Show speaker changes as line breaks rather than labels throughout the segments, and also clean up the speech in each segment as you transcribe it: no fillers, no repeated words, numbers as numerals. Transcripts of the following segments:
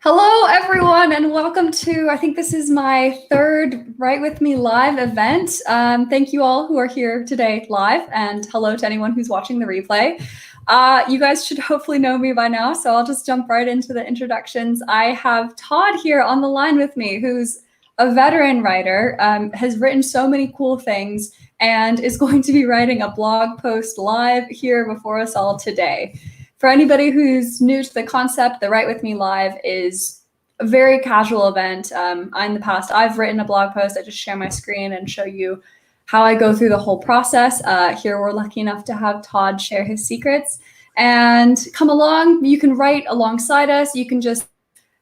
Hello, everyone, and welcome to, I think this is my third Write With Me live event. Thank you all who are here today live, and hello to anyone who's watching the replay. You guys should hopefully know me by now, so I'll just jump right into the introductions. I have Todd here on the line with me, who's a veteran writer, has written so many cool things, and is going to be writing a blog post live here before us all today. For anybody who's new to the concept, the Write With Me Live is a very casual event. In the past, I've written a blog post. I just share my screen and show you how I go through the whole process. Here, we're lucky enough to have Todd share his secrets. And come along. You can write alongside us. You can just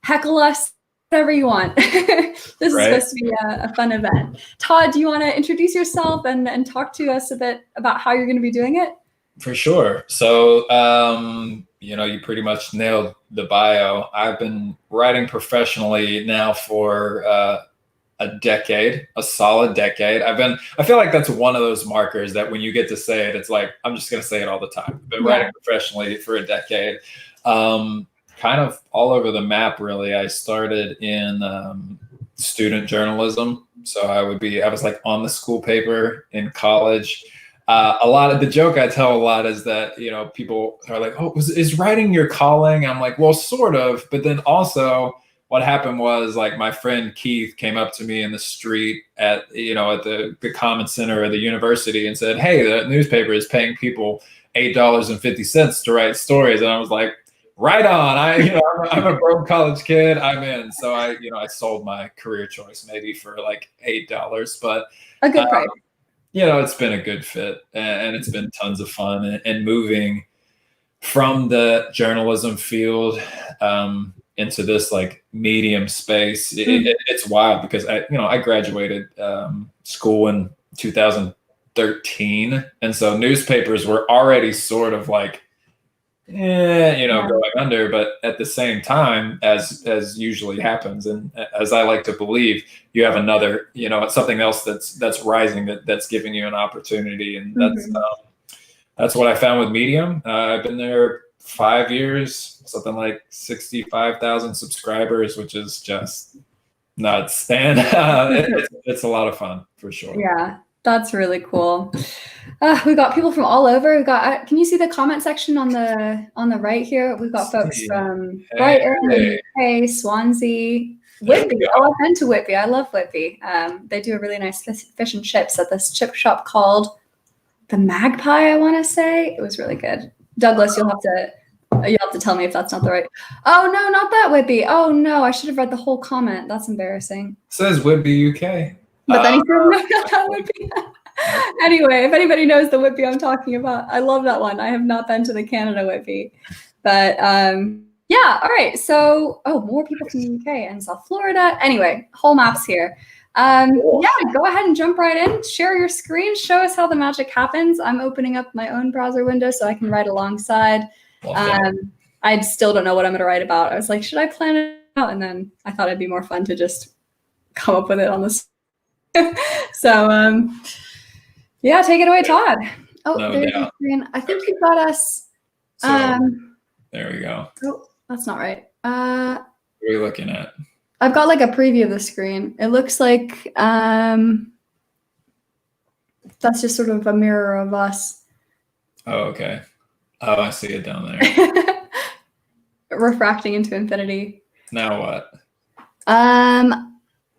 heckle us, whatever you want. This is supposed to be a fun event. Todd, do you want to introduce yourself and talk to us a bit about how you're going to be doing it?
For sure. So, you pretty much nailed the bio. I've been writing professionally now for a decade, a solid decade. I feel like that's one of those markers that when you get to say it, it's like, I'm just going to say it all the time. I've been writing professionally for a decade, kind of all over the map, really. I started in student journalism. So I was like on the school paper in college. A lot of the joke I tell a lot is that, people are like, oh, is writing your calling? I'm like, well, sort of. But then also what happened was, like, my friend Keith came up to me in the street at the Common Center of the university and said, hey, the newspaper is paying people $8.50 to write stories. And I was like, right on. I'm a broke college kid. I'm in. So I sold my career choice maybe for like $8, but
a good price.
It's been a good fit, and it's been tons of fun, and moving from the journalism field into this like medium space. It's wild because I graduated school in 2013, and so newspapers were already sort of like going under, but at the same time, as usually happens, and as I like to believe, you have another, it's something else that's rising, that's giving you an opportunity, and that's what I found with Medium. I've been there 5 years, something like 65,000 subscribers, which is just nuts, and it's a lot of fun for sure.
Yeah. That's really cool. We got people from all over. We got. Can you see the comment section on the right here? We've got folks from Brighton, UK, Swansea, Whitby. Oh, I've been to Whitby. I love Whitby. They do a really nice fish and chips at this chip shop called the Magpie, I want to say. It was really good. Douglas, you'll have to tell me if that's not the right. Oh no, not that Whitby. Oh no, I should have read the whole comment. That's embarrassing.
It says Whitby, UK.
But then he said, no, not that Whitby. Anyway, if anybody knows the Whitby I'm talking about, I love that one. I have not been to the Canada Whitby. But yeah, all right. So, more people from the UK and South Florida. Anyway, whole maps here. Yeah, go ahead and jump right in. Share your screen. Show us how the magic happens. I'm opening up my own browser window so I can write alongside. I still don't know what I'm going to write about. I was like, should I plan it out? And then I thought it'd be more fun to just come up with it on the so yeah, take it away, Todd. There's the screen. I think you got us.
There we go.
Oh, that's not right.
What are you looking at?
I've got like a preview of the screen. It looks like that's just sort of a mirror of us.
Oh, okay. Oh, I see it down there.
Refracting into infinity.
Now what?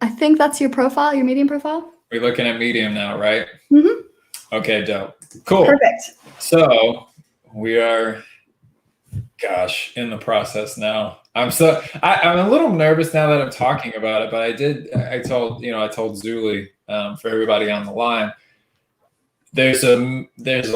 I think that's your profile, your Medium profile.
We're looking at Medium now, right?
Mm-hmm.
Okay, dope. Cool.
Perfect.
So we are, in the process now. I'm a little nervous now that I'm talking about it, but I told Zulie, for everybody on the line, there's a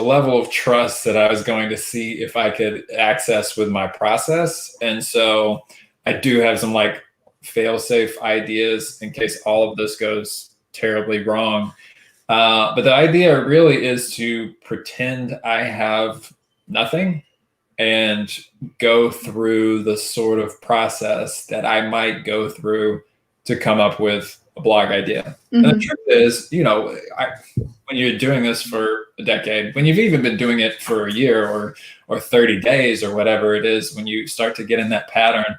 level of trust that I was going to see if I could access with my process. And so I do have some like fail-safe ideas in case all of this goes terribly wrong. But the idea really is to pretend I have nothing and go through the sort of process that I might go through to come up with a blog idea. And the truth is, when you're doing this for a decade, when you've even been doing it for a year or 30 days or whatever it is, when you start to get in that pattern,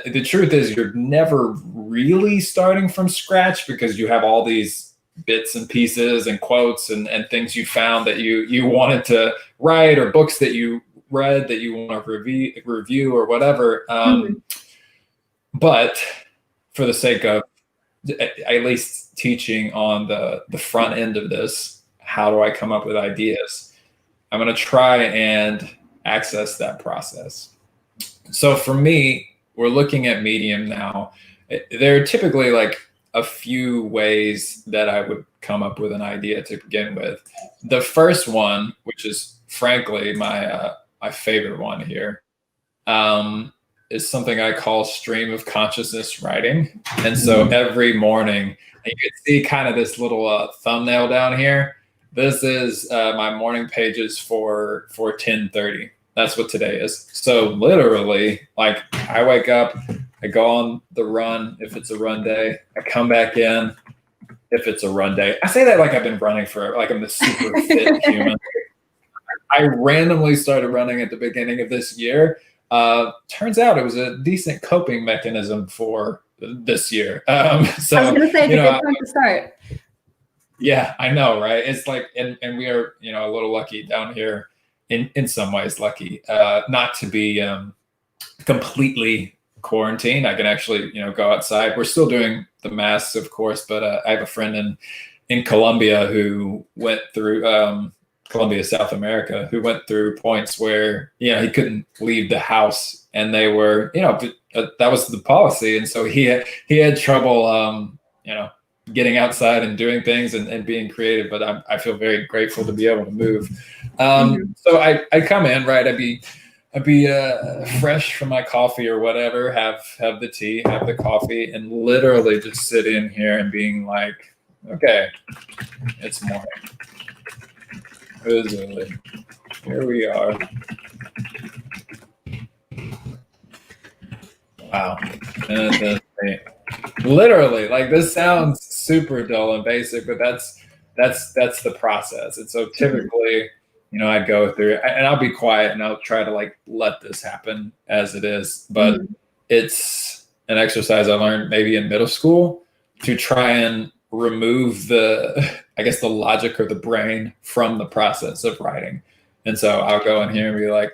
the truth is you're never really starting from scratch because you have all these bits and pieces and quotes and things you found that you wanted to write, or books that you read that you want to review or whatever. But for the sake of at least teaching on the front end of this, how do I come up with ideas? I'm going to try and access that process. So for me, we're looking at Medium now. There are typically like a few ways that I would come up with an idea to begin with. The first one, which is frankly my favorite one here, is something I call stream of consciousness writing. And so every morning, you can see kind of this little thumbnail down here. This is my morning pages for 10:30. That's what today is. So literally, like, I wake up, I go on the run if it's a run day, I come back in if it's a run day. I say that like I've been running for, like I'm the super fit human. I randomly started running at the beginning of this year. Turns out it was a decent coping mechanism for this year. So
I was going to say, it's a good time to start.
Yeah, I know, right? It's like, and we are, a little lucky down here, in some ways lucky, not to be completely quarantined. I can actually, go outside. We're still doing the masks, of course, but I have a friend in Colombia who went through Colombia, South America, who went through points where, he couldn't leave the house, and they were, that was the policy. And so he had trouble, getting outside and doing things and being creative, but I feel very grateful to be able to move. So I come in, right. I'd be fresh from my coffee or whatever, have the tea, have the coffee, and literally just sit in here and being like, okay, it's morning. Zulie. Here we are. Wow. And literally, like, this sounds super dull and basic, but that's the process. And so typically, I'd go through and I'll be quiet and I'll try to like let this happen as it is. But it's an exercise I learned maybe in middle school to try and remove the logic or the brain from the process of writing. And so I'll go in here and be like,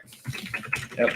yep.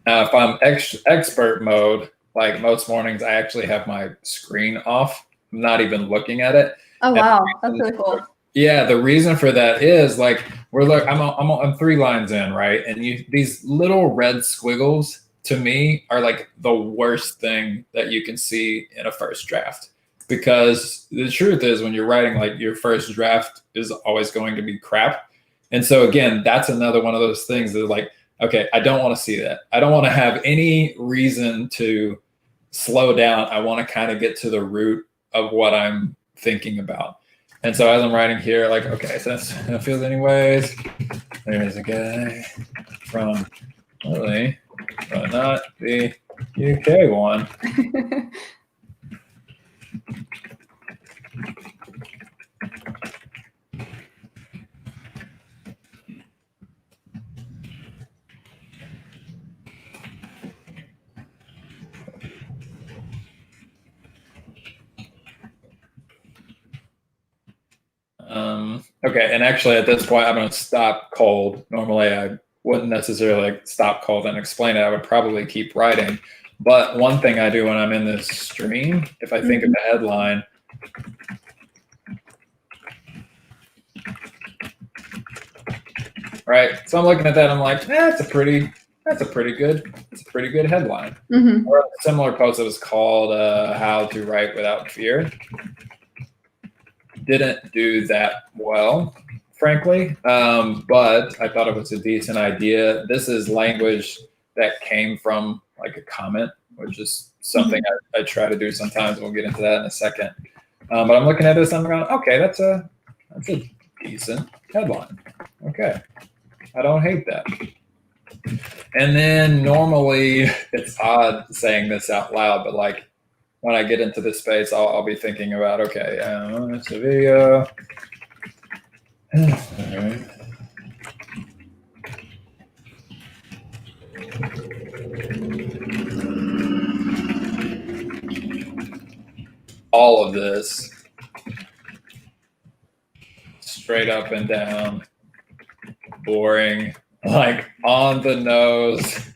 If I'm expert mode, like most mornings, I actually have my screen off. I'm not even looking at it.
Oh, wow. That's really cool.
Yeah, the reason for that is like I'm 3 lines in, right? And these little red squiggles to me are like the worst thing that you can see in a first draft, because the truth is when you're writing, like, your first draft is always going to be crap. And so again, that's another one of those things that, like, okay, I don't want to see that. I don't want to have any reason to slow down. I want to kind of get to the root of what I'm thinking about. And so as I'm writing here, like, okay, so that feels anyways. There's a guy from Italy, but not the UK one. Okay, and actually at this point, I'm going to stop cold. Normally, I wouldn't necessarily like stop cold and explain it. I would probably keep writing. But one thing I do when I'm in this stream, if I think of the headline, right? So I'm looking at that, I'm like, that's a pretty good headline. Or a similar post that was called "How to Write Without Fear." Didn't do that well, frankly, but I thought it was a decent idea. This is language that came from like a comment, which is something I try to do sometimes. We'll get into that in a second. But I'm looking at this, I'm going, okay, that's a decent headline. Okay, I don't hate that. And then normally, it's odd saying this out loud, but like, when I get into this space, I'll be thinking about, okay, it's a video. All right. All of this straight up and down, boring, like on the nose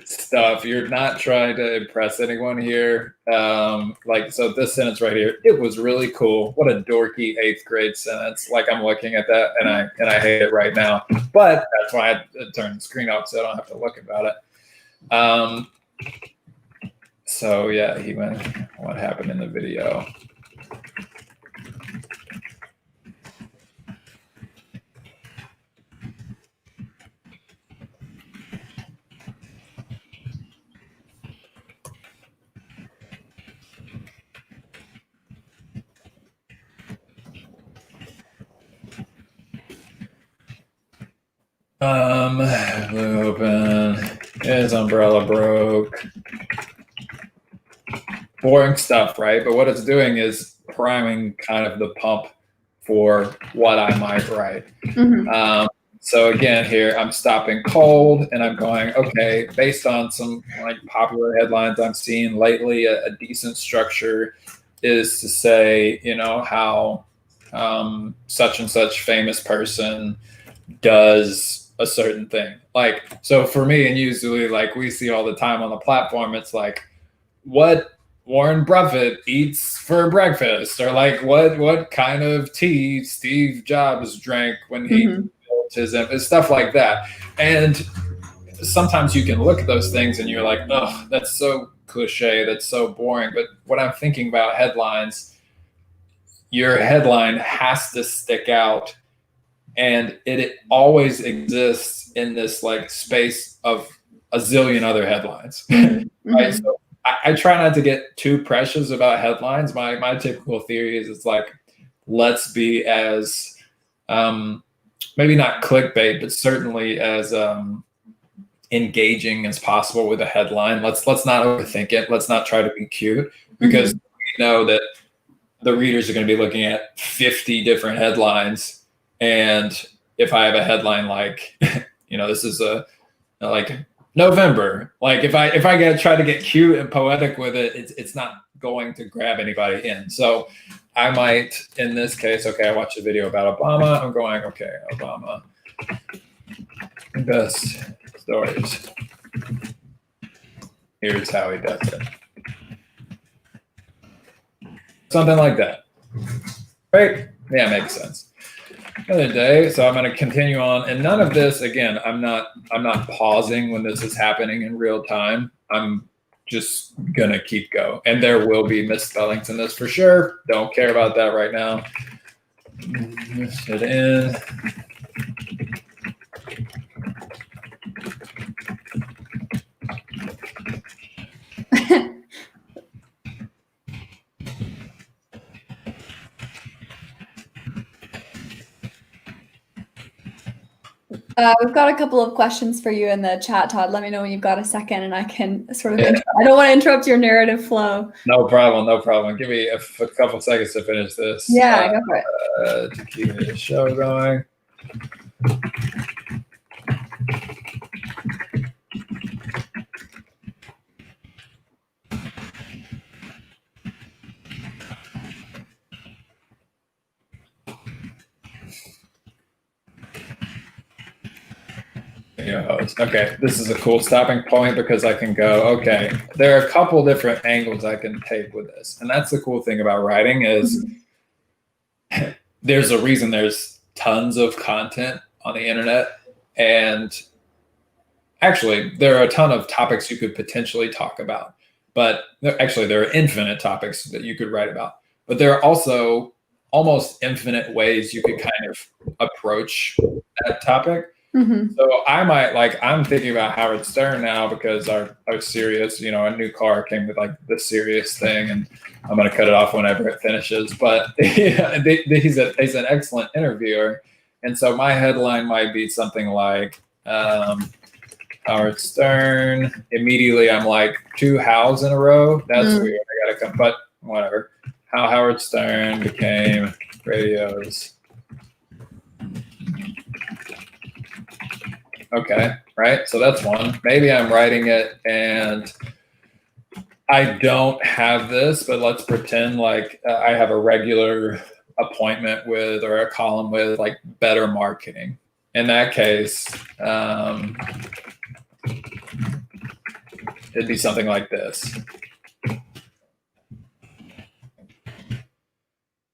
stuff. You're not trying to impress anyone here. Like, so this sentence right here, it was really cool. What a dorky 8th grade sentence. Like, I'm looking at that and I hate it right now, but that's why I turned the screen off so I don't have to look about it. So yeah, he went, what happened in the video? Open, his umbrella broke. Boring stuff, right? But what it's doing is priming kind of the pump for what I might write. So again, here I'm stopping cold and I'm going, okay, based on some like popular headlines I'm seeing lately, a decent structure is to say, you know, how such and such famous person does a certain thing. Like, so for me and you, Zulie, like we see all the time on the platform, it's like, what Warren Buffett eats for breakfast, or like what kind of tea Steve Jobs drank when he built his stuff like that. And sometimes you can look at those things and you're like, oh, that's so cliche, that's so boring. But what I'm thinking about headlines, your headline has to stick out, and it always exists in this like space of a zillion other headlines. Right? So I try not to get too precious about headlines. My typical theory is it's like, let's be as maybe not clickbait, but certainly as engaging as possible with a headline. Let's not overthink it. Let's not try to be cute, because we know that the readers are going to be looking at 50 different headlines. And if I have a headline like, you know, this is a like November, like if I try to get cute and poetic with it, it's not going to grab anybody in. So I might, in this case, okay, I watched a video about Obama. I'm going, okay, Obama, best stories. Here's how he does it. Something like that. Right? Yeah, makes sense. Another day, so I'm going to continue on, and none of this, again, I'm not pausing when this is happening in real time. I'm just gonna keep go, and there will be misspellings in this for sure. Don't care about that right now. Mix it in.
We've got a couple of questions for you in the chat, Todd. Let me know when you've got a second and I can sort of, I don't want to interrupt your narrative flow.
No problem, no problem. Give me a couple seconds to finish this.
Yeah, go for it.
To keep the show going. Okay, this is a cool stopping point because I can go, okay, there are a couple different angles I can take with this. And that's the cool thing about writing is there's a reason there's tons of content on the internet. And actually, there are a ton of topics you could potentially talk about. But actually, there are infinite topics that you could write about. But there are also almost infinite ways you could kind of approach that topic. So I might, like, I'm thinking about Howard Stern now because our Sirius, you know, a new car came with like the Sirius thing, and I'm going to cut it off whenever it finishes. But yeah, he's an excellent interviewer. And so my headline might be something like, Howard Stern. Immediately, I'm like 2 hows in a row. That's weird. I gotta come, but whatever. How Howard Stern became radio's. Okay, right. So that's one. Maybe I'm writing it and I don't have this, but let's pretend like I have a regular appointment with or a column with like Better Marketing. In that case, it'd be something like this.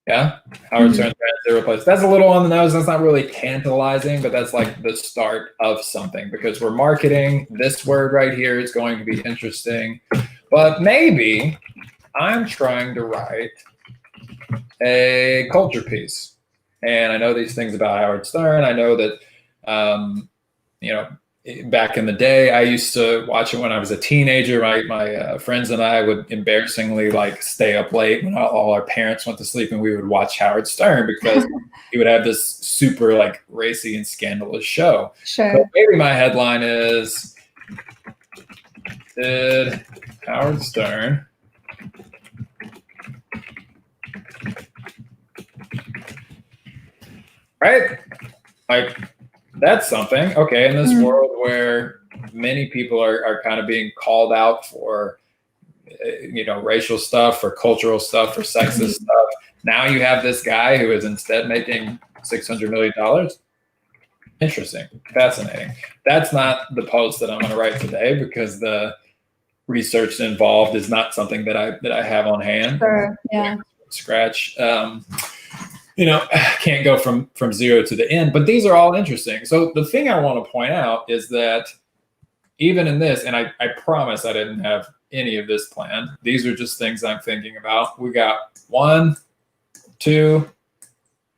Yeah, Howard Stern, zero place. That's a little on the nose. That's not really tantalizing, but that's like the start of something because we're marketing. This word right here is going to be interesting, but maybe I'm trying to write a culture piece, and I know these things about Howard Stern. I know that, you know, back in the day, I used to watch it when I was a teenager. My friends and I would embarrassingly like stay up late when all our parents went to sleep, and we would watch Howard Stern because he would have this super like racy and scandalous show.
Sure.
So maybe my headline is, did Howard Stern right? Like, that's something. Okay, in this world where many people are kind of being called out for, you know, racial stuff, for cultural stuff, for sexist stuff, now you have this guy who is instead making $600 million. Interesting, fascinating. That's not the post that I'm going to write today because the research involved is not something that I have on hand.
Sure. Yeah.
Scratch. You know, can't go from 0 to the end, but these are all interesting. So the thing I want to point out is that even in this, and I promise I didn't have any of this planned. These are just things I'm thinking about. We got 1, 2,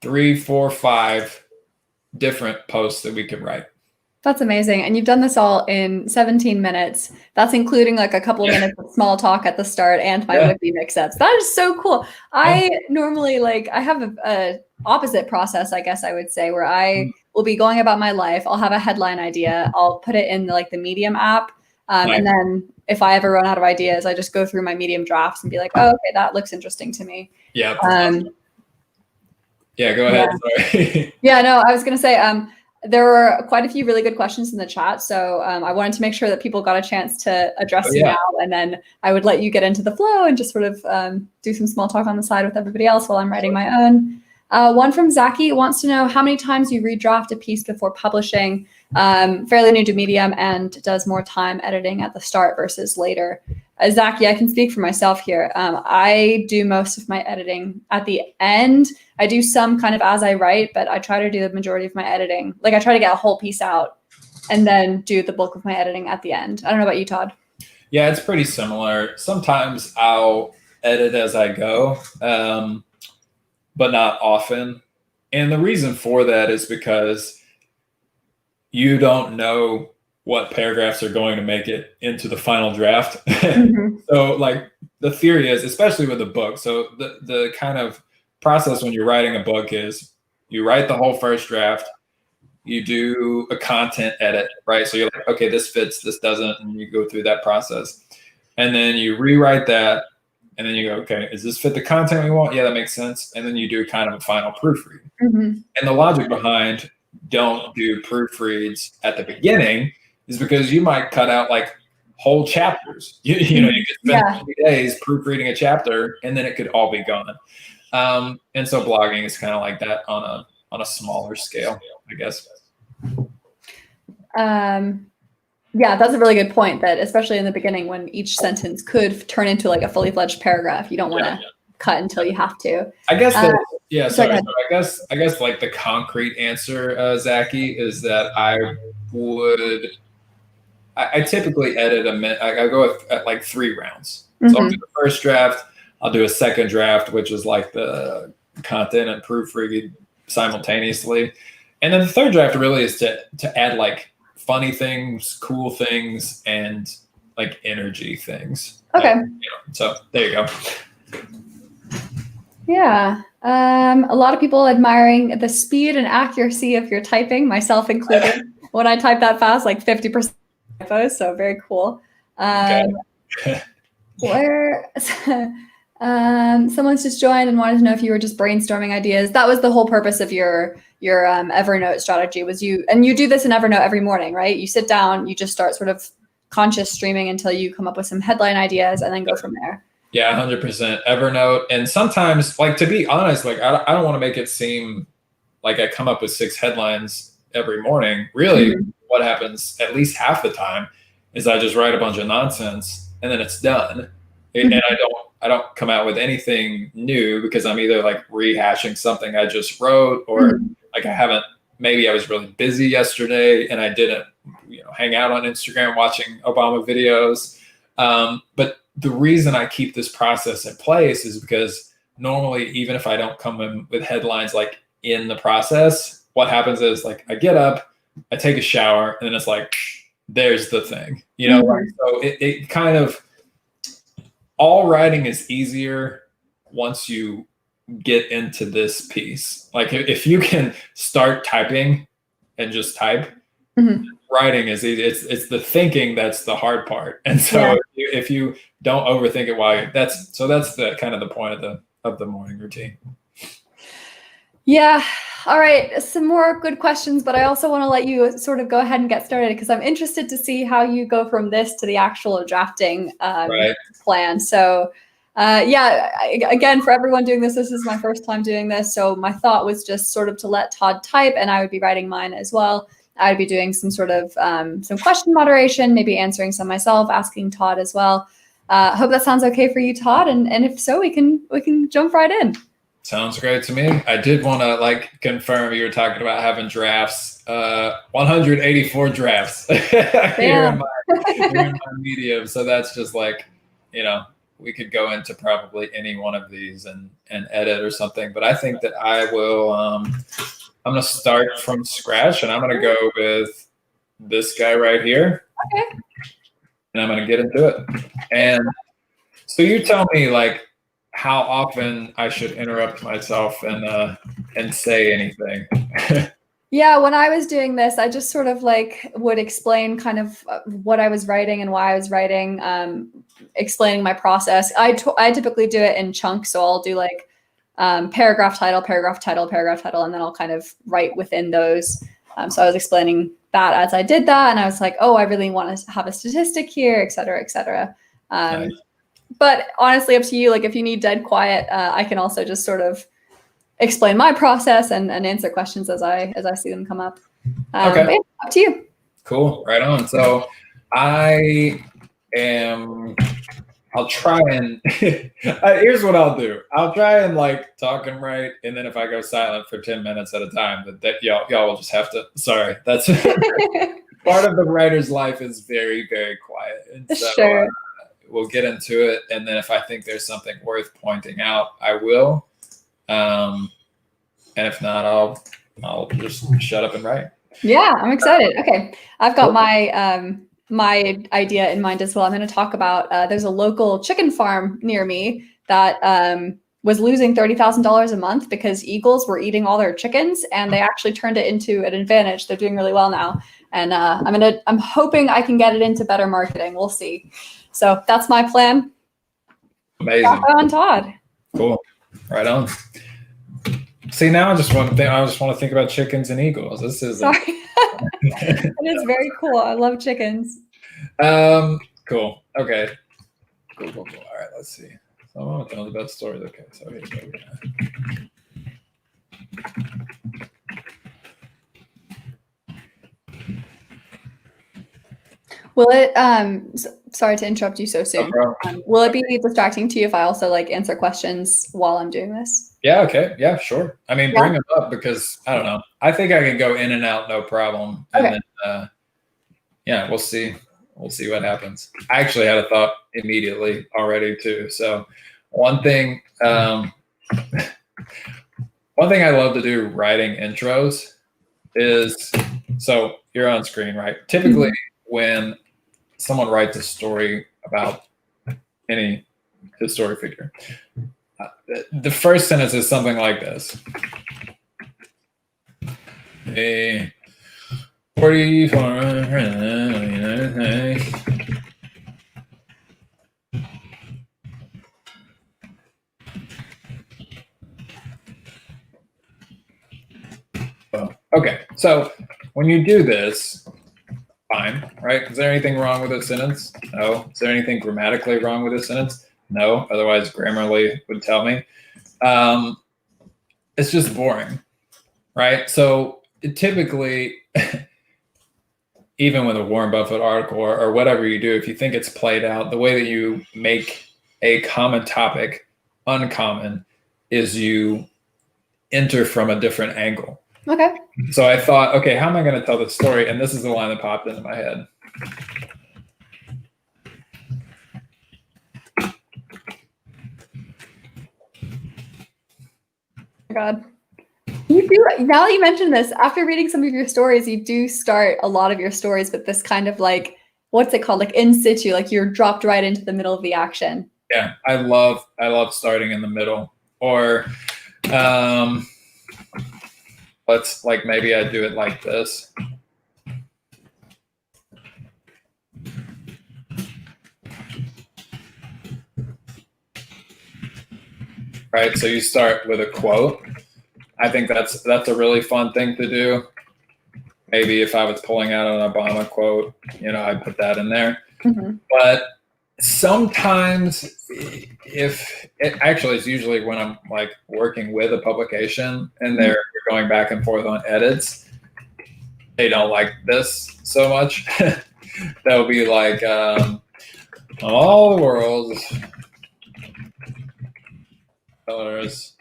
3, 4, 5 different posts that we could write.
That's amazing. And you've done this all in 17 minutes. That's including like a couple of minutes of small talk at the start and my Whitby mix-ups. That is so cool. I normally I have a opposite process, I guess I would say, where I will be going about my life. I'll have a headline idea. I'll put it in the Medium app. And then if I ever run out of ideas, I just go through my Medium drafts and be like, oh, okay, that looks interesting to me.
Yeah. Yeah, go ahead. Sorry.
Yeah, no, I was going to say, there were quite a few really good questions in the chat. So I wanted to make sure that people got a chance to address you now. And then I would let you get into the flow and just sort of do some small talk on the side with everybody else while I'm writing my own. One from Zaki wants to know how many times you redraft a piece before publishing. Fairly new to Medium and does more time editing at the start versus later. Zaki, I can speak for myself here. I do most of my editing at the end. I do some kind of as I write, but I try to do the majority of my editing. Like I try to get a whole piece out and then do the bulk of my editing at the end. I don't know about you, Todd.
Yeah, it's pretty similar. Sometimes I'll edit as I go, but not often. And the reason for that is because you don't know what paragraphs are going to make it into the final draft. So like the theory is, especially with a book, so the kind of process when you're writing a book is you write the whole first draft, you do a content edit, right? So you're like, okay, this fits, this doesn't, and you go through that process. And then you rewrite that, and then you go, okay, does this fit the content we want? Yeah, that makes sense. And then you do kind of a final proofread. And the logic behind don't do proofreads at the beginning is because you might cut out like whole chapters. You know, you could spend 3 days proofreading a chapter and then it could all be gone. And so blogging is kind of like that on a smaller scale, I guess.
Yeah, that's a really good point, that especially in the beginning when each sentence could turn into like a fully fledged paragraph, you don't want to cut until you have to.
I guess that, I guess like the concrete answer, Zaki, is that I typically edit I go at like 3 rounds. So I'll do the first draft, I'll do a second draft, which is like the content and proofread simultaneously. And then the third draft really is to add like funny things, cool things, and like energy things.
Okay.
So there you go.
Yeah. A lot of people admiring the speed and accuracy of your typing, myself included. When I type that fast, like 50% typos, so very cool.
Okay.
Where someone's just joined and wanted to know if you were just brainstorming ideas. That was the whole purpose of your Evernote strategy. Was you do this in Evernote every morning, right? You sit down, you just start sort of conscious streaming until you come up with some headline ideas, and then go from there.
Yeah, 100% Evernote. And sometimes, like, to be honest, like I don't want to make it seem like I come up with 6 headlines every morning. Really, what happens at least half the time is I just write a bunch of nonsense and then it's done. And I don't come out with anything new, because I'm either like rehashing something I just wrote, or like maybe I was really busy yesterday and I didn't, hang out on Instagram watching Obama videos. But the reason I keep this process in place is because normally, even if I don't come in with headlines like in the process, what happens is, like, I get up, I take a shower, and then it's like, there's the thing, so it kind of, all writing is easier once you get into this piece. Like, if you can start typing and just type, writing is easy. It's the thinking that's the hard part. And so if you don't overthink it that's the kind of the point of the morning routine.
Yeah. All right. Some more good questions, but I also want to let you sort of go ahead and get started, because I'm interested to see how you go from this to the actual drafting plan. So again, for everyone doing this is my first time doing this. So my thought was just sort of to let Todd type, and I would be writing mine as well. I'd be doing some sort of some question moderation, maybe answering some myself, asking Todd as well. Hope that sounds okay for you, Todd. And if so, we can jump right in.
Sounds great to me. I did want to confirm you were talking about having drafts, 184 drafts here in my Medium. So that's just we could go into probably any one of these and edit or something. But I think that I will, I'm going to start from scratch, and I'm going to go with this guy right here.
Okay.
And I'm going to get into it. And so you tell me, how often I should interrupt myself and say anything.
Yeah, when I was doing this, I just sort of would explain kind of what I was writing and why I was writing, explaining my process. I typically do it in chunks, so I'll do paragraph title, paragraph title, paragraph title, and then I'll kind of write within those. So I was explaining that as I did that, and I was like, oh, I really want to have a statistic here, et cetera, et cetera. Nice. But honestly, up to you. If you need dead quiet, I can also just sort of explain my process and answer questions as I see them come up. Okay. Up to you.
Cool. Right on. So I'll try and here's what I'll do. I'll try and talk and write, and then if I go silent for 10 minutes at a time, that y'all will just have to, sorry, that's part of the writer's life is very, very quiet. And so,
sure.
We'll get into it, and then if I think there's something worth pointing out, I will. And if not, I'll just shut up and write.
Yeah, I'm excited. Okay, I've got my my idea in mind as well. I'm going to talk about there's a local chicken farm near me that was losing $30,000 a month because eagles were eating all their chickens, and they actually turned it into an advantage. They're doing really well now, and I'm hoping I can get it into better marketing. We'll see. So that's my plan.
Amazing.
Back on, Todd.
Cool. Right on. See, now I just want to think about chickens and eagles. This is
sorry. It is very cool. I love chickens.
Cool. Okay. Cool. All right. Let's see. So I want to tell the best stories. Okay. So here we go.
Will it, sorry to interrupt you so soon. Will it be distracting to you if I also answer questions while I'm doing this?
Yeah. Okay. Yeah, sure. I mean, bring them up, because I don't know. I think I can go in and out, no problem. And then, we'll see. We'll see what happens. I actually had a thought immediately already too. So one thing I love to do writing intros is, so you're on screen, right? Typically when someone writes a story about any historic figure, the first sentence is something like this. 44. Okay, so when you do this, fine, right? Is there anything wrong with a sentence? No. Is there anything grammatically wrong with a sentence? No. Otherwise, Grammarly would tell me. It's just boring, right? So typically, even with a Warren Buffett article or whatever you do, if you think it's played out, the way that you make a common topic uncommon is you enter from a different angle.
Okay.
So I thought, okay, how am I going to tell this story? And this is the line that popped into my head.
Oh my God. You do, now that you mention this, after reading some of your stories, you do start a lot of your stories with this kind of like, what's it called? Like in situ, like you're dropped right into the middle of the action.
Yeah, I love starting in the middle. Or let's like maybe I do it like this. Right, so you start with a quote. I think that's a really fun thing to do. Maybe if I was pulling out an Obama quote, I'd put that in there.
Mm-hmm.
But sometimes it's usually when I'm like working with a publication and they're going back and forth on edits, they don't like this so much. They'll be like, all the world's colors,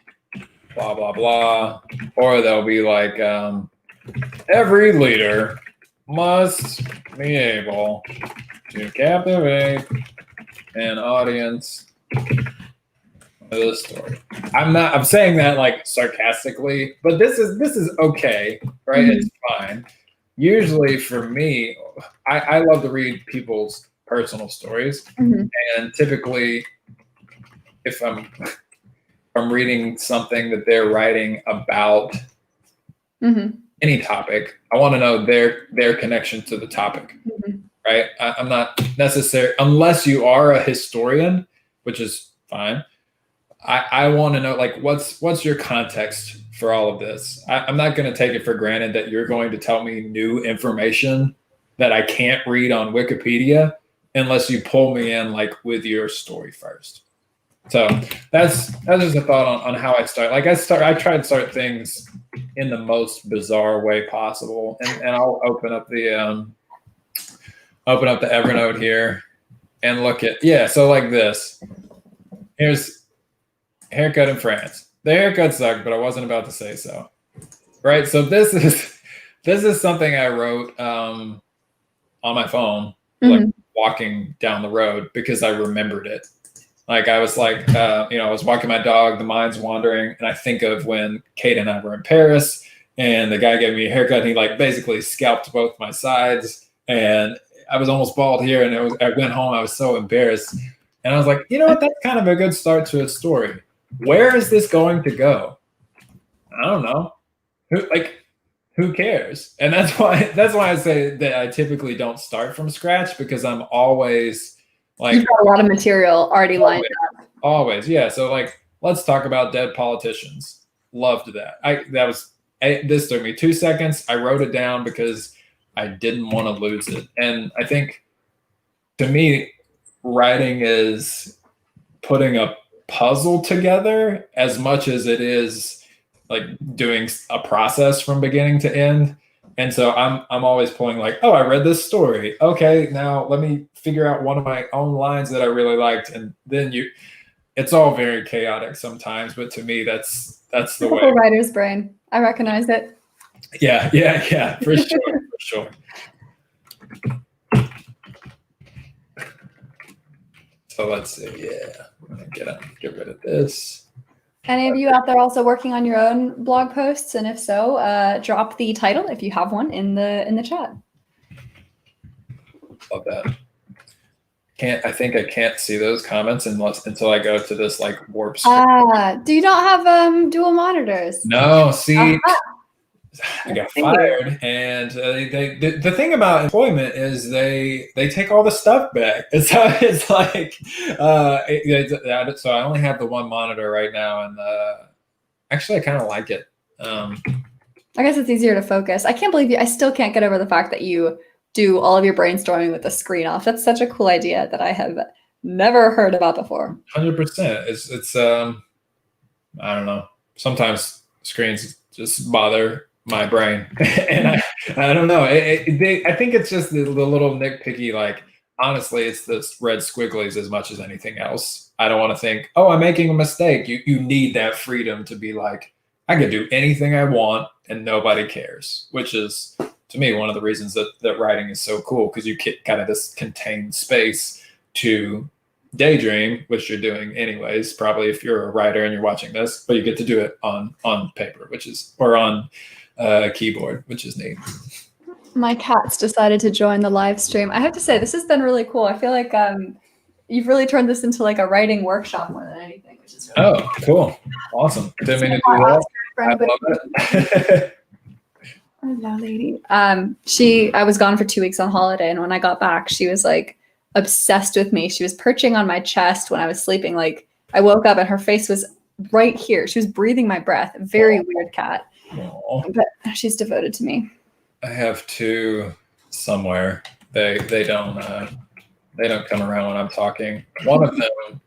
blah, blah, blah. Or they'll be like, every leader must be able to captivate an audience with a story. I'm saying that like sarcastically, but this is okay, right? Mm-hmm. It's fine. Usually for me, I love to read people's personal stories. Mm-hmm. And typically if I'm reading something that they're writing about mm-hmm. any topic, I want to know their connection to the topic. Mm-hmm. Right? I'm not necessary unless you are a historian, which is fine. I want to know like what's your context for all of this. I'm not going to take it for granted that you're going to tell me new information that I can't read on Wikipedia unless you pull me in like with your story first. So that's just a thought on how I start. Like I try to start things in the most bizarre way possible, and I'll open up the Evernote here and look at, so like this. Here's haircut in France. The haircut sucked, but I wasn't about to say so. Right? So this is something I wrote on my phone, mm-hmm. like walking down the road because I remembered it. Like I was like, I was walking my dog, the mind's wandering, and I think of when Kate and I were in Paris and the guy gave me a haircut and he like basically scalped both my sides and I was almost bald here, and I went home. I was so embarrassed, and I was like, you know what? That's kind of a good start to a story. Where is this going to go? I don't know. Who cares? And that's why I say that I typically don't start from scratch because I'm always like,
you've got a lot of material already lined up.
Always, yeah. So like, let's talk about dead politicians. Loved that. This took me 2 seconds. I wrote it down because I didn't want to lose it. And I think to me, writing is putting a puzzle together as much as it is like doing a process from beginning to end. And so I'm always pulling like, oh, I read this story. Okay, now let me figure out one of my own lines that I really liked. And then it's all very chaotic sometimes, but to me, that's the way.
Writer's brain. I recognize it.
Yeah, for sure. So let's see. Yeah, I'm gonna get rid of this.
Any of you out there also working on your own blog posts? And if so, drop the title if you have one in the chat.
Love that. I think I can't see those comments until I go to this like warp screen.
Do you not have dual monitors?
No, see. I got fired, and the thing about employment is they take all the stuff back. It's like so I only have the one monitor right now, and actually I kind of like it.
I guess it's easier to focus. I can't believe you. I still can't get over the fact that you do all of your brainstorming with the screen off. That's such a cool idea that I have never heard about before.
100%. It's I don't know. Sometimes screens just bother my brain, and I don't know. I think it's just the little nitpicky. Like honestly, it's the red squigglies as much as anything else. I don't want to think, oh, I'm making a mistake. You need that freedom to be like, I can do anything I want and nobody cares, which is to me one of the reasons that writing is so cool, because you get kind of this contained space to daydream, which you're doing anyways, probably if you're a writer and you're watching this, but you get to do it on paper, or on a keyboard, which is neat.
My cat's decided to join the live stream. I have to say, this has been really cool. I feel like you've really turned this into like a writing workshop more than anything, which is really
cool. Cool. Awesome. Didn't mean to do that. I love it.
Hello, lady. I was gone for 2 weeks on holiday, and when I got back, she was like obsessed with me. She was perching on my chest when I was sleeping. Like I woke up and her face was right here. She was breathing my breath. Very weird cat. Aww. But she's devoted to me.
I have two somewhere. They don't come around when I'm talking. One of them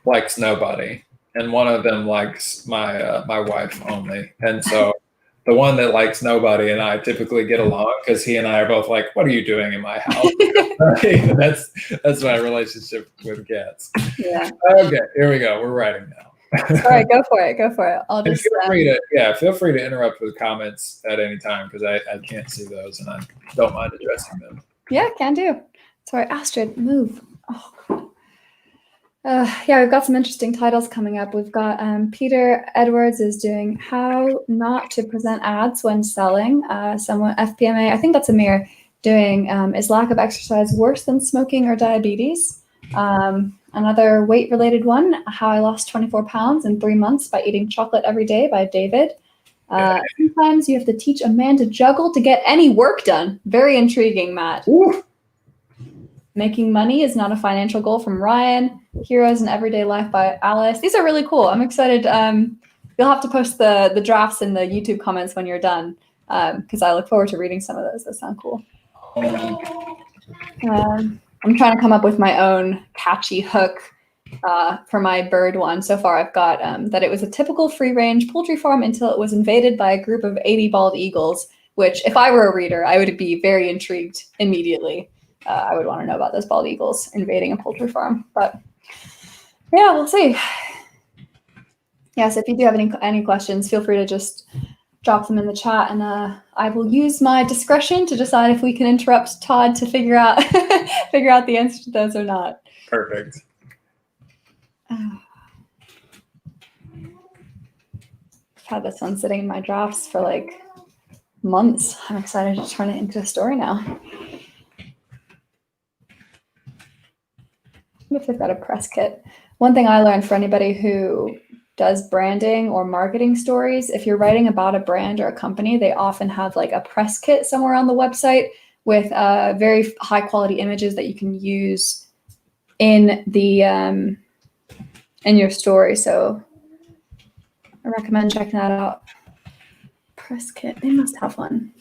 likes nobody, and one of them likes my wife only. And so the one that likes nobody and I typically get along because he and I are both like, "What are you doing in my house?" That's my relationship with cats.
Yeah.
Okay, here we go. We're writing now.
All right, go for it. Go for it. I'll just
feel free to interrupt with comments at any time, because I can't see those and I don't mind addressing them.
Yeah, can do. Sorry, Astrid, move. Oh God. Yeah, we've got some interesting titles coming up. We've got Peter Edwards is doing How Not to Present Ads When Selling. Someone FPMA, I think that's Amir, doing Is Lack of Exercise Worse Than Smoking or Diabetes? Another weight-related one, How I Lost 24 Pounds in 3 months by Eating Chocolate Every Day by David. Sometimes you have to teach a man to juggle to get any work done. Very intriguing, Matt.
Ooh.
Making Money is Not a Financial Goal from Ryan. Heroes in Everyday Life by Alice. These are really cool. I'm excited. You'll have to post the drafts in the YouTube comments when you're done, because I look forward to reading some of those. Those sound cool. I'm trying to come up with my own catchy hook for my bird one. So far, I've got that it was a typical free-range poultry farm until it was invaded by a group of 80 bald eagles, which, if I were a reader, I would be very intrigued immediately. I would want to know about those bald eagles invading a poultry farm. But yeah, we'll see. Yes, if you do have any questions, feel free to just drop them in the chat, and I will use my discretion to decide if we can interrupt Todd to figure out the answer to those or not.
Perfect.
I've had this one sitting in my drafts for like months. I'm excited to turn it into a story now. If they've got a press kit. One thing I learned for anybody who does branding or marketing stories, if you're writing about a brand or a company, they often have like a press kit somewhere on the website with very high quality images that you can use in the in your story. So I recommend checking that out. Press kit, they must have one.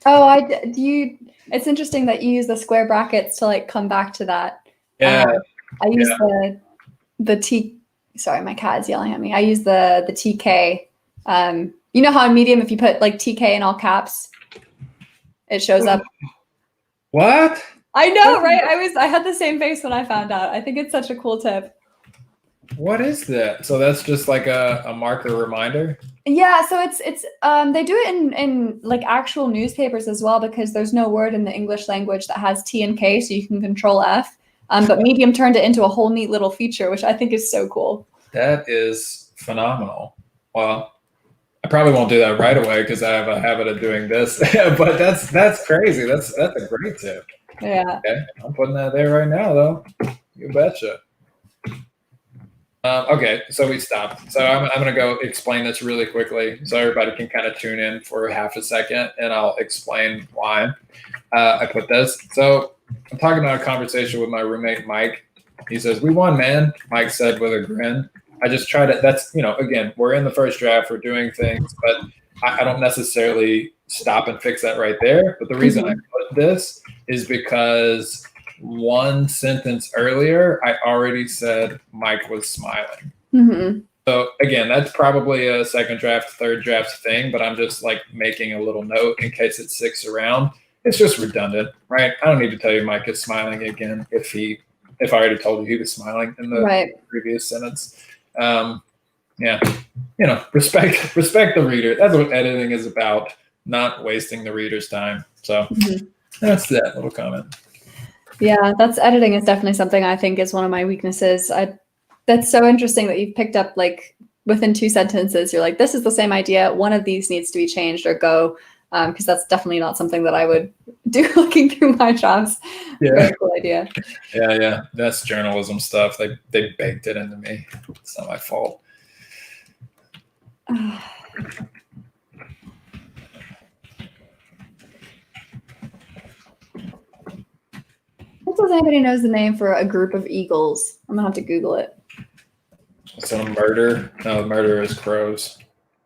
Do you? It's interesting that you use the square brackets to like come back to that.
Yeah.
I use the T. Sorry, my cat is yelling at me. I use the TK. You know how in Medium, if you put like TK in all caps, it shows up.
What?
I know, right? I had the same face when I found out. I think it's such a cool tip.
What is that? So that's just like a marker reminder?
Yeah, so it's they do it in like actual newspapers as well, because there's no word in the English language that has T and K, so you can control F. But Medium turned it into a whole neat little feature, which I think is so cool.
That is phenomenal. Well, I probably won't do that right away because I have a habit of doing this, but that's crazy. That's a great tip.
Yeah.
Okay, I'm putting that there right now, though. You betcha. Okay, so we stopped. So I'm going to go explain this really quickly so everybody can kind of tune in for half a second, and I'll explain why I put this. So I'm talking about a conversation with my roommate, Mike. He says, "We won, man," Mike said with a grin. I just try to, that's, again, we're in the first draft, we're doing things, but I don't necessarily stop and fix that right there. But the reason I put this is because one sentence earlier, I already said Mike was smiling. So again, that's probably a second draft, third draft thing, but I'm just like making a little note in case it sticks around. It's just redundant, right? I don't need to tell you Mike is smiling again if I already told you he was smiling in the previous sentence. Yeah, respect the reader. That's what editing is about, not wasting the reader's time. So that's that little comment.
Yeah, editing is definitely something I think is one of my weaknesses. That's so interesting that you've picked up like within 2 sentences, you're like, this is the same idea. One of these needs to be changed or go, because that's definitely not something that I would do looking through my drafts.
Yeah.
Very cool idea.
Yeah. That's journalism stuff. They baked it into me. It's not my fault.
Does anybody knows the name for a group of eagles? I'm gonna have to Google it.
So a murder? No, murder is crows.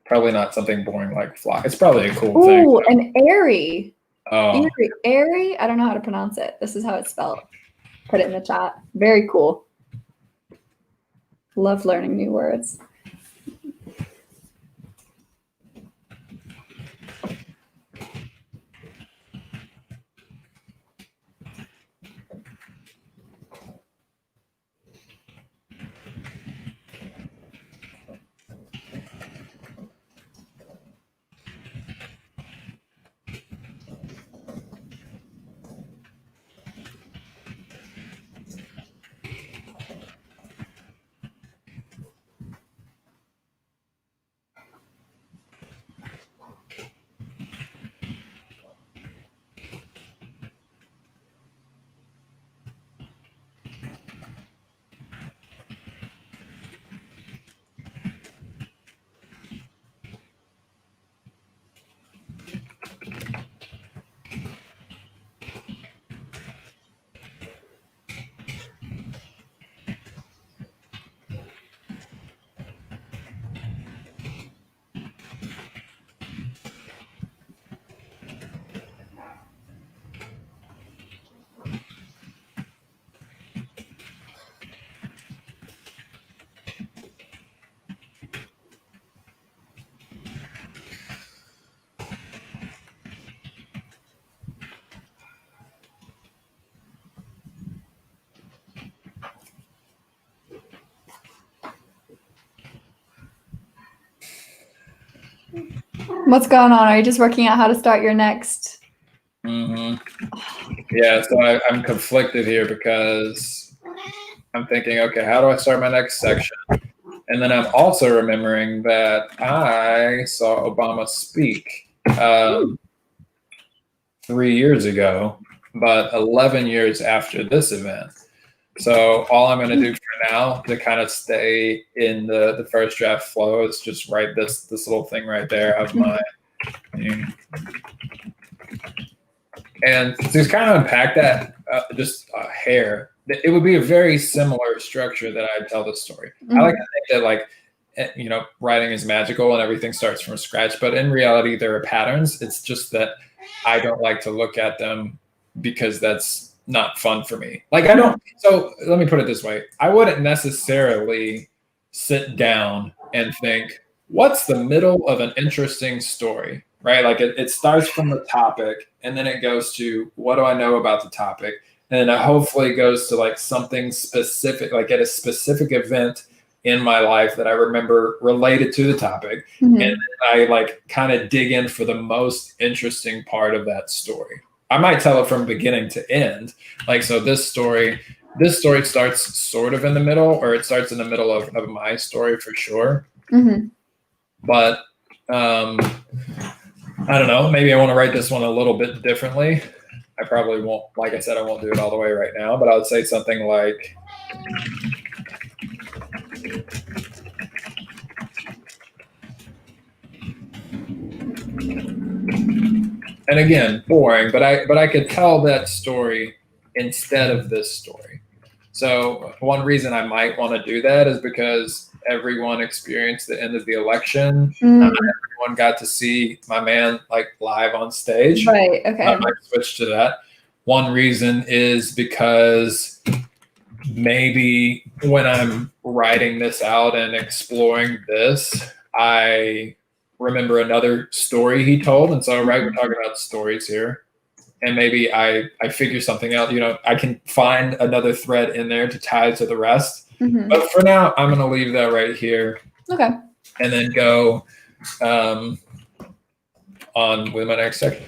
Probably not something boring like fly. It's probably a cool thing.
Oh, an airy.
Oh.
Airy? I don't know how to pronounce it. This is how it's spelled. Put it in the chat. Very cool. Love learning new words. What's going on? Are you just working out how to start your next?
Yeah, so I'm conflicted here because I'm thinking, okay, how do I start my next section? And then I'm also remembering that I saw Obama speak 3 years ago, but 11 years after this event. So all I'm going to do for now to kind of stay in the first draft flow is just write this little thing right there of my, and to kind of unpack that just a hair, it would be a very similar structure that I tell the story. I like to think that like, writing is magical and everything starts from scratch, but in reality, there are patterns. It's just that I don't like to look at them because that's not fun for me. Like I don't, so let me put it this way. I wouldn't necessarily sit down and think, what's the middle of an interesting story, right? Like it starts from the topic and then it goes to what do I know about the topic? And then it hopefully goes to like something specific, like at a specific event in my life that I remember related to the topic.
Mhm.
And I like kind of dig in for the most interesting part of that story. I might tell it from beginning to end. Like, so this story starts sort of in the middle, or it starts in the middle of my story for sure.
Mhm.
But I don't know, maybe I want to write this one a little bit differently. I probably won't, like I said, I won't do it all the way right now, but I would say something like, and again, boring, but I could tell that story instead of this story. So one reason I might want to do that is because everyone experienced the end of the election. Everyone got to see my man like live on stage.
Right. Okay.
I might switch to that. One reason is because maybe when I'm writing this out and exploring this, I remember another story he told. And so, right, we're talking about stories here. And maybe I figure something out, you know, I can find another thread in there to tie to the rest.
Mhm.
But for now, I'm going to leave that right here.
Okay.
And then go on with my next section.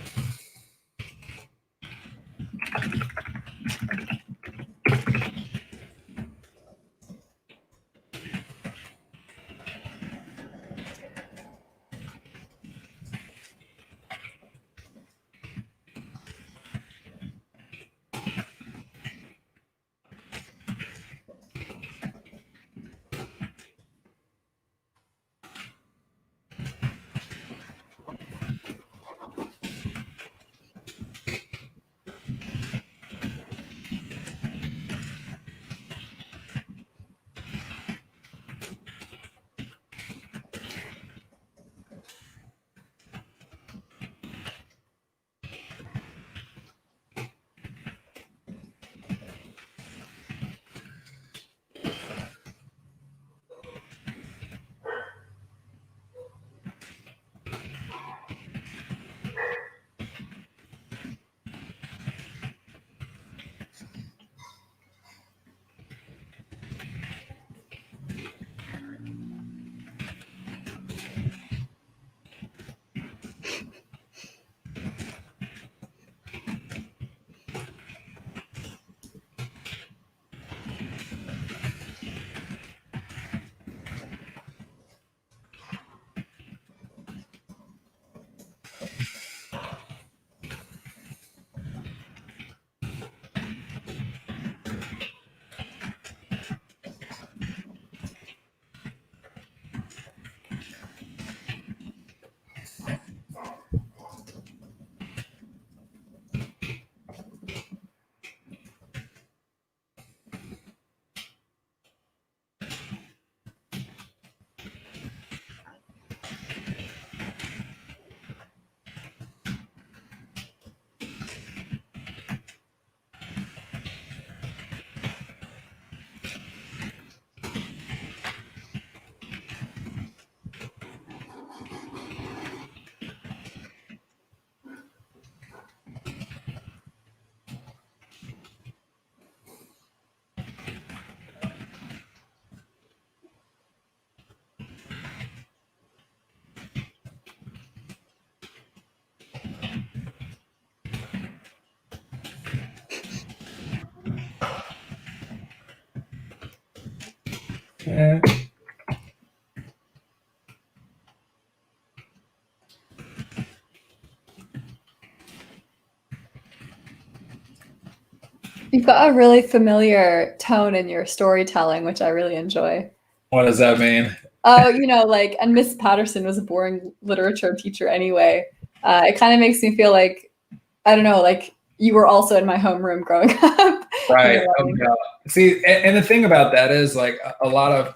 Okay.
You've got a really familiar tone in your storytelling, which I really enjoy.
What does that mean?
Oh, you know, like, and Miss Patterson was a boring literature teacher anyway. It kind of makes me feel like, I don't know, like you were also in my homeroom growing up.
Right. Oh, yeah. See, and the thing about that is like a lot of,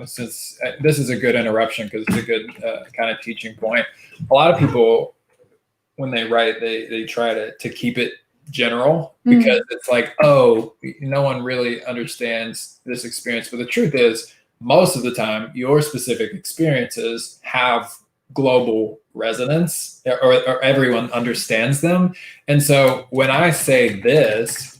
since this is a good interruption because it's a good kind of teaching point. A lot of people when they write, they try to keep it general, because it's like, oh, no one really understands this experience. But the truth is, most of the time, your specific experiences have global resonance, or everyone understands them. And so when I say this,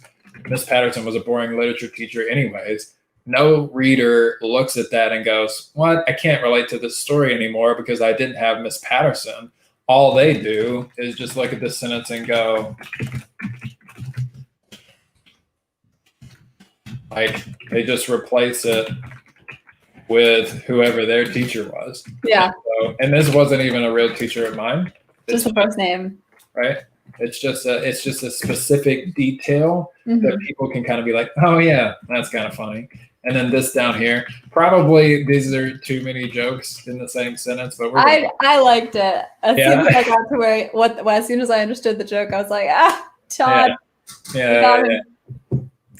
Miss Patterson was a boring literature teacher anyways, no reader looks at that and goes, what? I can't relate to this story anymore because I didn't have Miss Patterson. All they do is just look at this sentence and go, like, they just replace it with whoever their teacher was.
Yeah.
And this wasn't even a real teacher of mine.
Just the first name.
Right? It's just a specific detail that people can kind of be like, oh yeah, that's kind of funny. And then this down here, probably these are too many jokes in the same sentence, but
I liked it. As soon as I got to as soon as I understood the joke, I was like, Todd.
Yeah.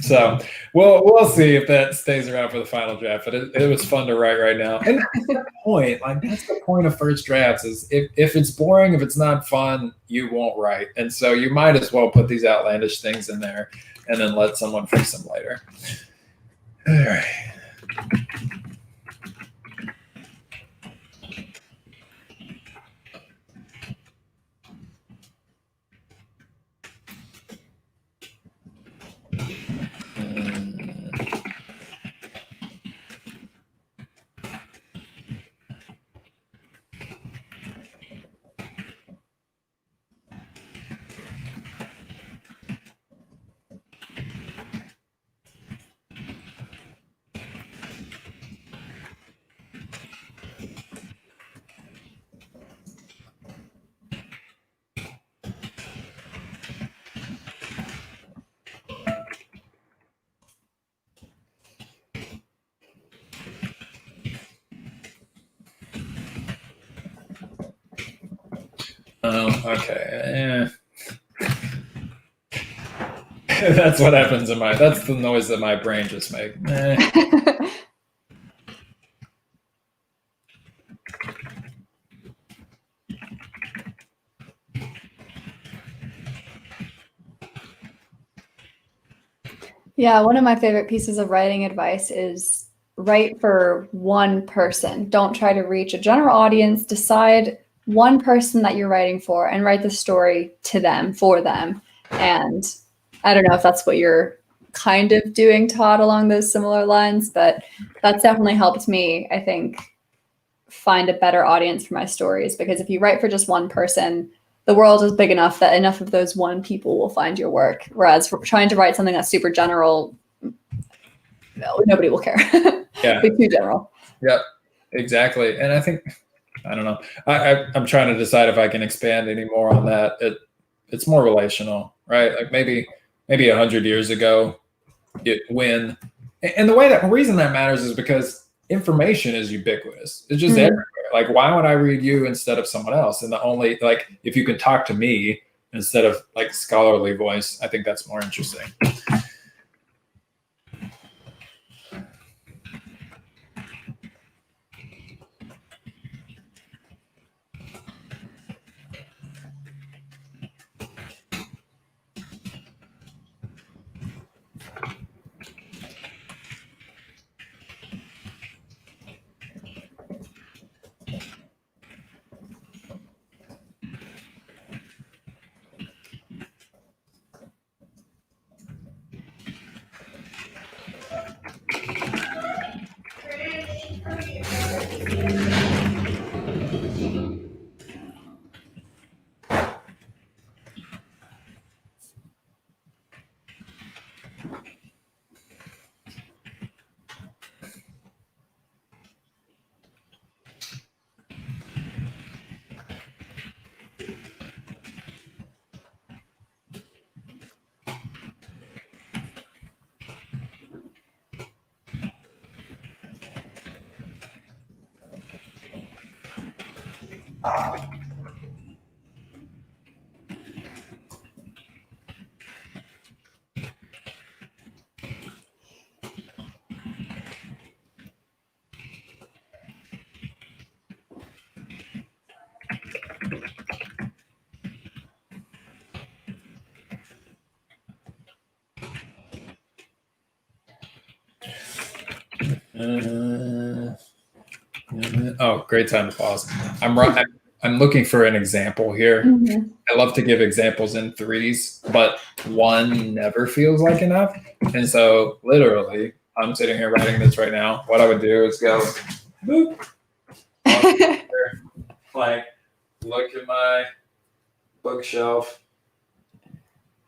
So we'll see if that stays around for the final draft. But it was fun to write right now. And that's the point. Like, that's the point of first drafts, is if it's boring, if it's not fun, you won't write. And so you might as well put these outlandish things in there and then let someone fix them later. All right. Oh, okay. That's what happens that's the noise that my brain just made.
Yeah, one of my favorite pieces of writing advice is write for one person. Don't try to reach a general audience. Decide one person that you're writing for and write the story to them, for them. And I don't know if that's what you're kind of doing, Todd, along those similar lines, but that's definitely helped me, I think, find a better audience for my stories. Because if you write for just one person, the world is big enough that enough of those one people will find your work. Whereas for trying to write something that's super general, nobody will care.
Yeah.
Be too general.
Yep, exactly. And I think, I don't know, I'm trying to decide if I can expand any more on that. It's more relational, right? Like maybe 100 years ago, and the reason that matters is because information is ubiquitous. It's just everywhere. Like, why would I read you instead of someone else? And if you can talk to me instead of like scholarly voice, I think that's more interesting. Oh, great time to pause. I'm looking for an example here.
Mhm.
I love to give examples in threes, but one never feels like enough. And so, literally, I'm sitting here writing this right now. What I would do is go, boop, like, look at my bookshelf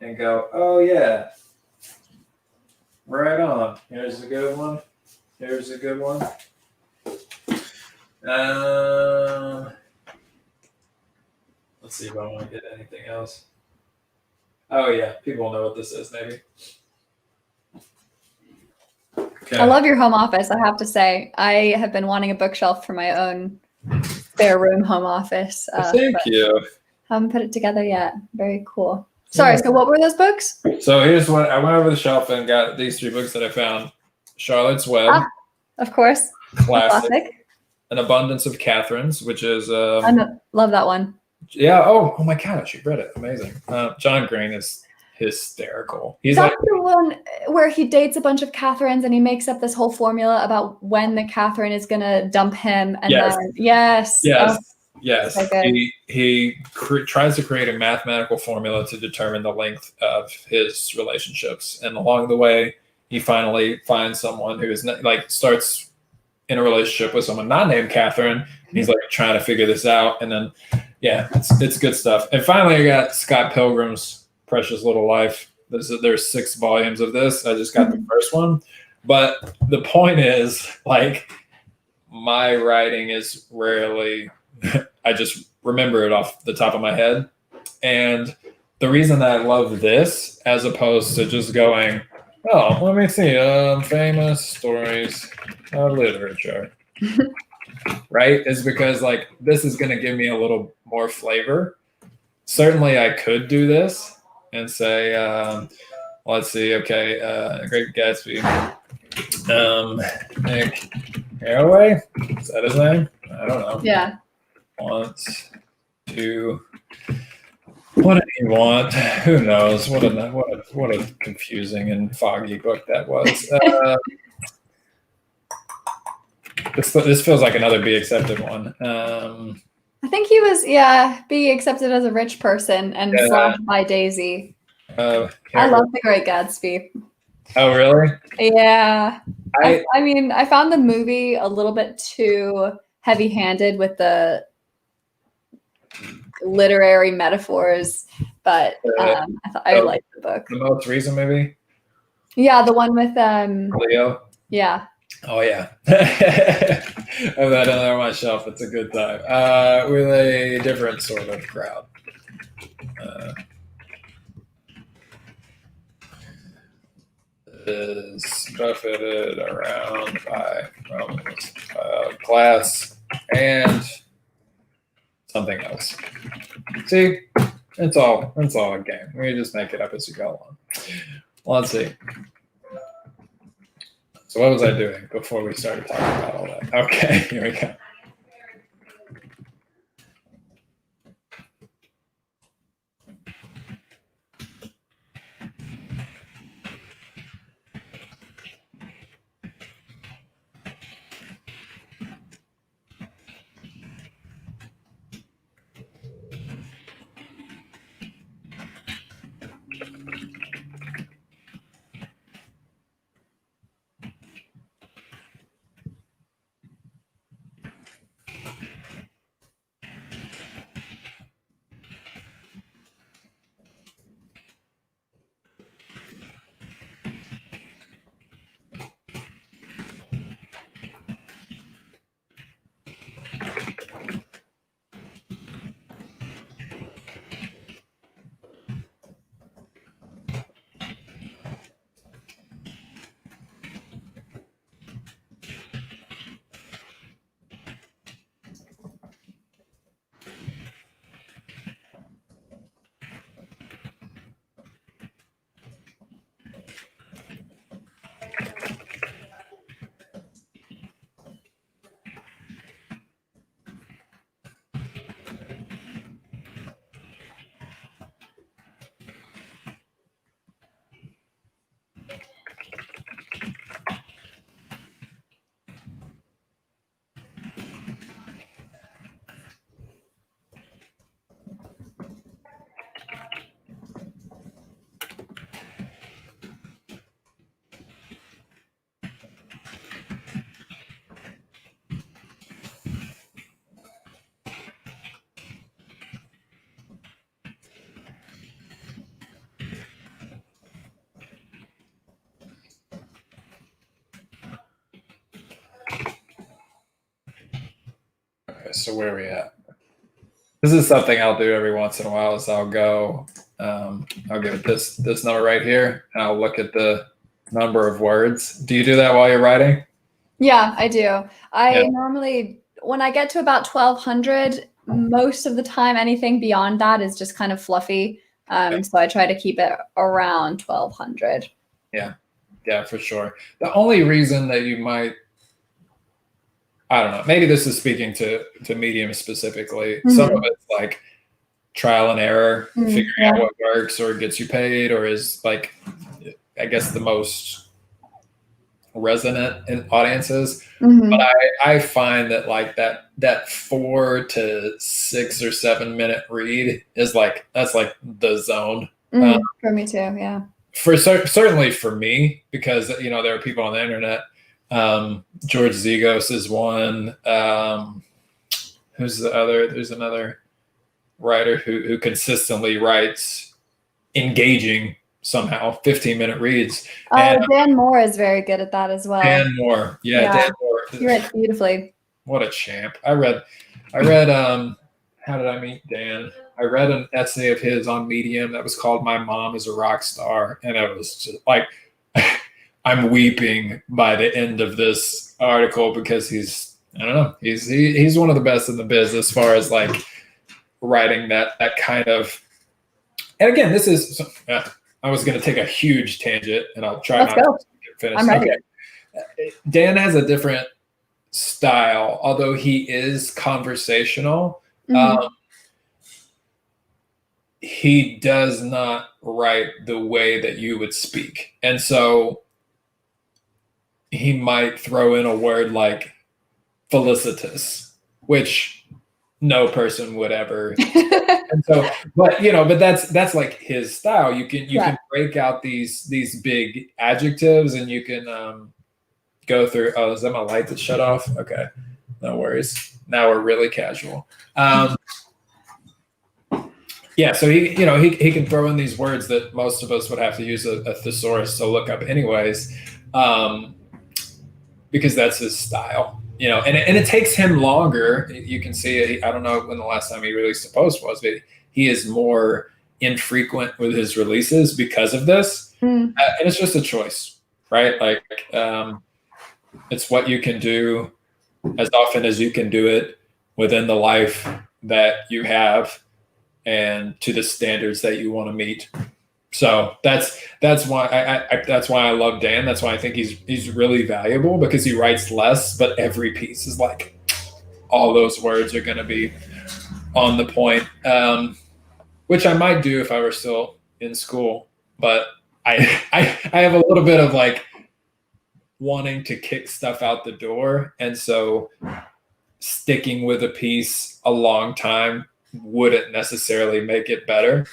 and go, oh, yeah, right on. Here's a good one. Here's a good one. Let's see if I want to get anything else. Oh, yeah, people know what this is, maybe. Okay.
I love your home office, I have to say. I have been wanting a bookshelf for my own spare room home office.
Thank you.
Haven't put it together yet. Very cool. Sorry, so what were those books?
So here's what I went over the shelf and got these 3 books that I found. Charlotte's Web.
Of course.
Classic. An Abundance of Catherine's, which is
I love that one.
Yeah. Oh my gosh, you read it. Amazing. John Green is hysterical. He's
That's the one where he dates a bunch of Catherines and he makes up this whole formula about when the Catherine is gonna dump him. And then yes.
So he tries to create a mathematical formula to determine the length of his relationships, and along the way, he finally finds someone who is starts in a relationship with someone not named Catherine. He's like trying to figure this out, and then it's good stuff. And finally, I got Scott Pilgrim's Precious Little Life. There's 6 volumes of this. I just got the first one, but the point is, like, my writing is rarely. I just remember it off the top of my head. And the reason that I love this, as opposed to just going, oh, let me see, famous stories of literature, right, is because, like, this is going to give me a little more flavor. Certainly, I could do this and say, let's see, okay, Great Gatsby. Nick Carraway? Is that his name? I don't know.
Yeah.
Want to, what did he want? Who knows? What a confusing and foggy book that was. This feels like another Be Accepted one.
I think he was Be Accepted as a Rich Person and Slashed by Daisy. I love The Great Gatsby.
Oh, really?
Yeah. I mean, I found the movie a little bit too heavy-handed with the literary metaphors, but I liked the book.
The most recent movie?
Yeah, the one with
Leo.
Yeah.
Oh yeah. I've got another on my shelf. It's a good time. With a different sort of crowd. Is buffeted around by Romans, class, and something else. See, it's all a game. We just make it up as we go along. Well, let's see. So what was I doing before we started talking about all that? Okay, here we go. So where are we at? This is something I'll do every once in a while. Is I'll go, I'll give it this number right here, and I'll look at the number of words. Do you do that while you're writing?
Yeah, I do. I normally, when I get to about 1,200, most of the time, anything beyond that is just kind of fluffy. So I try to keep it around 1,200.
Yeah, for sure. The only reason that you might, I don't know, maybe this is speaking to Medium specifically. Some of it's like trial and error, figuring out what works or gets you paid, or is like, I guess, the most resonant in audiences. But I find that like that 4 to 6 or 7 minute read is like, that's like the zone.
For me too, yeah.
Certainly for me, because there are people on the internet. George Zigos is one. Who's the other? There's another writer who consistently writes engaging, somehow 15-minute reads.
Dan Moore is very good at that as well.
Dan Moore. Dan Moore.
He writes beautifully.
What a champ. I read how did I meet Dan? I read an essay of his on Medium that was called "My Mom is a Rock Star," and it was just like, I'm weeping by the end of this article because he's one of the best in the biz as far as like writing that kind of. And again, this is I was going to take a huge tangent, and I'll try not to finish.
I'm ready.
Okay. Dan has a different style, although he is conversational. He does not write the way that you would speak. And so he might throw in a word like felicitous, which no person would ever. And so, but that's like his style. You can break out these big adjectives, and you can go through. Oh, is that my light that shut off? Okay, no worries. Now we're really casual. Yeah, so he can throw in these words that most of us would have to use a thesaurus to look up anyways, because that's his style. And it takes him longer. You can see, I don't know when the last time he released a post was, but he is more infrequent with his releases because of this. And it's just a choice, right? Like, it's what you can do as often as you can do it within the life that you have and to the standards that you want to meet. So that's why I love Dan. That's why I think he's really valuable, because he writes less, but every piece is like, all those words are going to be on the point, which I might do if I were still in school. But I have a little bit of like wanting to kick stuff out the door, and so sticking with a piece a long time wouldn't necessarily make it better.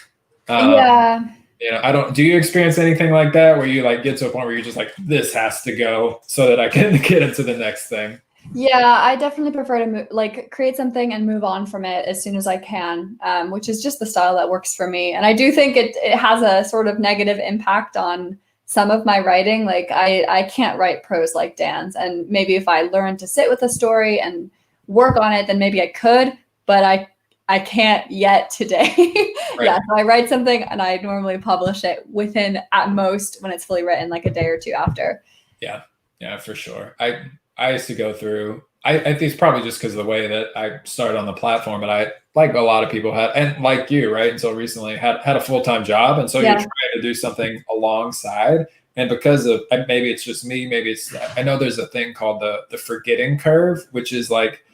Do you experience anything like that where you like get to a point where you're just like, this has to go so that I can get into the next thing?
Yeah, I definitely prefer to create something and move on from it as soon as I can, which is just the style that works for me. And I do think it has a sort of negative impact on some of my writing. Like I can't write prose like Dan's, and maybe if I learned to sit with a story and work on it, then maybe I could, but I can't yet today. Right. Yeah, so I write something and I normally publish it within, at most, when it's fully written, like a day or two after.
Yeah, for sure. I used to go through, I think it's probably just because of the way that I started on the platform, but I, like a lot of people had, and like you, right, until recently, had a full-time job. And so you're trying to do something alongside. And because of, maybe it's just me, maybe it's, I know there's a thing called the forgetting curve, which is like,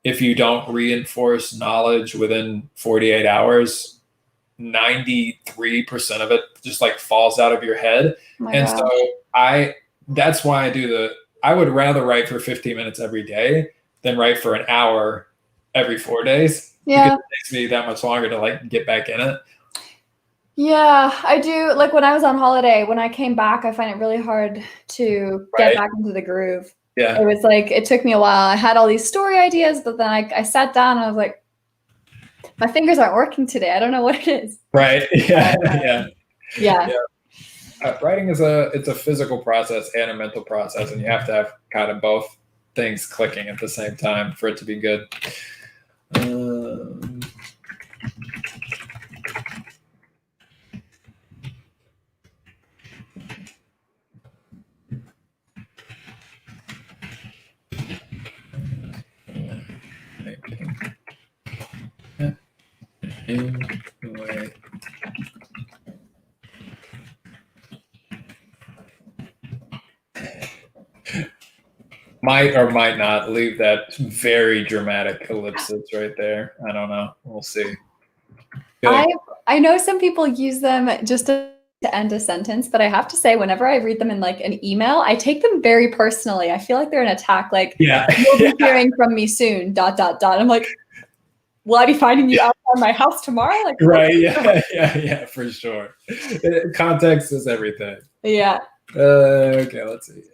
if you don't reinforce knowledge within 48 hours, 93% of it just like falls out of your head. And so that's why I would rather write for 15 minutes every day than write for an hour every 4 days.
Yeah.
Because it takes me that much longer to like get back in it.
Yeah, I do. Like when I was on holiday, when I came back, I find it really hard to get back into the groove.
Yeah.
It was like, it took me a while. I had all these story ideas, but then I sat down and I was like, my fingers aren't working today. I don't know what it is.
Right. Yeah.
Yeah.
Writing is it's a physical process and a mental process, and you have to have kind of both things clicking at the same time for it to be good. Um, anyway. Might or might not leave that very dramatic ellipsis right there. I don't know. We'll see.
I know some people use them just to end a sentence, but I have to say, whenever I read them in like an email, I take them very personally. I feel like they're an attack. Like,
yeah,
you'll be hearing from me soon. ... I'm like, will I be finding you outside my house tomorrow? Like,
right. Yeah, for sure. Context is everything.
Yeah.
Okay, let's see.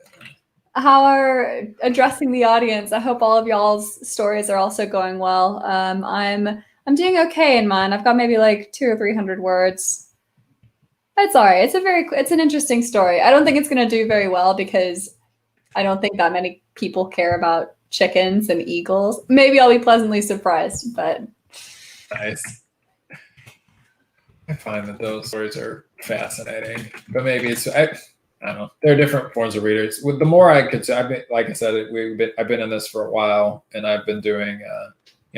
How are addressing the audience? I hope all of y'all's stories are also going well. I'm doing okay in mine. I've got maybe like 200 or 300 words. It's all right. It's an interesting story. I don't think it's going to do very well because I don't think that many people care about chickens and eagles. Maybe I'll be pleasantly surprised, but
nice. I find that those stories are fascinating, but maybe it's I don't know. There are different forms of readers. With the more I could, I've been, like I said, I've been in this for a while, and I've been doing,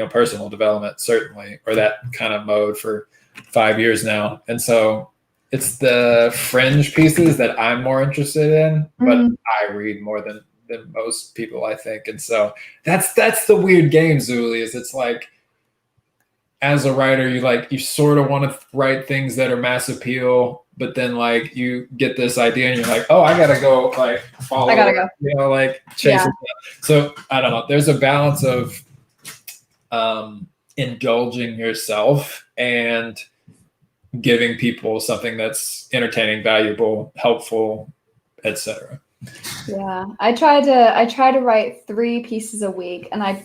personal development certainly, or that kind of mode for 5 years now, and so it's the fringe pieces that I'm more interested in, but I read more than most people, I think, and so that's the weird game, Zulie. Is it's like, as a writer, you sort of want to write things that are mass appeal, but then like you get this idea and you're like, oh, I gotta go like follow,
I gotta go.
Like chase it down. So I don't know. There's a balance of indulging yourself and giving people something that's entertaining, valuable, helpful, etc.
Yeah, I try to write 3 pieces a week, and I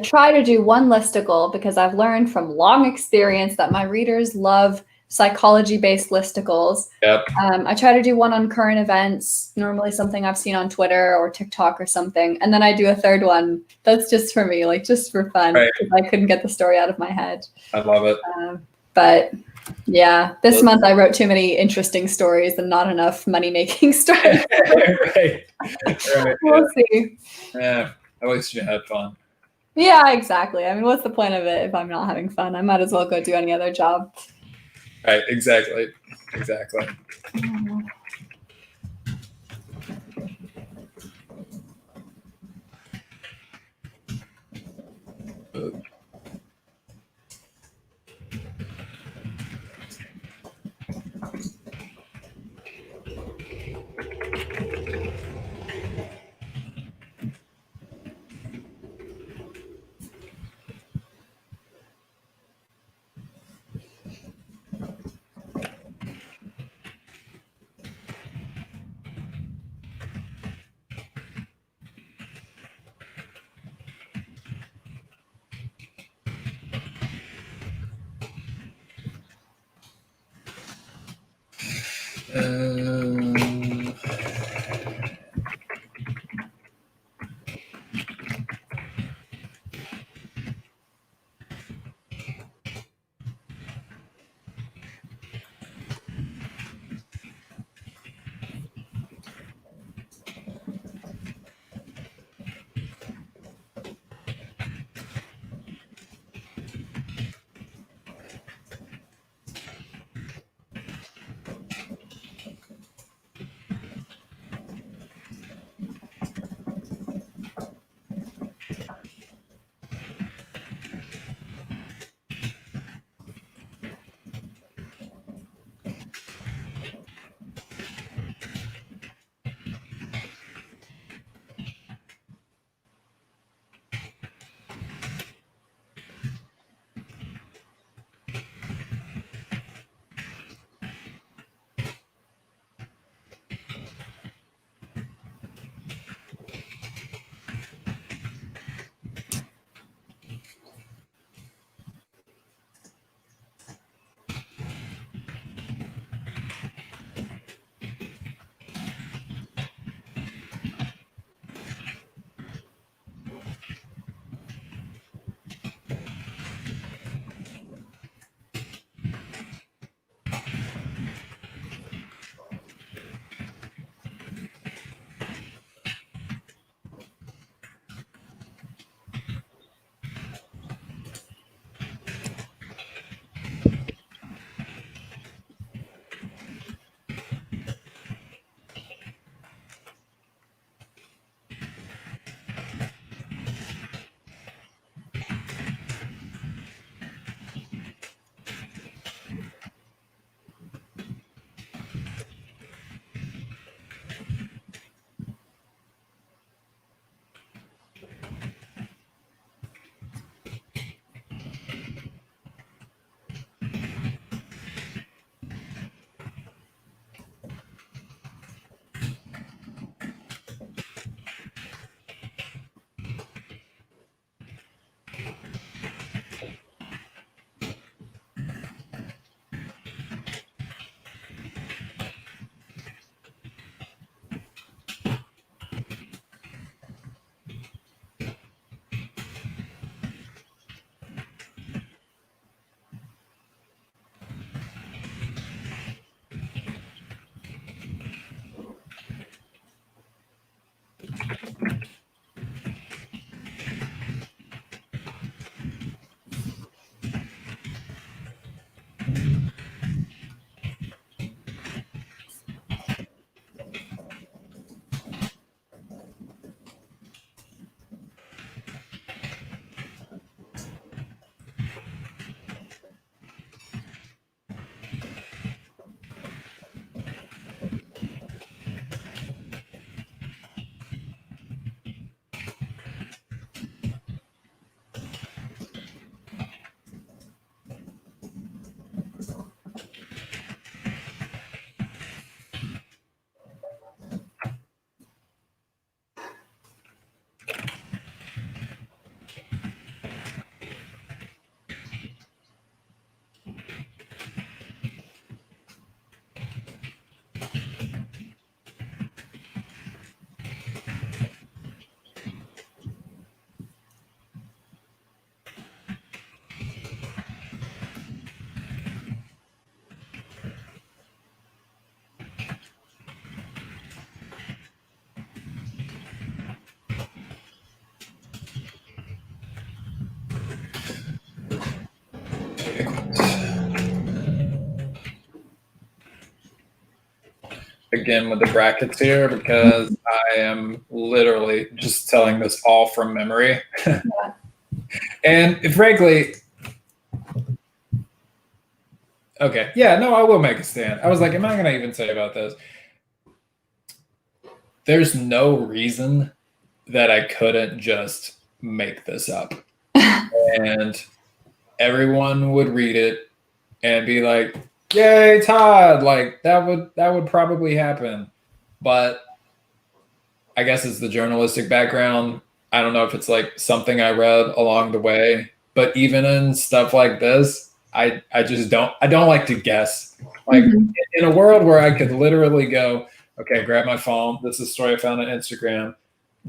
try to do one listicle because I've learned from long experience that my readers love psychology-based listicles.
Yep.
I try to do one on current events, normally something I've seen on Twitter or TikTok or something, and then I do a third one that's just for me, like just for fun, because I couldn't get the story out of my head.
I love it.
But yeah, this month I wrote too many interesting stories and not enough money-making stories.
right.
We'll see.
Yeah, at least you had fun.
Yeah, exactly. I mean, what's the point of it if I'm not having fun? I might as well go do any other job.
Right, exactly. again with the brackets here because I am literally just telling this all from memory. And frankly, okay, yeah, no, I will make a stand. I was like, am I going to even say about this? There's no reason that I couldn't just make this up. And everyone would read it and be like, yay, Todd, like that would probably happen. But I guess it's the journalistic background. I don't know if it's like something I read along the way, but even in stuff like this, I don't like to guess. Like in a world where I could literally go, okay, grab my phone. This is a story I found on Instagram.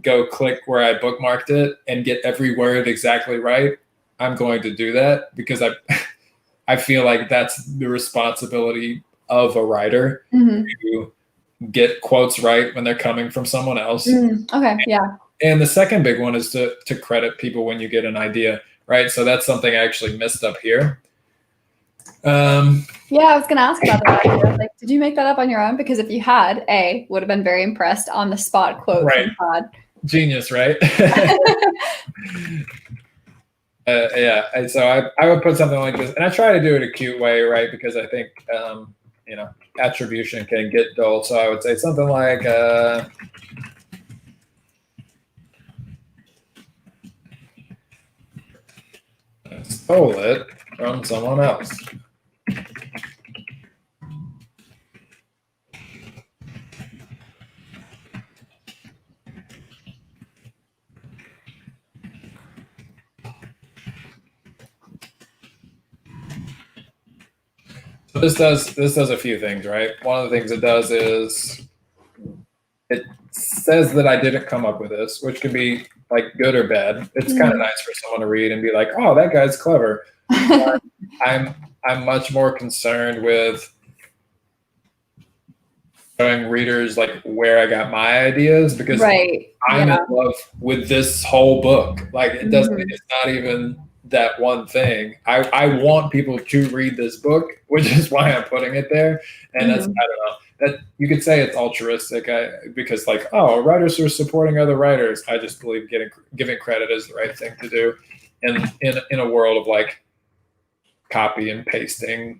Go click where I bookmarked it and get every word exactly right. I'm going to do that because I feel like that's the responsibility of a writer to get quotes right when they're coming from someone else.
Okay, yeah.
And the second big one is to credit people when you get an idea, right? So that's something I actually missed up here.
Yeah, I was going to ask about that idea. Like, did you make that up on your own? Because if you had, would have been very impressed on the spot quote from Todd.
Genius, right? Yeah, and so I would put something like this, and I try to do it a cute way, right? Because I think attribution can get dull. So I would say something like, I stole it from someone else. So this does a few things, right? One of the things it does is it says that I didn't come up with this, which can be like good or bad. It's kind of nice for someone to read and be like, "Oh, that guy's clever." I'm much more concerned with showing readers like where I got my ideas because I'm in love with this whole book. Like it doesn't. It's not even that one thing. I want people to read this book, which is why I'm putting it there. And that's, I don't know, that you could say it's altruistic because like, oh, writers are supporting other writers. I just believe giving credit is the right thing to do in a world of like copy and pasting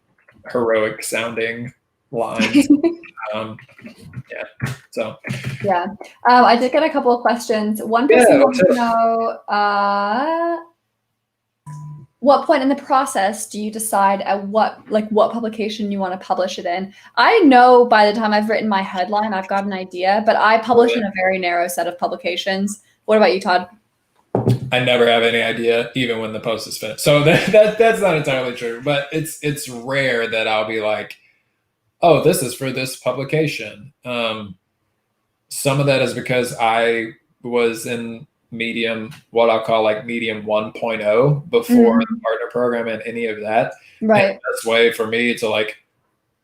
heroic sounding lines.
I did get a couple of questions. One person wants to know what point in the process do you decide at what publication you want to publish it in? I know by the time I've written my headline, I've got an idea, but I publish in a very narrow set of publications. What about you, Todd?
I never have any idea, even when the post is finished. So that's not entirely true, but it's rare that I'll be like, oh, this is for this publication. Some of that is because I was in Medium, what I'll call like Medium 1.0 before the partner program and any of that.
Right.
And the best way for me to like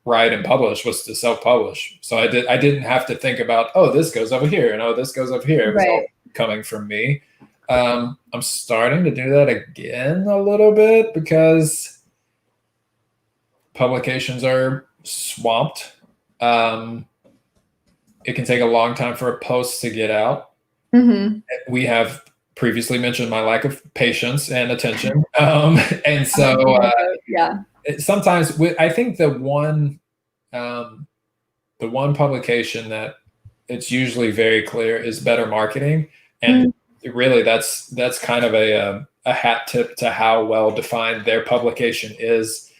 write and publish was to self-publish. So I didn't have to think about, oh, this goes over here and oh, this goes over here. It was all coming from me. I'm starting to do that again a little bit because publications are swamped. It can take a long time for a post to get out. We have previously mentioned my lack of patience and attention. And so sometimes I think the one publication that it's usually very clear is Better Marketing. And really that's kind of a hat tip to how well defined their publication is.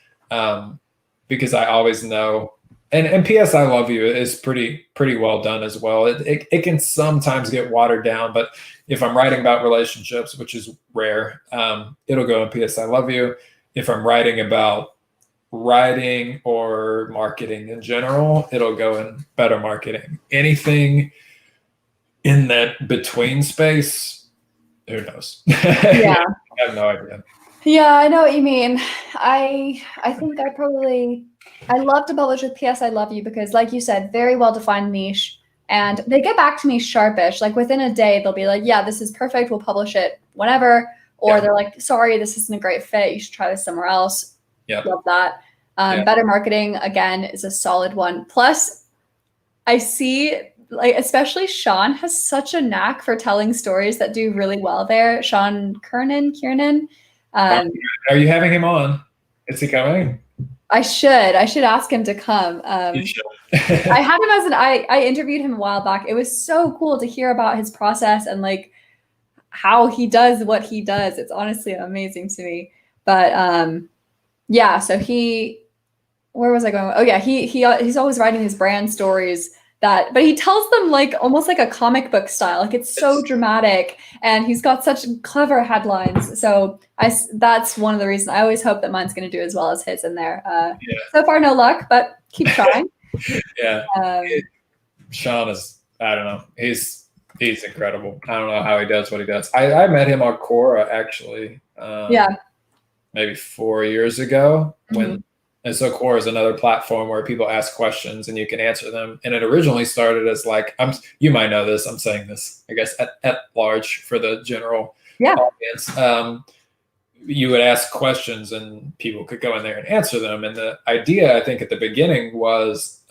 Because I always know, and P.S. I Love You is pretty well done as well. It can sometimes get watered down, but if I'm writing about relationships, which is rare, it'll go in P.S. I Love You. If I'm writing about writing or marketing in general, it'll go in Better Marketing. Anything in that between space, who knows?
Yeah.
I have no idea.
Yeah, I know what you mean. I think I love to publish with P.S. I Love You because, like you said, very well-defined niche. And they get back to me sharpish. Like within a day, they'll be like, yeah, this is perfect. We'll publish it whenever. Or they're like, sorry, this isn't a great fit. You should try this somewhere else. Love that. Better Marketing, again, is a solid one. Plus, I see, like, especially Sean has such a knack for telling stories that do really well there. Sean Kiernan.
Are you having him on? Is he coming?
I should ask him to come.
You should.
I had him as I interviewed him a while back. It was so cool to hear about his process and like how he does what he does. It's honestly amazing to me. But yeah, so where was I going? Oh yeah, he's always writing his brand stories but he tells them like almost like a comic book style. Like it's so dramatic and he's got such clever headlines. So that's one of the reasons I always hope that mine's going to do as well as his in there. So far, no luck, but keep trying.
Yeah. Sean is, I don't know. He's incredible. I don't know how he does what he does. I met him on Quora actually. Maybe 4 years ago and so Quora is another platform where people ask questions and you can answer them. And it originally started as like, you might know this, I'm saying this, I guess, at large for the general audience. You would ask questions and people could go in there and answer them. And the idea, I think, at the beginning was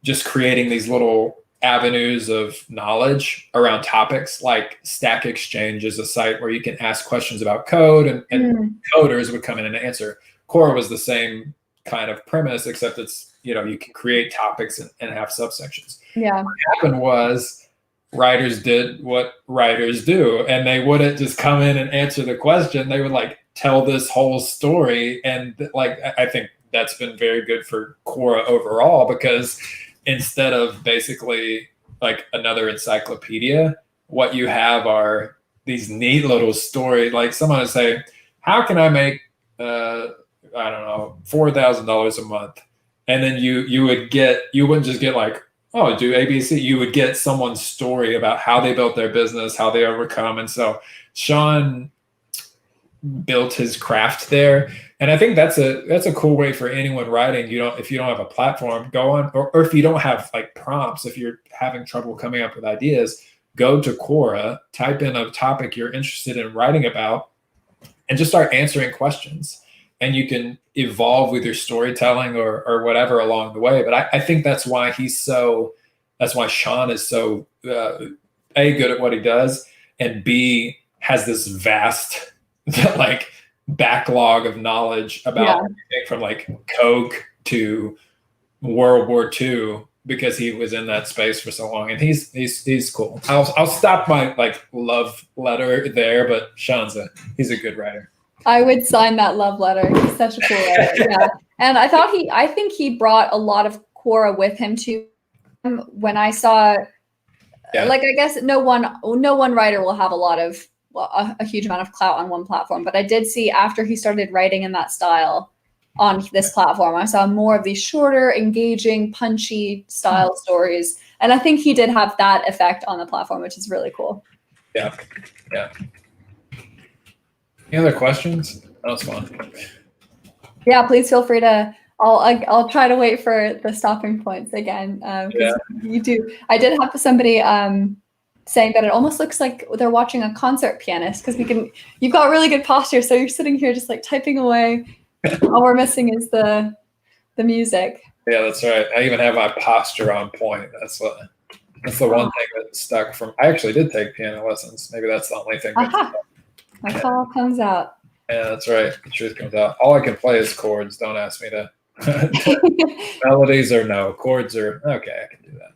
just creating these little avenues of knowledge around topics. Like Stack Exchange is a site where you can ask questions about code and coders would come in and answer. Quora was the same kind of premise, except it's, you can create topics and have subsections.
Yeah.
What happened was writers did what writers do, and they wouldn't just come in and answer the question. They would like tell this whole story. And like, I think that's been very good for Quora overall, because instead of basically like another encyclopedia, what you have are these neat little stories. Like someone would say, how can I make, I don't know, $4,000 a month? And then you wouldn't just get like, oh, do ABC. You would get someone's story about how they built their business, how they overcome. And so Sean built his craft there. And I think that's a cool way for anyone writing. If you don't have a platform, go on, or if you don't have like prompts, if you're having trouble coming up with ideas, go to Quora, type in a topic you're interested in writing about, and just start answering questions. And you can evolve with your storytelling or whatever along the way. But I think that's why Sean is so A, good at what he does, and B, has this vast like backlog of knowledge about everything from like Coke to World War II, because he was in that space for so long. And he's cool. I'll stop my like love letter there, but he's a good writer.
I would sign that love letter. He's such a cool writer. Yeah. And I think he brought a lot of Quora with him too. When I saw, like, I guess no one writer will have a huge amount of clout on one platform, but I did see after he started writing in that style on this platform, I saw more of these shorter, engaging, punchy style stories. And I think he did have that effect on the platform, which is really cool.
Yeah. Yeah. Any other questions? That was fun.
Yeah, please feel free to. I'll try to wait for the stopping points again. You do. I did have somebody saying that it almost looks like they're watching a concert pianist, because you've got really good posture, so you're sitting here just like typing away. All we're missing is the music.
Yeah, that's right. I even have my posture on point. That's the one thing that stuck from. I actually did take piano lessons. Maybe that's the only thing.
My call comes out.
Yeah, that's right. The truth comes out. All I can play is chords. Don't ask me to. Melodies or no. Chords are okay. I can do that.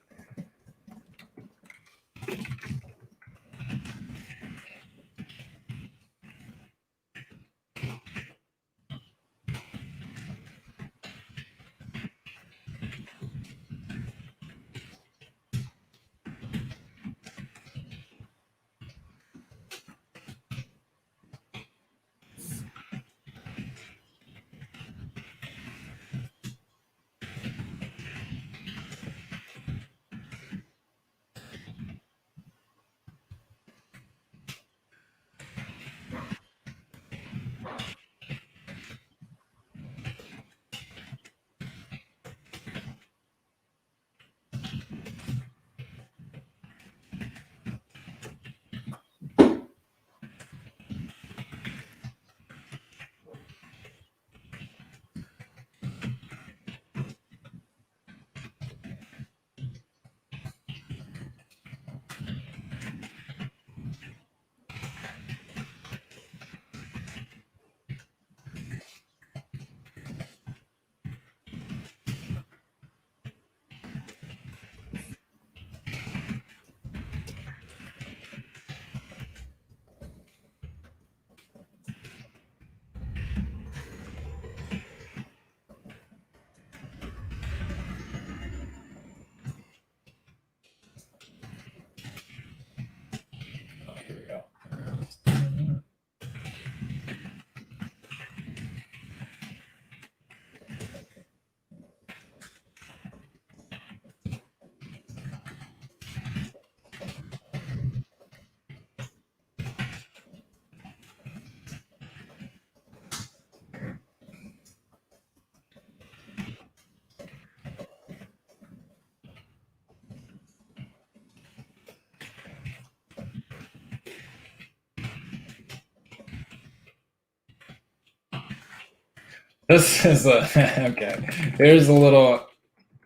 This is a okay. Here's a little.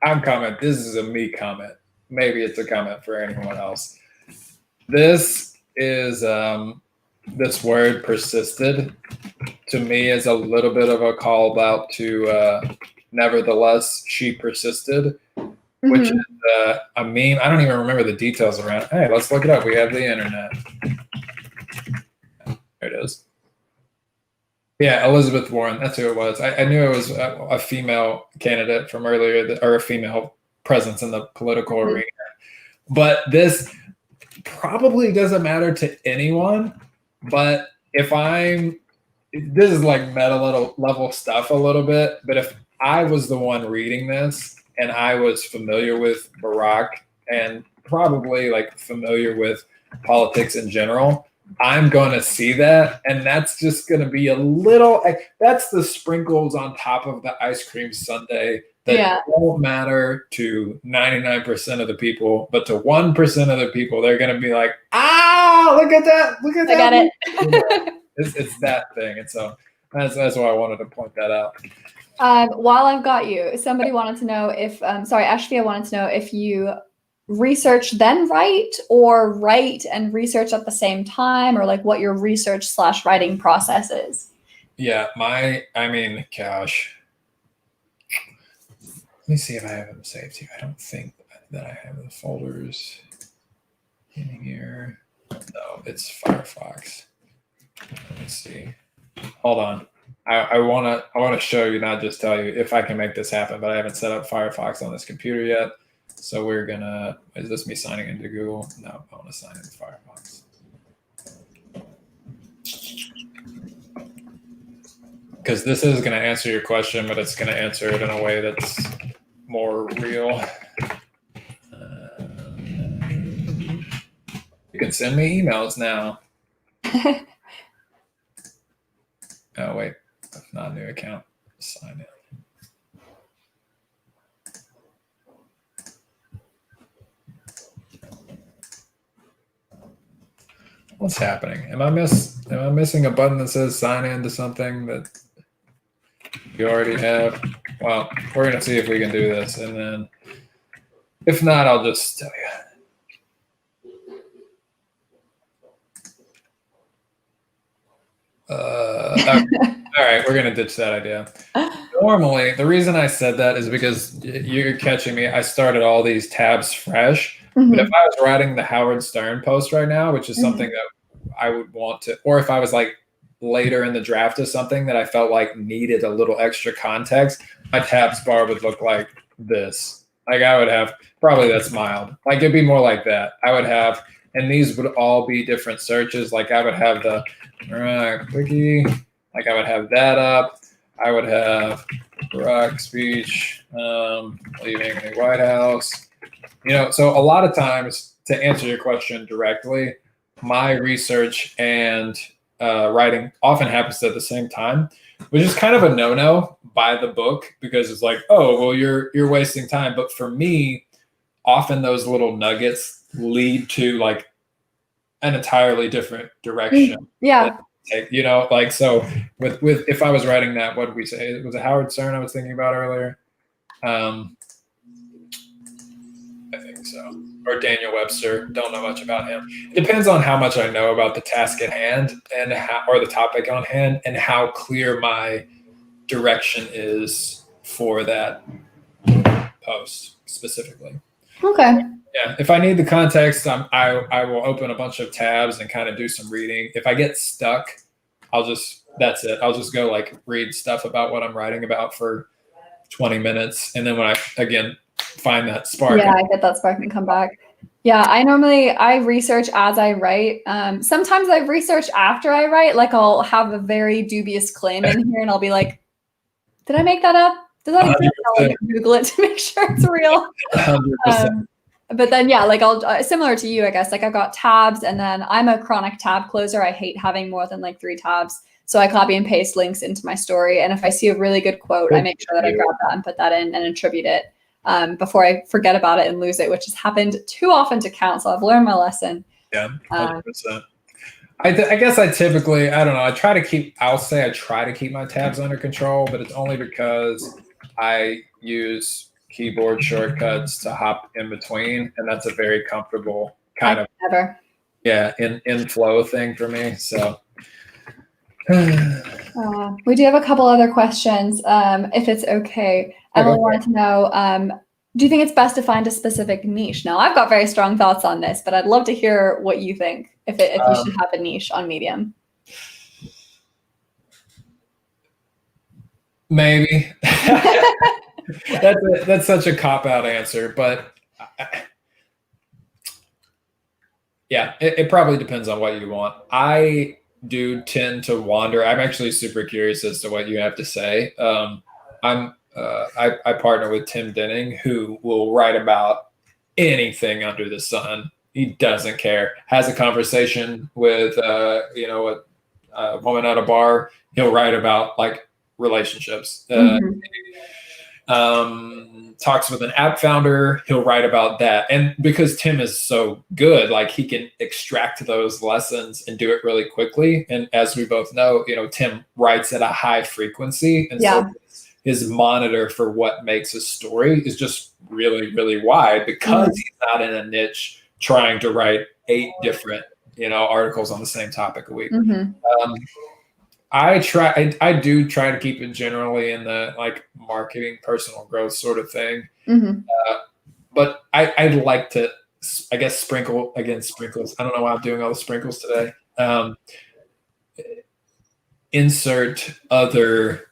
I'm comment. This is a me comment. Maybe it's a comment for anyone else. This is this word persisted to me is a little bit of a call out to nevertheless she persisted, which is a meme. I don't even remember the details around. Hey, let's look it up. We have the internet. There it is. Yeah, Elizabeth Warren. That's who it was. I knew it was a female candidate from earlier, or a female presence in the political arena. But this probably doesn't matter to anyone. But if this is like meta level stuff a little bit. But if I was the one reading this and I was familiar with Barack and probably like familiar with politics in general, I'm going to see that, and that's just going to be a little, that's the sprinkles on top of the ice cream sundae that won't matter to 99% of the people, but to 1% of the people, they're going to be like, look at that. I
got it.
It's that thing. And so that's why I wanted to point that out.
While I've got you, somebody wanted to know if, Ashvia wanted to know if you research then write, or write and research at the same time, or like what your research / writing process is.
Yeah, gosh. Let me see if I have them saved here. I don't think that I have the folders in here. No, it's Firefox. Let me see. Hold on. I want to show you, not just tell you if I can make this happen, but I haven't set up Firefox on this computer yet. So we're gonna, is this me signing into Google? No, I want to sign into Firefox. Because this is going to answer your question, but it's going to answer it in a way that's more real. You can send me emails now. Oh, wait, not a new account. Sign in. What's happening? Am I missing a button that says sign in to something that you already have? Well, we're going to see if we can do this. And then if not, I'll just tell you. Okay. All right, we're going to ditch that idea. Normally, the reason I said that is because you're catching me. I started all these tabs fresh. But if I was writing the Howard Stern post right now, which is something that I would want to, or if I was like later in the draft of something that I felt like needed a little extra context, my tabs bar would look like this. Like I would have, probably that's mild. Like it'd be more like that. I would have, and these would all be different searches. Like I would have the quickie, like I would have that up. I would have Barack speech, leaving the White House. You know, so a lot of times, to answer your question directly, my research and writing often happens at the same time, which is kind of a no-no by the book, because it's like, oh, well, you're wasting time. But for me, often those little nuggets lead to like an entirely different direction.
Yeah.
You know, like, so with if I was writing that, what did we say? It was a Howard Stern I was thinking about earlier. I think so. Or Daniel Webster. Don't know much about him. It depends on how much I know about the task at hand and or the topic on hand, and how clear my direction is for that post specifically.
Okay.
Yeah. If I need the context, I will open a bunch of tabs and kind of do some reading. If I get stuck, that's it. I'll just go like read stuff about what I'm writing about for 20 minutes. And then when I, again, find that spark.
Yeah, I get that spark and come back. Yeah, I research as I write. Sometimes I research after I write. Like I'll have a very dubious claim in here and I'll be like, did I make that up? Does that exist? I'll like Google it to make sure it's real.
100%.
But then, yeah, like I'll, similar to you, I guess, like I've got tabs, and then I'm a chronic tab closer. I hate having more than like 3 tabs. So I copy and paste links into my story. And if I see a really good quote, I make sure that I grab that and put that in and attribute it before I forget about it and lose it, which has happened too often to count. So I've learned my lesson.
Yeah, 100%. I guess I typically, I don't know, I'll say I try to keep my tabs under control, but it's only because I use keyboard shortcuts to hop in between, and that's a very comfortable kind of,
never.
yeah, in flow thing for me. So
we do have a couple other questions, if it's okay. Emily wanted to know, do you think it's best to find a specific niche? Now, I've got very strong thoughts on this, but I'd love to hear what you think, if you should have a niche on Medium.
Maybe. That's such a cop-out answer, but yeah, it probably depends on what you want. I do tend to wander. I'm actually super curious as to what you have to say. I partner with Tim Denning, who will write about anything under the sun. He doesn't care. Has a conversation with a woman at a bar. He'll write about like relationships. Talks with an app founder, he'll write about that. And because Tim is so good, like he can extract those lessons and do it really quickly. And as we both know, Tim writes at a high frequency. And so his monitor for what makes a story is just really, really wide because he's not in a niche trying to write 8 different, articles on the same topic a week. I do try to keep it generally in the like marketing, personal growth sort of thing. But I'd like to, I guess, sprinkles. I don't know why I'm doing all the sprinkles today. Insert other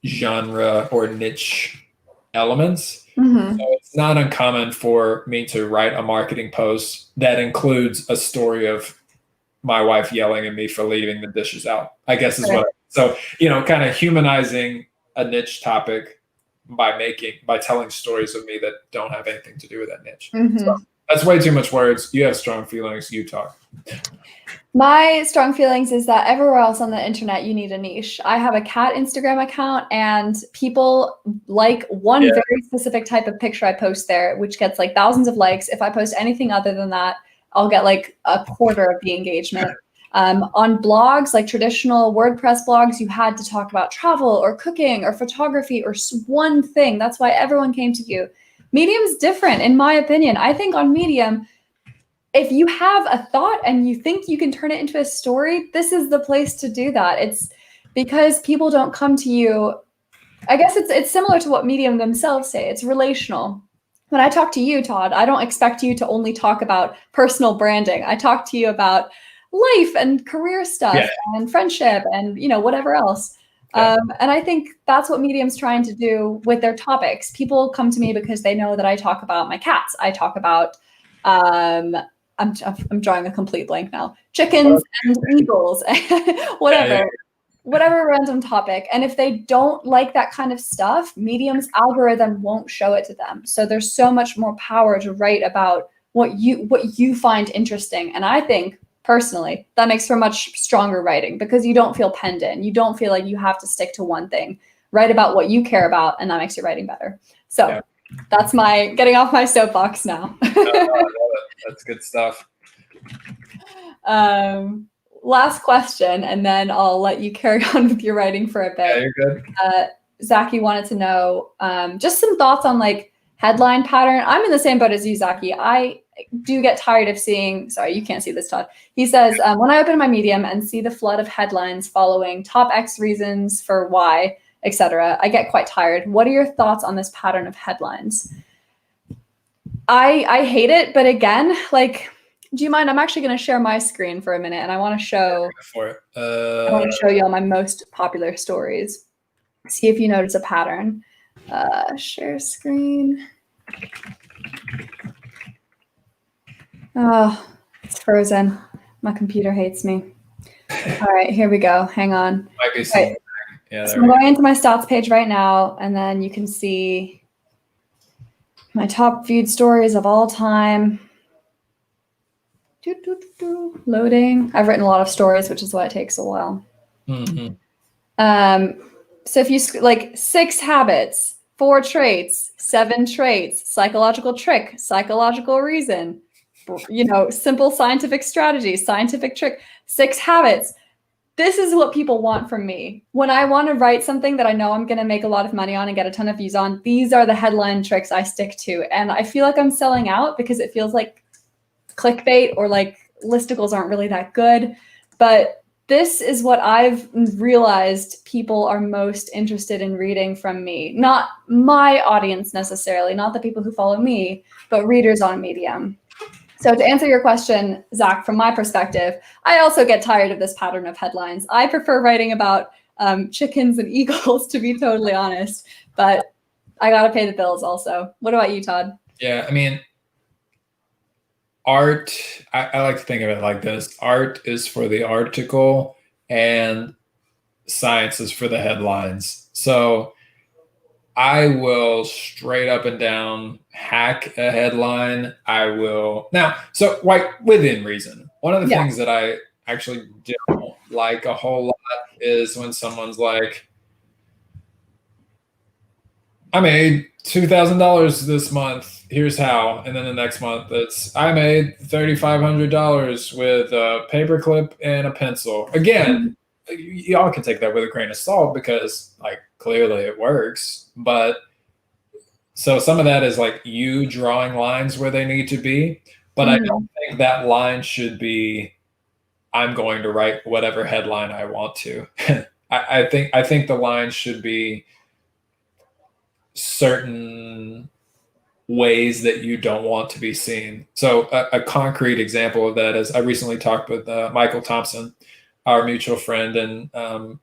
genre or niche elements. So it's not uncommon for me to write a marketing post that includes a story of my wife yelling at me for leaving the dishes out, I guess is what. So, kind of humanizing a niche topic by telling stories of me that don't have anything to do with that niche. So that's way too much words. You have strong feelings. You talk.
My strong feelings is that everywhere else on the internet, you need a niche. I have a cat Instagram account, and people like one very specific type of picture I post there, which gets like thousands of likes. If I post anything other than that, I'll get like a quarter of the engagement. On blogs, like traditional WordPress blogs, you had to talk about travel or cooking or photography or one thing. That's why everyone came to you. Medium's different, in my opinion. I think on Medium, if you have a thought and you think you can turn it into a story, this is the place to do that. It's because people don't come to you. I guess it's similar to what Medium themselves say. It's relational. When I talk to you, Todd, I don't expect you to only talk about personal branding. I talk to you about life and career stuff and friendship and, whatever else. And I think that's what Medium's trying to do with their topics. People come to me because they know that I talk about my cats. I talk about, I'm drawing a complete blank now, chickens and eagles, whatever. Whatever random topic. And if they don't like that kind of stuff, Medium's algorithm won't show it to them. So there's so much more power to write about what you find interesting. And I think personally, that makes for much stronger writing because you don't feel penned in. You don't feel like you have to stick to one thing. Write about what you care about, and that makes your writing better. So that's my getting off my soapbox now.
I love it. That's good stuff.
Last question, and then I'll let you carry on with your writing for a bit.
Yeah, you're good.
Zaki wanted to know just some thoughts on like headline pattern. I'm in the same boat as you, Zaki. I do get tired of seeing, sorry, you can't see this, Todd. He says, when I open my Medium and see the flood of headlines following top X reasons for Y, etc., I get quite tired. What are your thoughts on this pattern of headlines? I hate it, but again, like, do you mind? I'm actually going to share my screen for a minute, and I want to show. I want to show you all my most popular stories. See if you notice a pattern. Share screen. Oh, it's frozen. My computer hates me. All right, here we go. Hang on.
Might be something. Yeah,
so I'm going into my stats page right now, and then you can see my top viewed stories of all time. Loading. I've written a lot of stories, which is why it takes a while. So if you like 6 habits, 4 traits, 7 traits, psychological trick, psychological reason, simple scientific strategy, scientific trick, 6 habits. This is what people want from me. When I want to write something that I know I'm going to make a lot of money on and get a ton of views on, these are the headline tricks I stick to. And I feel like I'm selling out because it feels like clickbait, or like listicles aren't really that good. But this is what I've realized people are most interested in reading from me. Not my audience necessarily, not the people who follow me, but readers on Medium. So to answer your question, Zach, from my perspective, I also get tired of this pattern of headlines. I prefer writing about chickens and eagles, to be totally honest, but I got to pay the bills also. What about you, Todd?
Yeah, I mean, art, I like to think of it like this. Art is for the article and science is for the headlines. So I will straight up and down hack a headline. I will now, so like within reason. One of the things that I actually don't like a whole lot is when someone's like, I made $2,000 this month. Here's how. And then the next month it's, I made $3,500 with a paperclip and a pencil. Again, y'all can take that with a grain of salt because like clearly it works. But so some of that is like you drawing lines where they need to be. But I don't think that line should be, I'm going to write whatever headline I want to. I think the line should be certain ways that you don't want to be seen. So a concrete example of that is I recently talked with Michael Thompson, our mutual friend, and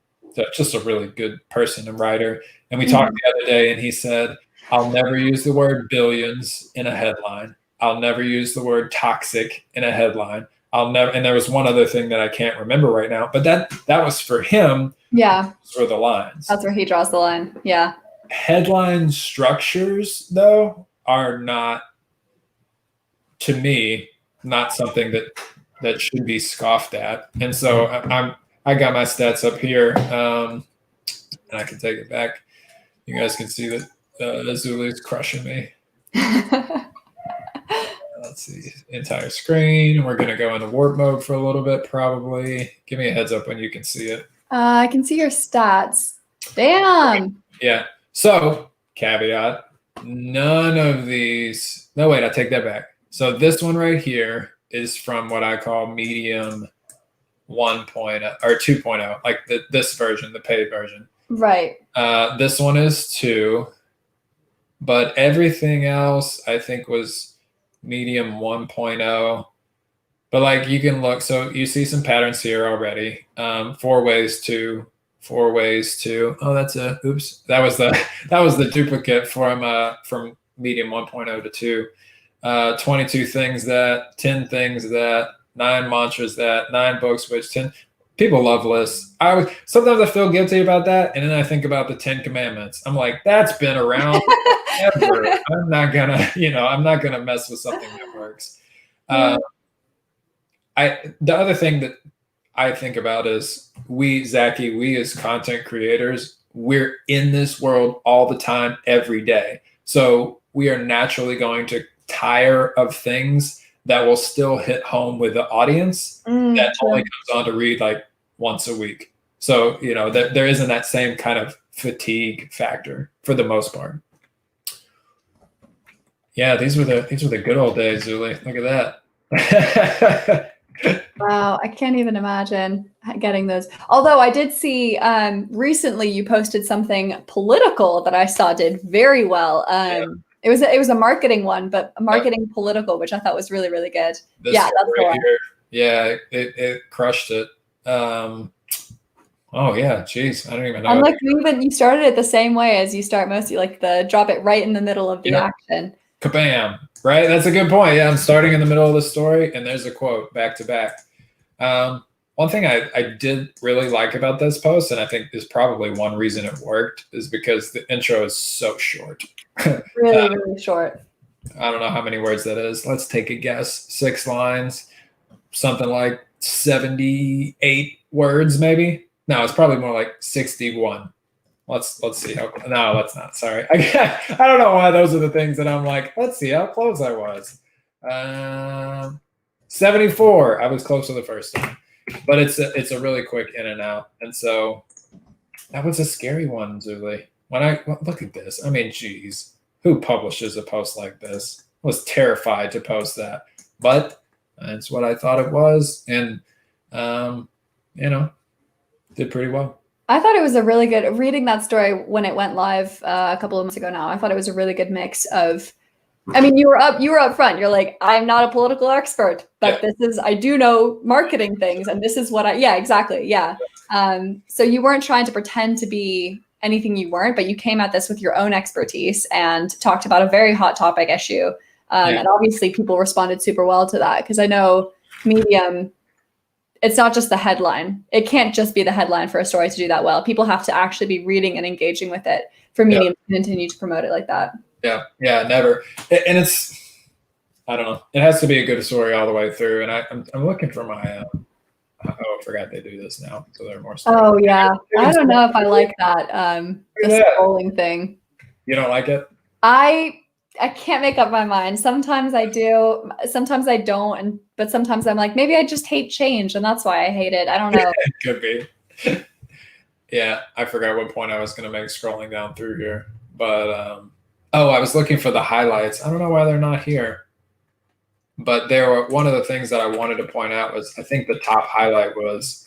just a really good person and writer. And we talked the other day, and he said, I'll never use the word billions in a headline. I'll never use the word toxic in a headline. I'll never, and there was one other thing that I can't remember right now, but that was for him.
Yeah.
For the lines.
That's where he draws the line. Yeah.
Headline structures, though, are not, to me, not something that should be scoffed at. And so I got my stats up here, and I can take it back. You guys can see that Zulie's crushing me. Let's see, entire screen. We're gonna go into warp mode for a little bit, probably. Give me a heads up when you can see it.
I can see your stats. Damn.
Yeah. So, caveat, none of these, no, wait, I take that back. So this one right here is from what I call Medium 1.0 or 2.0, like this version, the paid version.
Right.
This one is 2, but everything else I think was Medium 1.0. But like you can look, so you see some patterns here already. 4 ways to. Oh, that's oops. That was the duplicate from Medium 1.0 to 2. 22 things that, 10 things that, 9 mantras that, 9 books which, 10. People love lists. Sometimes I feel guilty about that, and then I think about the 10 Commandments. I'm like, that's been around forever. I'm not gonna mess with something that works. The other thing that I think about is we as content creators, we're in this world all the time, every day. So we are naturally going to tire of things that will still hit home with the audience that only comes on to read like once a week. So, there isn't that same kind of fatigue factor for the most part. Yeah, these were the good old days, Zulie. Look at that.
Wow, I can't even imagine getting those. Although I did see recently you posted something political that I saw did very well. It was a marketing one, but a marketing political, which I thought was really, really good.
That's the one. Yeah, it crushed it. Oh yeah, geez, I don't even know.
And like you started it the same way as you start mostly, like the drop it right in the middle of the action.
Kabam! Right, that's a good point. Yeah, I'm starting in the middle of the story, and there's a quote back to back. One thing I did really like about this post, and I think is probably one reason it worked, is because the intro is so short.
Really, really short.
I don't know how many words that is. Let's take a guess. 6 lines, something like 78 words, maybe. No, it's probably more like 61. Let's see how. No, let's not. Sorry, I don't know why those are the things that I'm like. Let's see how close I was. 74. I was close to the first time, but it's a really quick in and out. And so that was a scary one, Zulie. Look at this. I mean, geez, who publishes a post like this? I was terrified to post that, but that's what I thought it was. And, did pretty well.
I thought it was a really good, reading that story when it went live a couple of months ago now, I thought it was a really good mix of, I mean, you were up front. You're like, I'm not a political expert, but I do know marketing things. And this is what exactly. Yeah. So you weren't trying to pretend to be anything you weren't, but you came at this with your own expertise and talked about a very hot topic issue. And obviously people responded super well to that, because I know Medium, it's not just the headline. It can't just be the headline for a story to do that well. People have to actually be reading and engaging with it for Medium to continue to promote it like that.
Yeah, never. And it's, I don't know. It has to be a good story all the way through. And I'm looking for my, I forgot they do this now. So they're more.
Oh yeah. I don't know if I like that. The scrolling thing.
You don't like it?
I can't make up my mind. Sometimes I do, sometimes I don't. But sometimes I'm like, maybe I just hate change, and that's why I hate it. I don't know.
It could be. Yeah, I forgot what point I was going to make scrolling down through here. But, I was looking for the highlights. I don't know why they're not here. But one of the things that I wanted to point out was, I think the top highlight was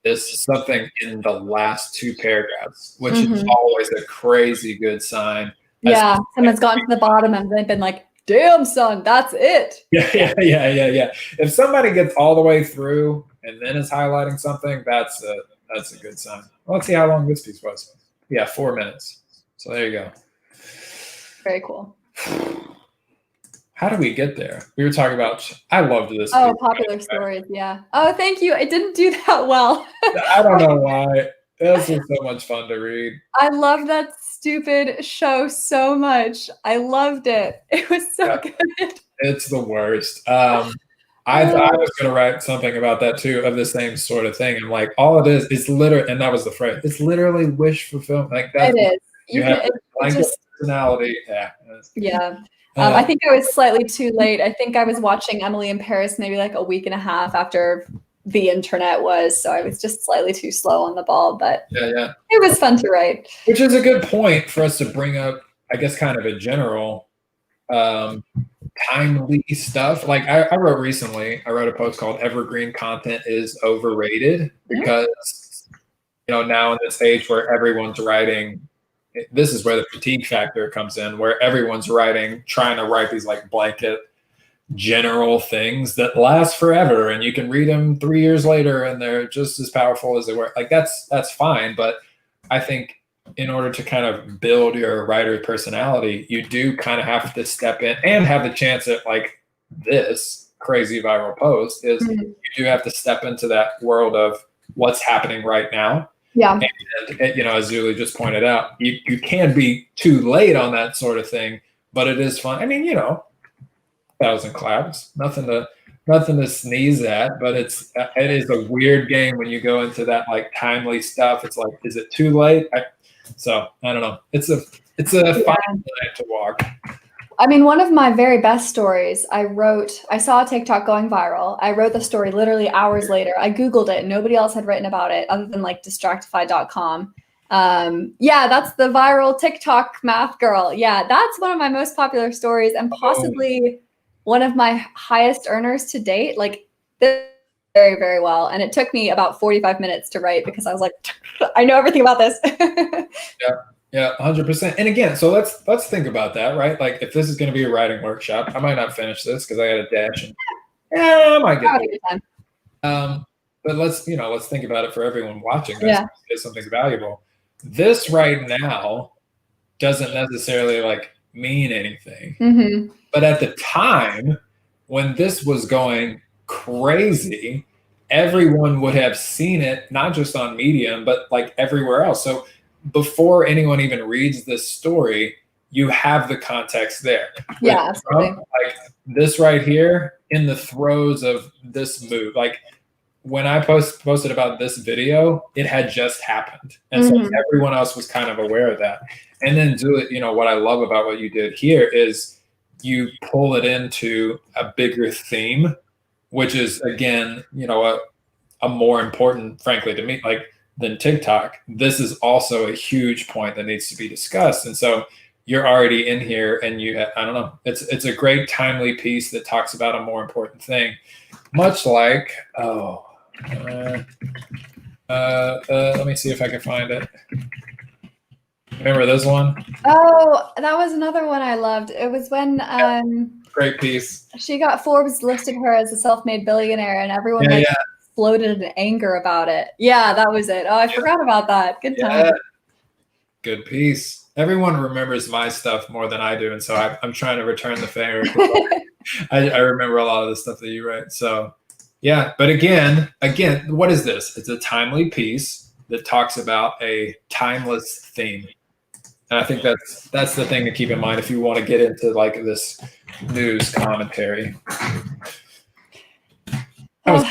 this something in the last two paragraphs, which is always a crazy good sign.
Yeah, someone's gotten to the bottom and they've been like, damn, son, that's it.
Yeah. If somebody gets all the way through and then is highlighting something, that's a good sign. Well, let's see how long this piece was. Yeah, 4 minutes. So there you go.
Very cool.
How did we get there? We were talking about, I loved this.
Oh, popular stories. Yeah. Oh, thank you. It didn't do that well.
I don't know why. This was so much fun to read.
I love that stupid show so much. I loved it. It was so good.
It's the worst. I was going to write something about that too, of the same sort of thing. I'm like, all it is, it's literally, and that was the phrase, it's literally wish fulfillment. Like that.
It is.
You have personality.
Yeah. I think I was slightly too late. I think I was watching Emily in Paris maybe like a week and a half after the internet was, so I was just slightly too slow on the ball, but it was fun to write.
Which is a good point for us to bring up, I guess, kind of a general timely stuff. Like I wrote recently, I wrote a post called "Evergreen Content is Overrated," because now in this age where everyone's writing, this is where the fatigue factor comes in, where everyone's trying to write these like blanket general things that last forever, and you can read them 3 years later and they're just as powerful as they were. Like that's fine, but I think in order to kind of build your writer personality, you do kind of have to step in and have the chance at like this crazy viral post is you do have to step into that world of what's happening right now.
Yeah.
And as Zulie just pointed out, you can be too late on that sort of thing, but it is fun. I mean, 1,000 claps, nothing to sneeze at, but it is a weird game when you go into that like timely stuff. It's like, is it too late? I don't know. It's a fine line to walk.
I mean, one of my very best stories I saw a TikTok going viral. I wrote the story literally hours later. I Googled it. Nobody else had written about it other than like distractify.com. That's the viral TikTok math girl. Yeah, that's one of my most popular stories and possibly one of my highest earners to date. Like very, very well. And it took me about 45 minutes to write because I was like, I know everything about this.
Yeah, 100%. And again, so let's think about that, right? Like if this is going to be a writing workshop, I might not finish this because I got a dash and I might get it. But let's think about it for everyone watching this. Is something valuable. This right now doesn't necessarily like mean anything. But at the time when this was going crazy, everyone would have seen it, not just on Medium, but like everywhere else. So before anyone even reads this story, you have the context there.
Yeah, absolutely.
Like this right here in the throes of this move. Like when I posted about this video, it had just happened. And so everyone else was kind of aware of that. And then what I love about what you did here is you pull it into a bigger theme, which is, again, a more important, frankly, to me, like, than TikTok. This is also a huge point that needs to be discussed. And so you're already in here, and I don't know, it's a great timely piece that talks about a more important thing, much like, let me see if I can find it. Remember this one?
Oh, that was another one I loved. It was when
great piece.
Forbes listed her as a self-made billionaire, and everyone exploded in anger about it. Yeah, that was it. Oh, I forgot about that. Good time.
Good piece. Everyone remembers my stuff more than I do, and so I'm trying to return the favor. I remember a lot of the stuff that you write. So yeah, but again, what is this? It's a timely piece that talks about a timeless theme. And I think that's the thing to keep in mind if you want to get into like this news commentary.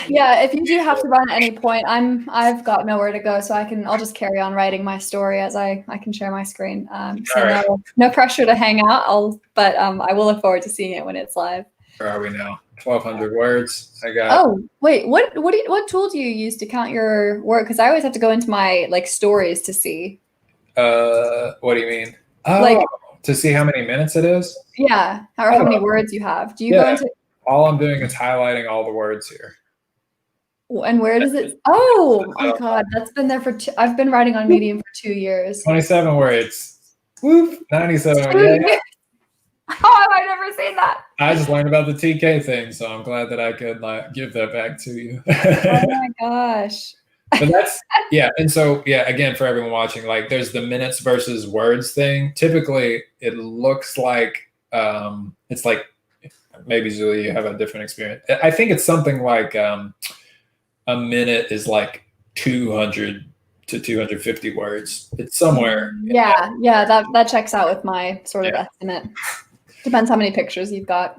Yeah, if you do have to run at any point, I've got nowhere to go, so I'll just carry on writing my story as I can share my screen. So no pressure to hang out. But I will look forward to seeing it when it's live.
Where are we now? 1,200 words. I got.
Oh wait, what tool do you use to count your work? Because I always have to go into my stories to see.
What do you mean? Oh, to see how many minutes it is?
Yeah, or how many words you have. Do you go into?
All I'm doing is highlighting all the words here.
And where does it? Oh my God, that's been there for. I've been writing on Medium for 2 years.
27 words. Woof, 97. Yeah.
How have I never seen that?
I just learned about the TK thing, so I'm glad that I could give that back to you.
Oh my gosh.
But that's and so again, for everyone watching, there's the minutes versus words thing. Typically, it looks like it's like, maybe Zulie, you have a different experience. I think it's something like a minute is like 200 to 250 words. It's somewhere.
Yeah, that checks out with my sort of estimate. Depends how many pictures you've got.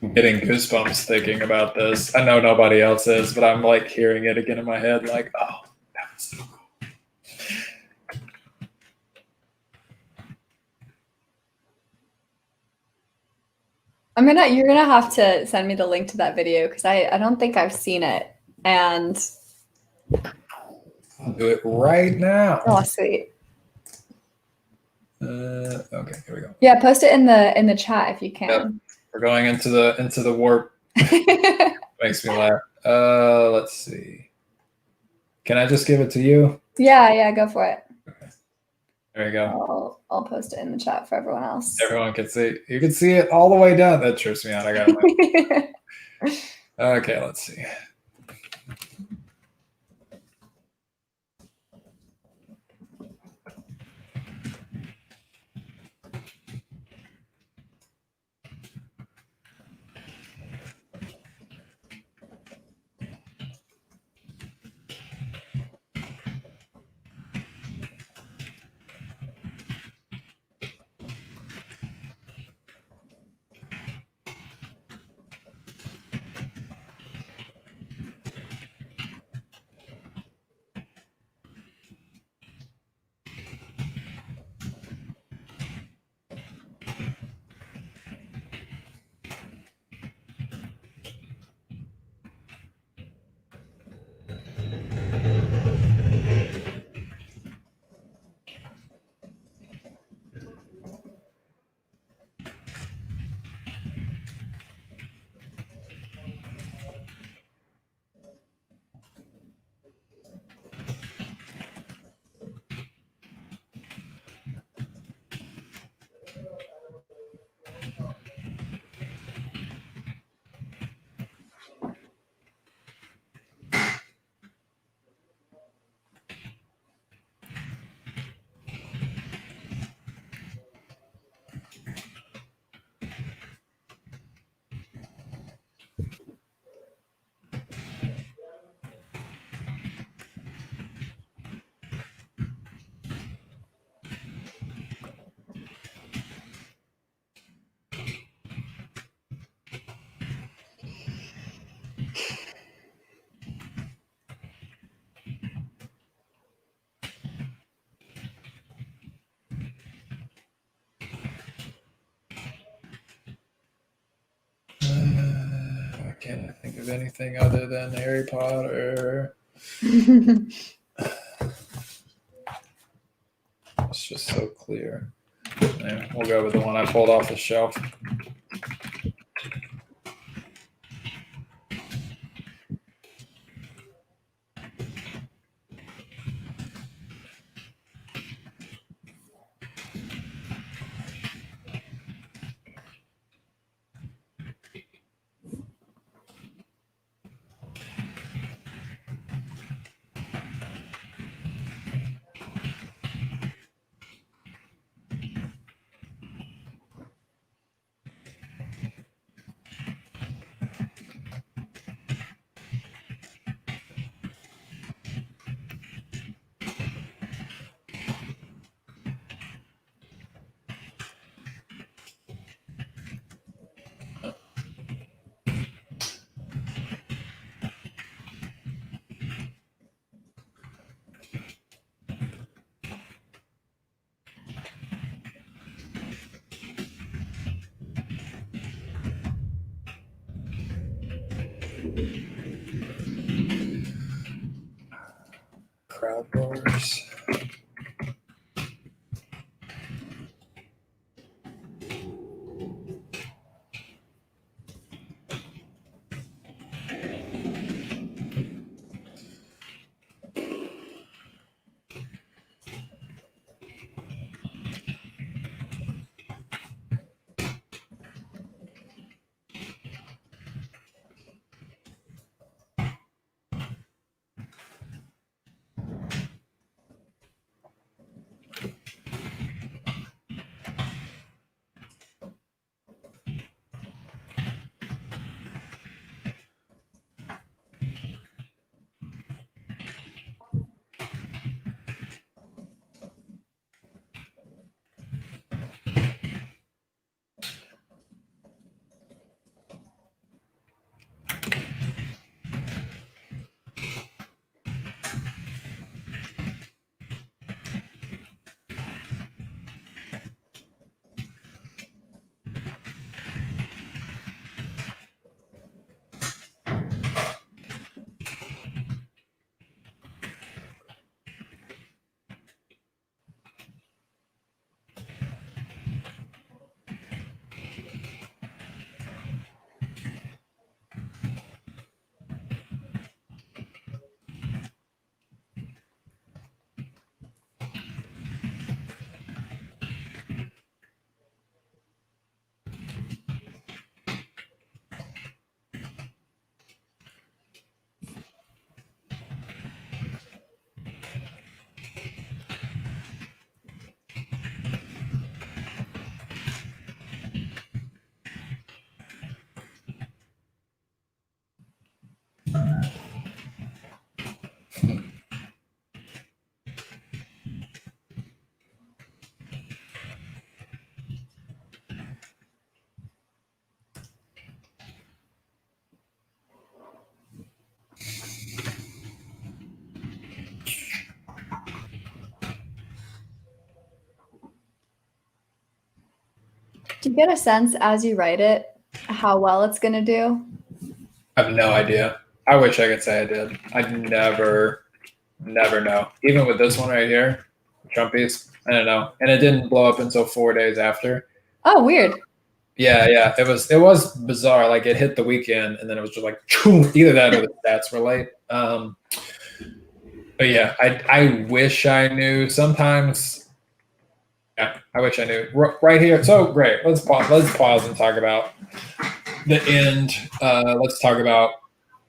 I'm getting goosebumps thinking about this. I know nobody else is, but I'm hearing it again in my head, oh, that was so cool.
You're gonna have to send me the link to that video, because I don't think I've seen it. And
I'll do it right now.
Oh, sweet.
Okay, here we go.
Yeah, post it in the chat if you can.
Yep. We're going into the warp. Makes me laugh. Let's see. Can I just give it to you?
Yeah, go for it.
Okay. There you go.
I'll post it in the chat for everyone else.
Everyone can see. You can see it all the way down. That trips me out. I got it. Okay, let's see. I can't think of anything other than Harry Potter. It's just so clear. Yeah, we'll go with the one I pulled off the shelf. Crowd roars.
Do you get a sense as you write it how well it's going to do?
I have no idea. I wish I could say I did. I never know. Even with this one right here, Trumpies, I don't know. And it didn't blow up until 4 days after.
Oh, weird.
Yeah. It was bizarre. Like it hit the weekend and then it was just like either that or the stats were late. But yeah, I wish I knew. Sometimes yeah, I wish I knew. Right here. So great. Let's pause and talk about the end. Let's talk about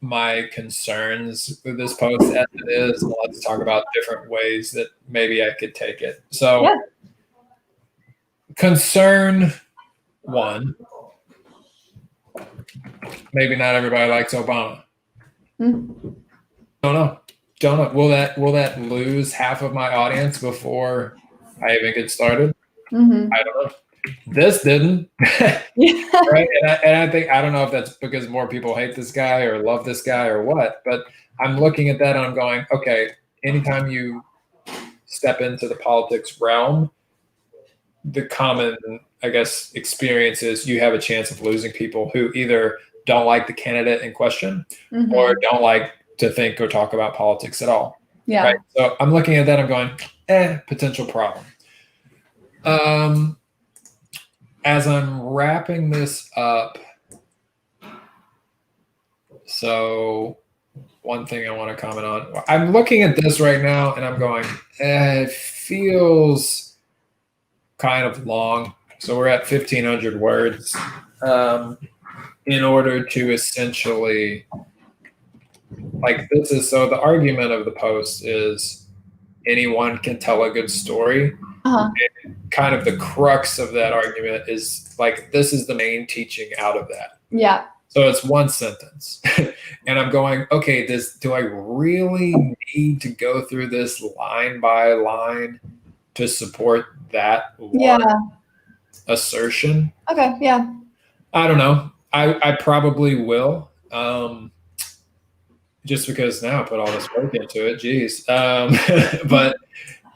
my concerns with this post as it is. And let's talk about different ways that maybe I could take it. So
Yeah.
Concern one, maybe not everybody likes Obama.
Mm.
Don't know. Will that lose half of my audience before I even get started?
Mm-hmm.
I don't know. This didn't.
Yeah.
Right. And I think, I don't know if that's because more people hate this guy or love this guy or what, but I'm looking at that and I'm going, okay, anytime you step into the politics realm, the common, I guess, experience is you have a chance of losing people who either don't like the candidate in question or don't like to think or talk about politics at all.
Yeah.
Right. So I'm looking at that. I'm going, potential problem. As I'm wrapping this up, so one thing I want to comment on, I'm looking at this right now and I'm going, it feels kind of long. So we're at 1,500 words in order to essentially, like this is, so the argument of the post is anyone can tell a good story. And kind of the crux of that argument is like, this is the main teaching out of that.
Yeah.
So it's one sentence. And I'm going, okay, do I really need to go through this line by line to support that one assertion?
Okay. Yeah.
I don't know. I probably will. Just because now I put all this work into it. Geez. But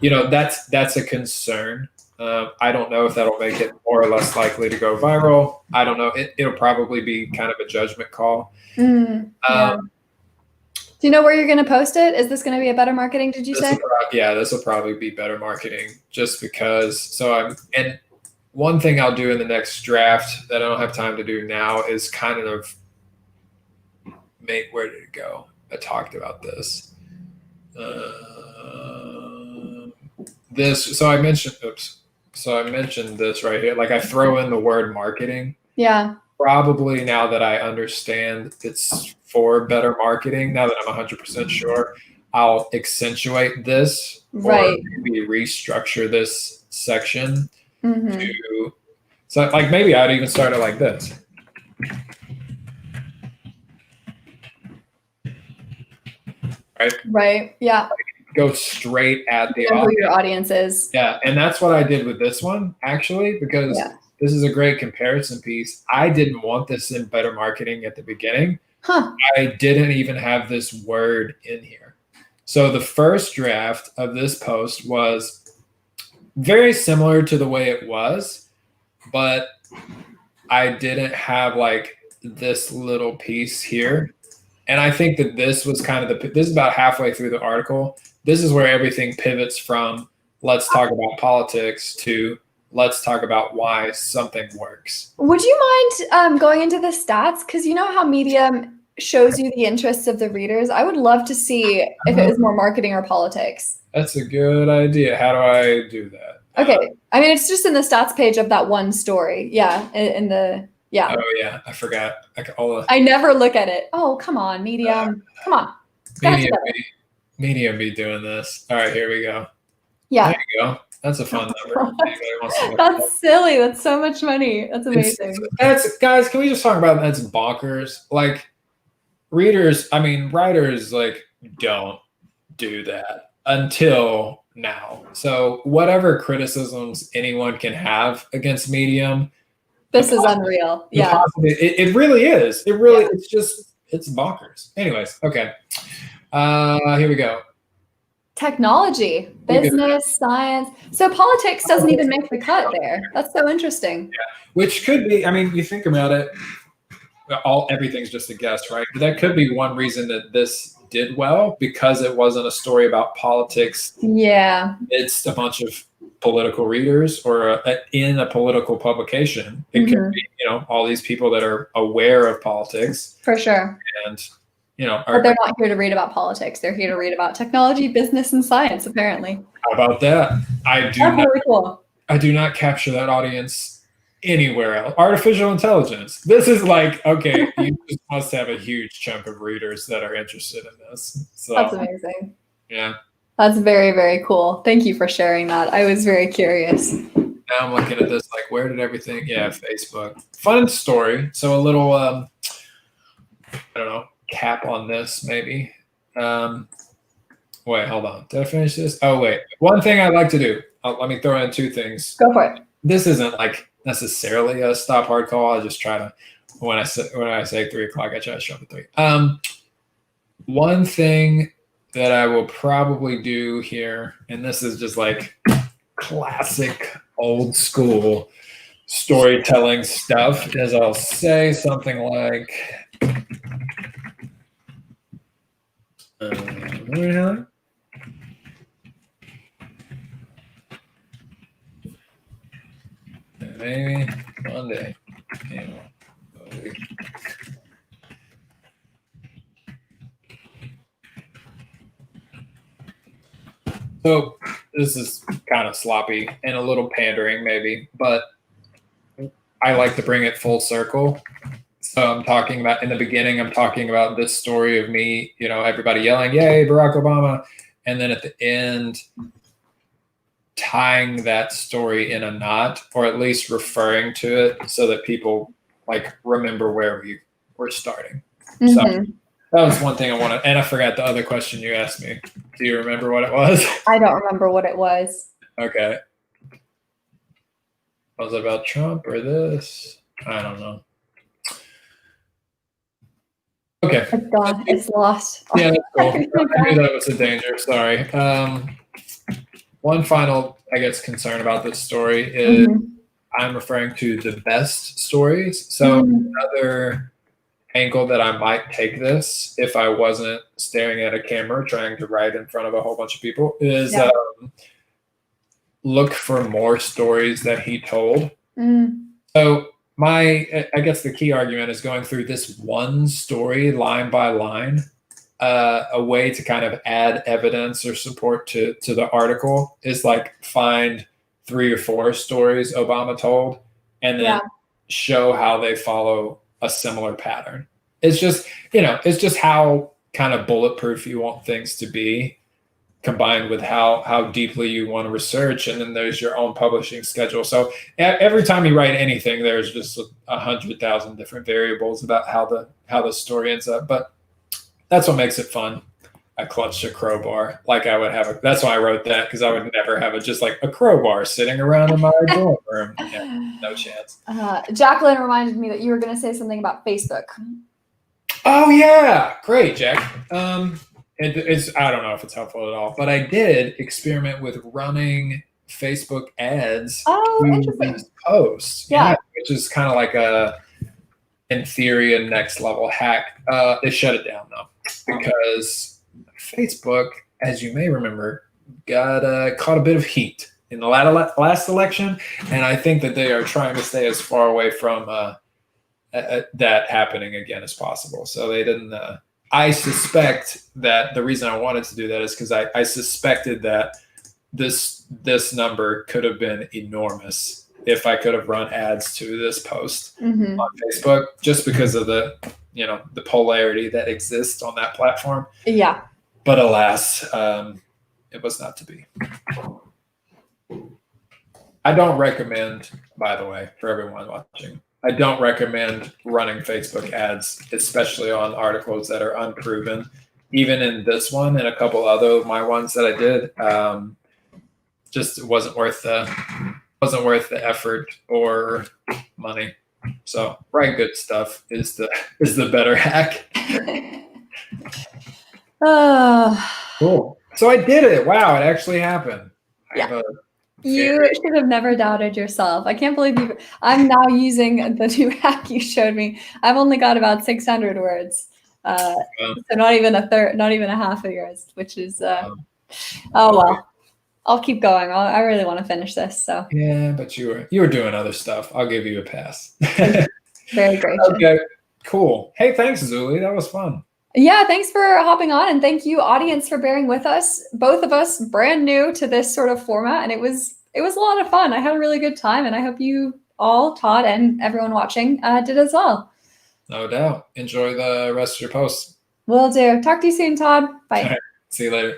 that's a concern. I don't know if that'll make it more or less likely to go viral. I don't know. It'll probably be kind of a judgment call.
Yeah. Do you know where you're going to post it? Is this going to be a better marketing? Did you say?
This will probably be better marketing just because. And one thing I'll do in the next draft that I don't have time to do now is kind of where did it go? I talked about this. So I mentioned this right here. Like I throw in the word marketing.
Yeah.
Probably now that I understand it's for better marketing, now that I'm 100% sure, I'll accentuate this or maybe restructure this section so like maybe I'd even start it like this.
Right. Yeah.
Go straight at the
audience. Who your audience is.
Yeah. And that's what I did with this one, actually, because this is a great comparison piece. I didn't want this in better marketing at the beginning. I didn't even have this word in here. So the first draft of this post was very similar to the way it was, but I didn't have like this little piece here. And I think that this was kind of this is about halfway through the article. This is where everything pivots from let's talk about politics to let's talk about why something works.
Would you mind going into the stats? Because you know how Medium shows you the interests of the readers? I would love to see if it was more marketing or politics.
That's a good idea. How do I do that?
Okay. I mean, it's just in the stats page of that one story. Yeah. Yeah.
Oh yeah, I forgot.
I never look at it. Oh, come on, Medium. Come on.
Medium be doing this. All right, here we go.
Yeah.
There you go. That's a fun number.
That's silly. That's so much money. That's amazing.
Guys, can we just talk about that's bonkers? Like writers like don't do that until now. So whatever criticisms anyone can have against Medium,
this is unreal. Yeah.
It really is. It really, it's bonkers. Anyways, okay. Here we go.
Technology, business, science. So politics doesn't even make the cut there. That's so interesting.
Yeah. Which could be, I mean, you think about it, everything's just a guess, right? But that could be one reason that this did well, because it wasn't a story about politics.
Yeah.
It's a bunch of political readers or in a political publication. It could be, all these people that are aware of politics.
For sure.
And,
but they're not here to read about politics. They're here to read about technology, business, and science, apparently.
How about that? That's
really cool.
I do not capture that audience anywhere else. Artificial intelligence. This is like, okay, you just must have a huge chunk of readers that are interested in this. So
that's amazing.
Yeah.
That's very, very cool. Thank you for sharing that. I was very curious.
Now I'm looking at this, like, where did everything? Yeah, Facebook. Fun story. So a little, I don't know, cap on this maybe. Wait, hold on. Did I finish this? Oh, wait. One thing I'd like to do. Let me throw in two things.
Go for it.
This isn't like necessarily a stop hard call. I just try to, when I say 3 o'clock, I try to show up at 3. One thing that I will probably do here, and this is just like classic old school storytelling stuff, is I'll say something like, maybe one day. So this is kind of sloppy and a little pandering maybe, but I like to bring it full circle. So I'm talking about, in the beginning, I'm talking about this story of me, everybody yelling, "Yay, Barack Obama." And then at the end, tying that story in a knot, or at least referring to it so that people like remember where we were starting. Mm-hmm. So that was one thing I wanted. And I forgot the other question you asked me. Do you remember what it was?
I don't remember what it was.
Okay. Was it about Trump or this? I don't know. Okay.
It's gone. It's lost.
Yeah, that's cool. I knew that was a danger. Sorry. One final, I guess, concern about this story is I'm referring to the best stories. So another angle that I might take this, if I wasn't staring at a camera trying to write in front of a whole bunch of people, is look for more stories that he told. So I guess the key argument is going through this one story line by line, a way to kind of add evidence or support to the article is like find 3 or 4 stories Obama told and then show how they follow a similar pattern. It's just, it's just how kind of bulletproof you want things to be, combined with how deeply you want to research. And then there's your own publishing schedule. So every time you write anything, there's just 100,000 different variables about how the story ends up. But that's what makes it fun. I clutched a crowbar like I would have. That's why I wrote that, because I would never have just like a crowbar sitting around in my dorm room. Yeah, no chance.
Jacqueline reminded me that you were going to say something about Facebook.
Oh yeah, great, Jack. It's I don't know if it's helpful at all, but I did experiment with running Facebook ads through these posts. Yeah, which is kind of like in theory, a next level hack. They shut it down though, because Facebook, as you may remember, got caught a bit of heat in the last election, and I think that they are trying to stay as far away from that happening again as possible. So they didn't. I suspect that the reason I wanted to do that is because I suspected that this number could have been enormous if I could have run ads to this post on Facebook, just because of the polarity that exists on that platform. Yeah. But alas, it was not to be. I don't recommend, by the way, for everyone watching, I don't recommend running Facebook ads, especially on articles that are unproven. Even in this one and a couple other of my ones that I did, just wasn't worth the effort or money. So write good stuff is the better hack. Cool. So I did it. Wow, it actually happened.
Yeah. You should have never doubted yourself. I can't believe I'm now using the new hack you showed me. I've only got about 600 words. So not even a third, not even a half of yours, which is, oh, well, I'll keep going. I really want to finish this. So
yeah, but you were doing other stuff. I'll give you a pass.
Very gracious.
Okay, cool. Hey, thanks, Zulie. That was fun.
Yeah, thanks for hopping on, and thank you, audience, for bearing with us. Both of us brand new to this sort of format, and it was a lot of fun. I had a really good time, and I hope you all, Todd, and everyone watching, did as well.
No doubt. Enjoy the rest of your posts.
Will do. Talk to you soon, Todd. Bye.
All right. See you later.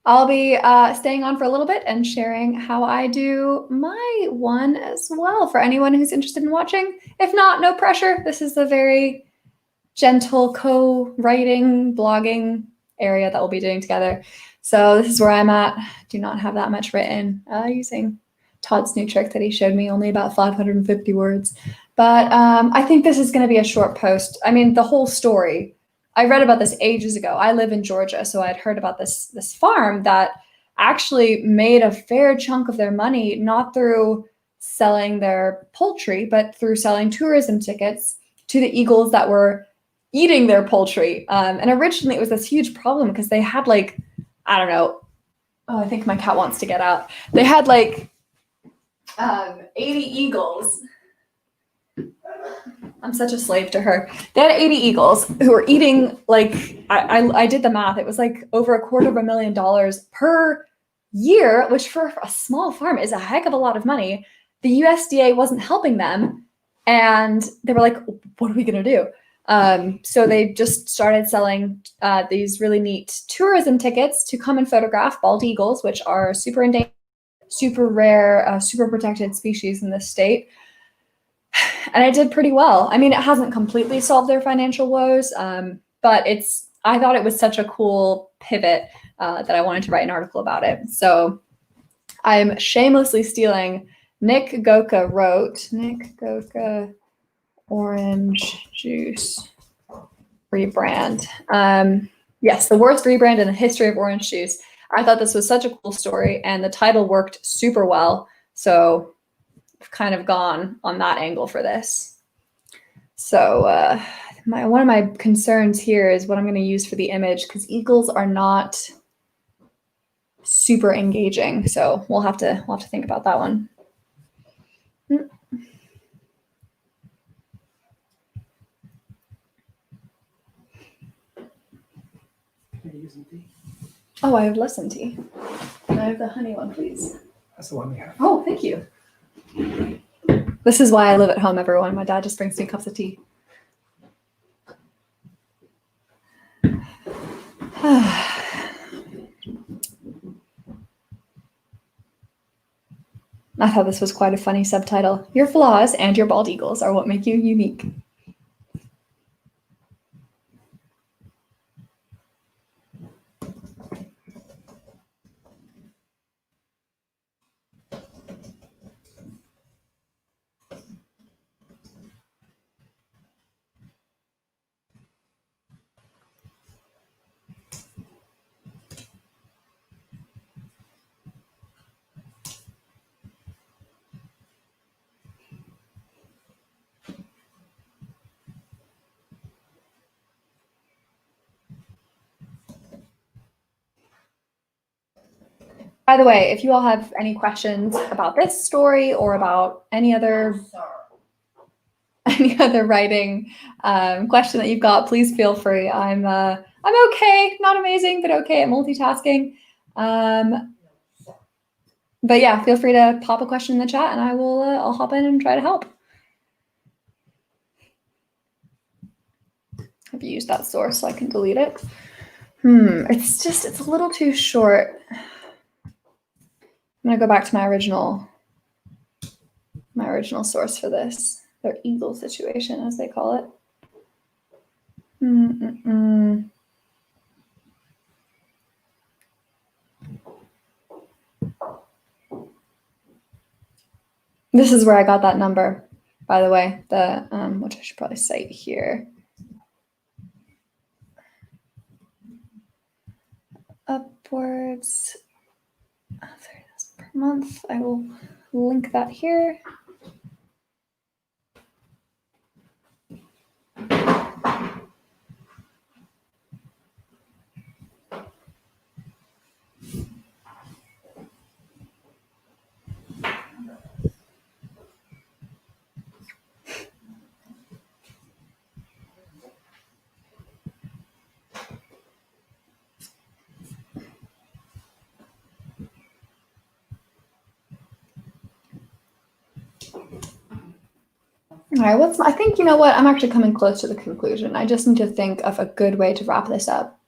I'll be staying on for a little bit and sharing how I do my one as well for anyone who's interested in watching. If not, no pressure. This is the very gentle co-writing, blogging area that we'll be doing together. So this is where I'm at. Do not have that much written using Todd's new trick that he showed me, only about 550 words. But I think this is going to be a short post. I mean, the whole story, I read about this ages ago. I live in Georgia, so I'd heard about this farm that actually made a fair chunk of their money, not through selling their poultry, but through selling tourism tickets to the eagles that were eating their poultry. And originally it was this huge problem because they had like, I don't know. Oh, I think my cat wants to get out. They had like 80 eagles. I'm such a slave to her. They had 80 eagles who were eating, like, I did the math. It was like over $250,000 per year, which for a small farm is a heck of a lot of money. The USDA wasn't helping them. And they were like, what are we going to do? So they just started selling these really neat tourism tickets to come and photograph bald eagles, which are super endangered, super rare, super protected species in this state. And it did pretty well. I mean, it hasn't completely solved their financial woes, but I thought it was such a cool pivot that I wanted to write an article about it. So I'm shamelessly stealing. Nick Goka wrote, Nick Goka orange juice rebrand. Yes, the worst rebrand in the history of orange juice. I thought this was such a cool story, and the title worked super well. So I've kind of gone on that angle for this. So one of my concerns here is what I'm going to use for the image, because eagles are not super engaging. So we'll have to think about that one. Oh, I have lesson tea. Can I have the honey one, please?
That's the one we have.
Oh, thank you. This is why I live at home, everyone. My dad just brings me cups of tea. I thought this was quite a funny subtitle. Your flaws and your bald eagles are what make you unique. By the way, if you all have any questions about this story or about any other writing question that you've got, please feel free. I'm okay, not amazing, but okay at multitasking. But yeah, feel free to pop a question in the chat, and I'll hop in and try to help. Have you used that source so I can delete it? It's a little too short. I'm gonna go back to my original source for this. Their eagle situation, as they call it. This is where I got that number, by the way, which I should probably cite here. Upwards 30,000 per month. I will link that here. All right, I think, you know what? I'm actually coming close to the conclusion. I just need to think of a good way to wrap this up.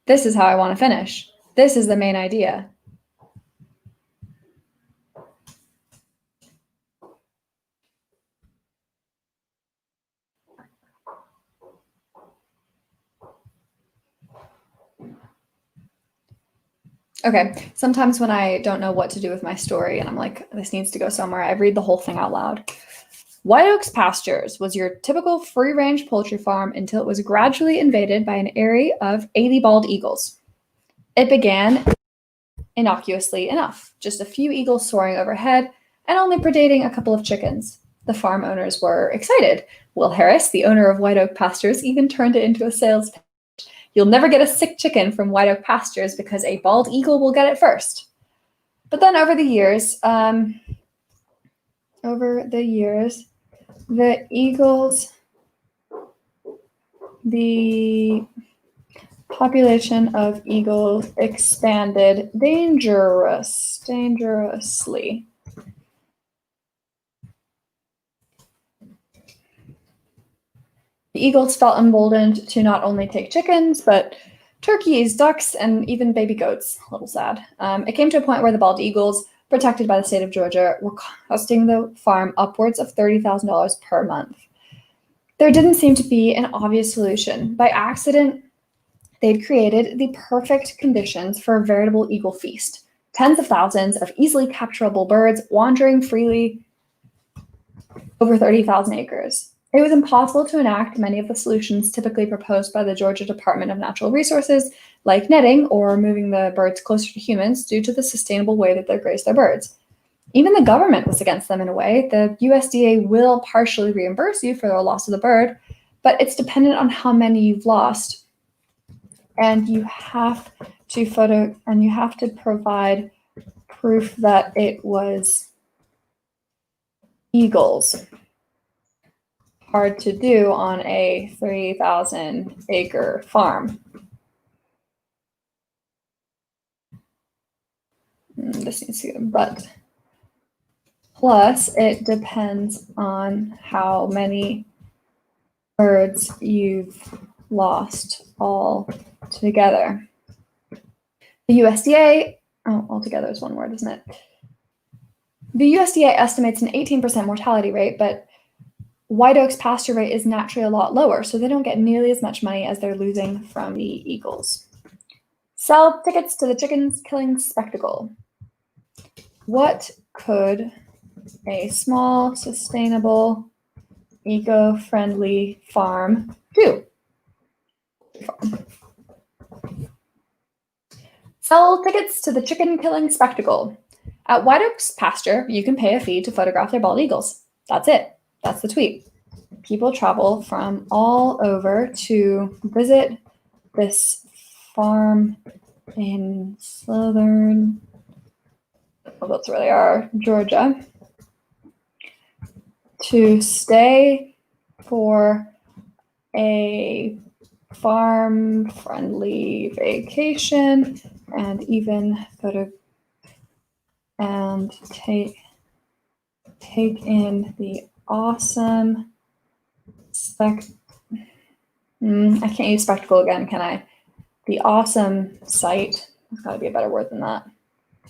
This is how I want to finish. This is the main idea. Okay, sometimes when I don't know what to do with my story and I'm like, this needs to go somewhere, I read the whole thing out loud. White Oaks Pastures was your typical free-range poultry farm until it was gradually invaded by an array of 80 bald eagles. It began innocuously enough, just a few eagles soaring overhead and only predating a couple of chickens. The farm owners were excited. Will Harris, the owner of White Oak Pastures, even turned it into a sales pitch. You'll never get a sick chicken from White Oak Pastures because a bald eagle will get it first. But then over the years, the eagles, the population of eagles expanded dangerously. The eagles felt emboldened to not only take chickens, but turkeys, ducks, and even baby goats. A little sad. It came to a point where the bald eagles, protected by the state of Georgia, were costing the farm upwards of $30,000 per month. There didn't seem to be an obvious solution. By accident, they'd created the perfect conditions for a veritable eagle feast. Tens of thousands of easily capturable birds wandering freely over 30,000 acres. It was impossible to enact many of the solutions typically proposed by the Georgia Department of Natural Resources, like netting or moving the birds closer to humans due to the sustainable way that they graze their birds. Even the government was against them in a way. The USDA will partially reimburse you for the loss of the bird, but it's dependent on how many you've lost. And you have to provide proof that it was eagles. Hard to do on a 3,000 acre farm. This needs to go, but plus it depends on how many birds you've lost all together. The USDA, altogether is one word, isn't it? The USDA estimates an 18% mortality rate, but White Oaks pasture rate is naturally a lot lower, so they don't get nearly as much money as they're losing from the eagles. Sell tickets to the chickens killing spectacle. What could a small, sustainable, eco-friendly farm do? Sell tickets to the chicken killing spectacle. At White Oaks Pasture, you can pay a fee to photograph their bald eagles. That's it. That's the tweet. People travel from all over to visit this farm in southern, well, that's where they are, Georgia, to stay for a farm-friendly vacation and even take in the awesome I can't use spectacle again, can I? The awesome sight. There's got to be a better word than that.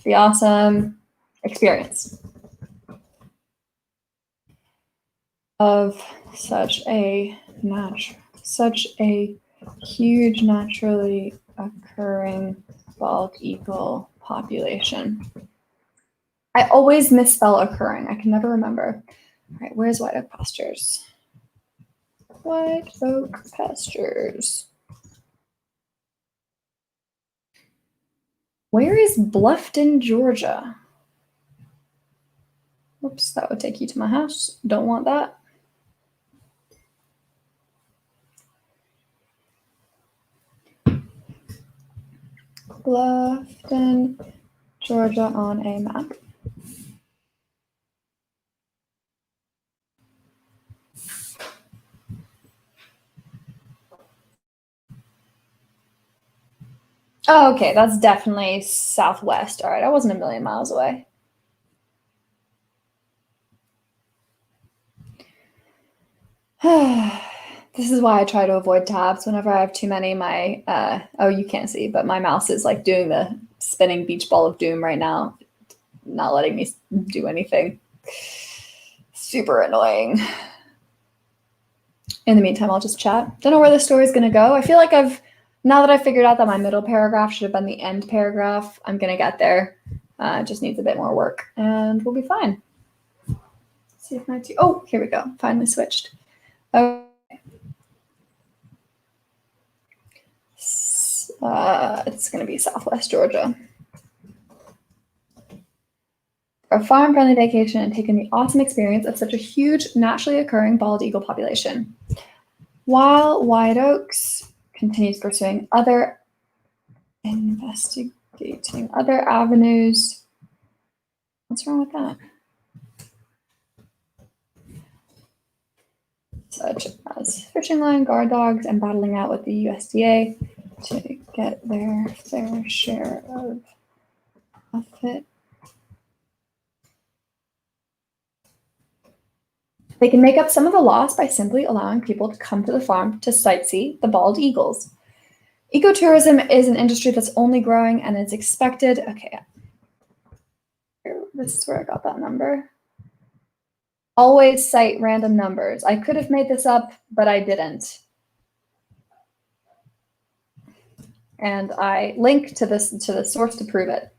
The awesome experience of such a huge naturally occurring bald eagle population. I always misspell occurring. I can never remember. All right, where's White Oak Pastures? White Oak Pastures. Where is Bluffton, Georgia? Oops, that would take you to my house. Don't want that. Bluffton, Georgia on a map. Oh, okay, that's definitely southwest. All right, I wasn't a million miles away. This is why I try to avoid tabs whenever I have too many. You can't see, but my mouse is like doing the spinning beach ball of doom right now, not letting me do anything. Super annoying. In the meantime, I'll just chat. Don't know where this story is going to go. I feel like I've Now that I figured out that my middle paragraph should have been the end paragraph, I'm going to get there. It just needs a bit more work, and we'll be fine. Let's see if my two, oh, here we go. Finally switched. Okay. It's going to be Southwest Georgia. For a farm-friendly vacation and take in the awesome experience of such a huge, naturally occurring bald eagle population. While White Oaks continues pursuing investigating other avenues. What's wrong with that? Such as fishing line, guard dogs, and battling out with the USDA to get their fair share of profit. They can make up some of the loss by simply allowing people to come to the farm to sightsee the bald eagles. Ecotourism is an industry that's only growing and is expected. Okay, this is where I got that number. Always cite random numbers. I could have made this up, but I didn't. And I link to the source to prove it.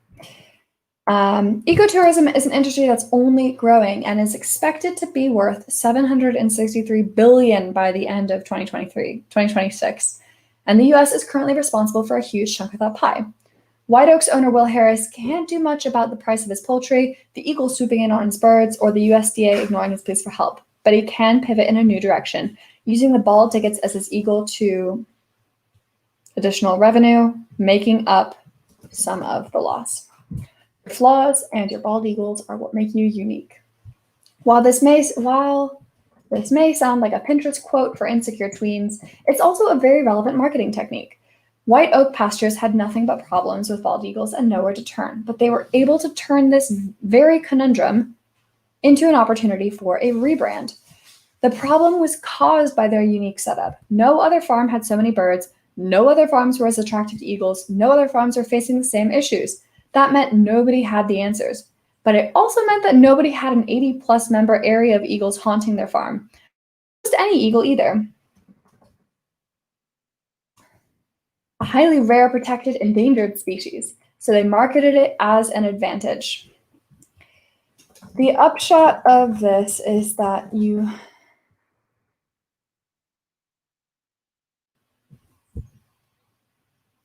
Ecotourism is an industry that's only growing and is expected to be worth $763 billion by the end of 2026. And the US is currently responsible for a huge chunk of that pie. White Oaks owner Will Harris can't do much about the price of his poultry, the eagle swooping in on his birds, or the USDA ignoring his pleas for help. But he can pivot in a new direction, using the bald tickets as his eagle to additional revenue, making up some of the loss. Your flaws and your bald eagles are what make you unique. While this may sound like a Pinterest quote for insecure tweens, it's also a very relevant marketing technique. White Oak pastures had nothing but problems with bald eagles and nowhere to turn, but they were able to turn this very conundrum into an opportunity for a rebrand. The problem was caused by their unique setup. No other farm had so many birds, no other farms were as attractive to eagles, no other farms were facing the same issues. That meant nobody had the answers. But it also meant that nobody had an 80-plus member area of eagles haunting their farm. Not just any eagle either. A highly rare, protected, endangered species. So they marketed it as an advantage. The upshot of this is that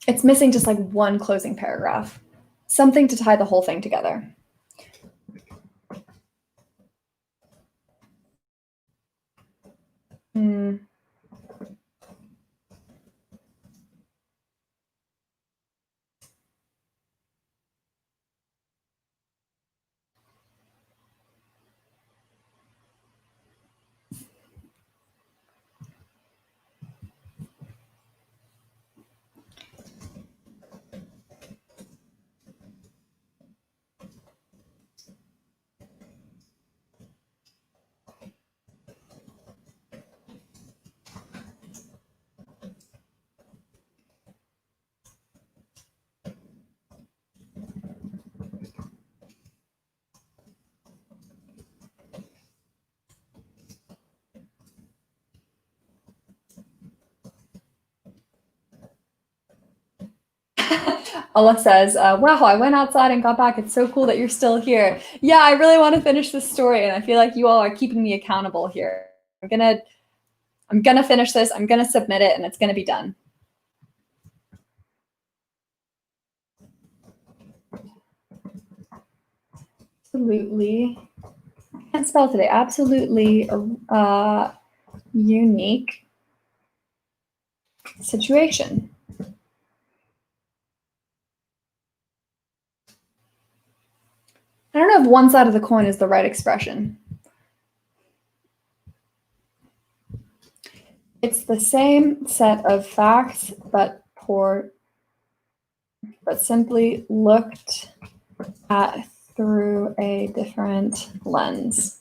it's missing just like one closing paragraph. Something to tie the whole thing together. Allah says, wow, I went outside and got back. It's so cool that you're still here. Yeah, I really want to finish this story, and I feel like you all are keeping me accountable here. I'm gonna finish this, I'm gonna submit it, and it's gonna be done. Absolutely, I can't spell today, absolutely unique situation. I don't know if one side of the coin is the right expression. It's the same set of facts, but simply looked at through a different lens.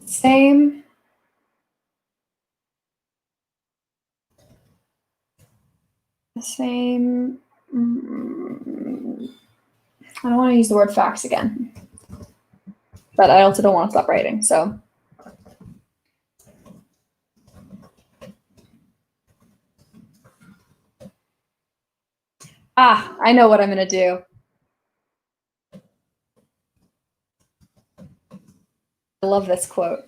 Same I don't want to use the word facts again. but I also don't want to stop writing. So I know what I'm going to do. I love this quote.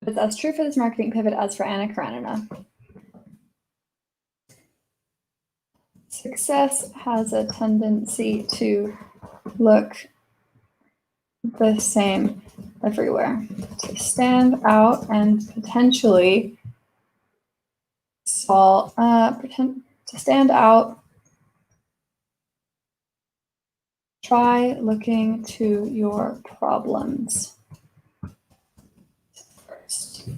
But that's true for this marketing pivot as for Anna Karenina. Success has a tendency to look the same everywhere, to stand out and potentially solve, to stand out. Try looking to your problems first.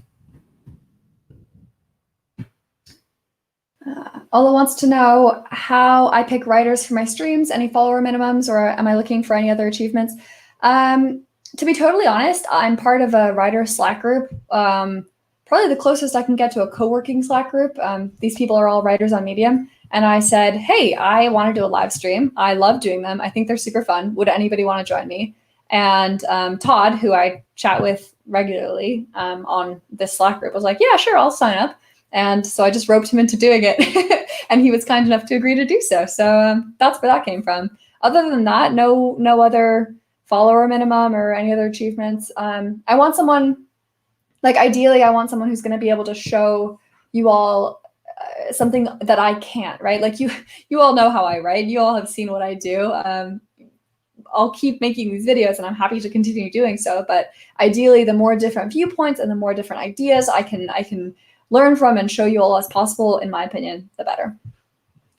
Ola wants to know how I pick writers for my streams, any follower minimums, or am I looking for any other achievements? To be totally honest, I'm part of a writer Slack group. Probably the closest I can get to a co-working Slack group. These people are all writers on Medium. And I said, hey, I want to do a live stream. I love doing them. I think they're super fun. Would anybody want to join me? And Todd, who I chat with regularly on this Slack group, was like, yeah, sure, I'll sign up. And so I just roped him into doing it. And he was kind enough to agree to do so. So that's where that came from. Other than that, no other follower minimum or any other achievements. I want someone, like ideally, I want someone who's going to be able to show you all something that I can't, right? Like you all know how I write. You all have seen what I do. I'll keep making these videos and I'm happy to continue doing so. But ideally, the more different viewpoints and the more different ideas I can learn from and show you all as possible, in my opinion, the better.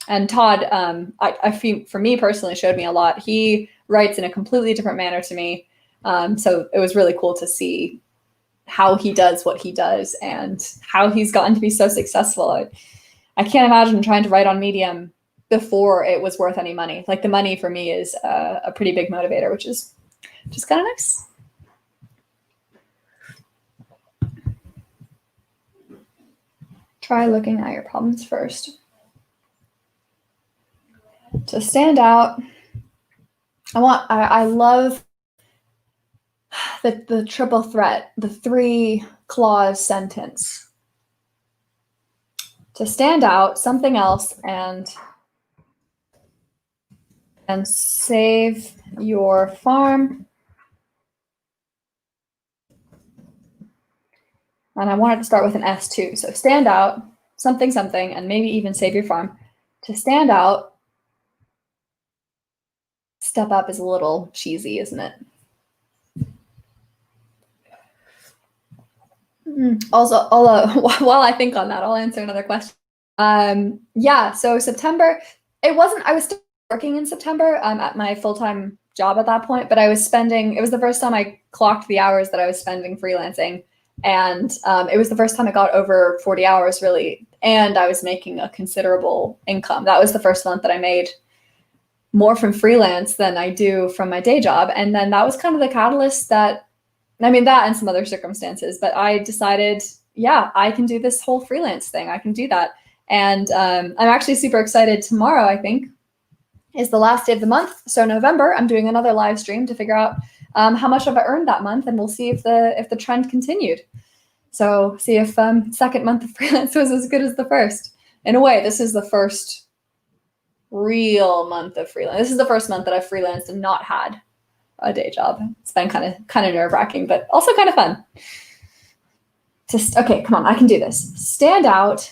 And Todd, I feel, for me personally, showed me a lot. He writes in a completely different manner to me. So it was really cool to see how he does what he does and how he's gotten to be so successful. I can't imagine trying to write on Medium before it was worth any money. Like the money for me is a pretty big motivator, which is just kind of nice. Try looking at your problems first. To stand out, I love the triple threat, the 3-clause sentence. To stand out, something else, and save your farm. And I wanted to start with an S too. So stand out, something, something, and maybe even save your farm. To stand out, step up is a little cheesy, isn't it? Also, while I think on that, I'll answer another question. Yeah, so September, I was still working in September at my full-time job at that point, but it was the first time I clocked the hours that I was spending freelancing. And it was the first time I got over 40 hours really. And I was making a considerable income. That was the first month that I made more from freelance than I do from my day job. And then that was kind of the catalyst that and some other circumstances, but I decided, yeah, I can do this whole freelance thing. I can do that. And I'm actually super excited. Tomorrow, I think, is the last day of the month. So November, I'm doing another live stream to figure out how much have I earned that month, and we'll see if the trend continued. So see if second month of freelance was as good as the first. In a way, this is the first real month of freelance. This is the first month that I've freelanced and not had a day job. It's been kind of nerve-wracking, but also kind of fun. Okay, come on, I can do this. Stand out.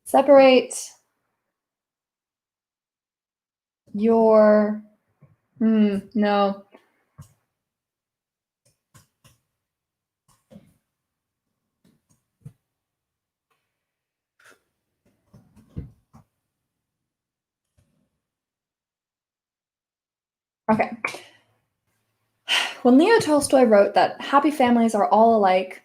Separate your, no. Okay. When Leo Tolstoy wrote that happy families are all alike,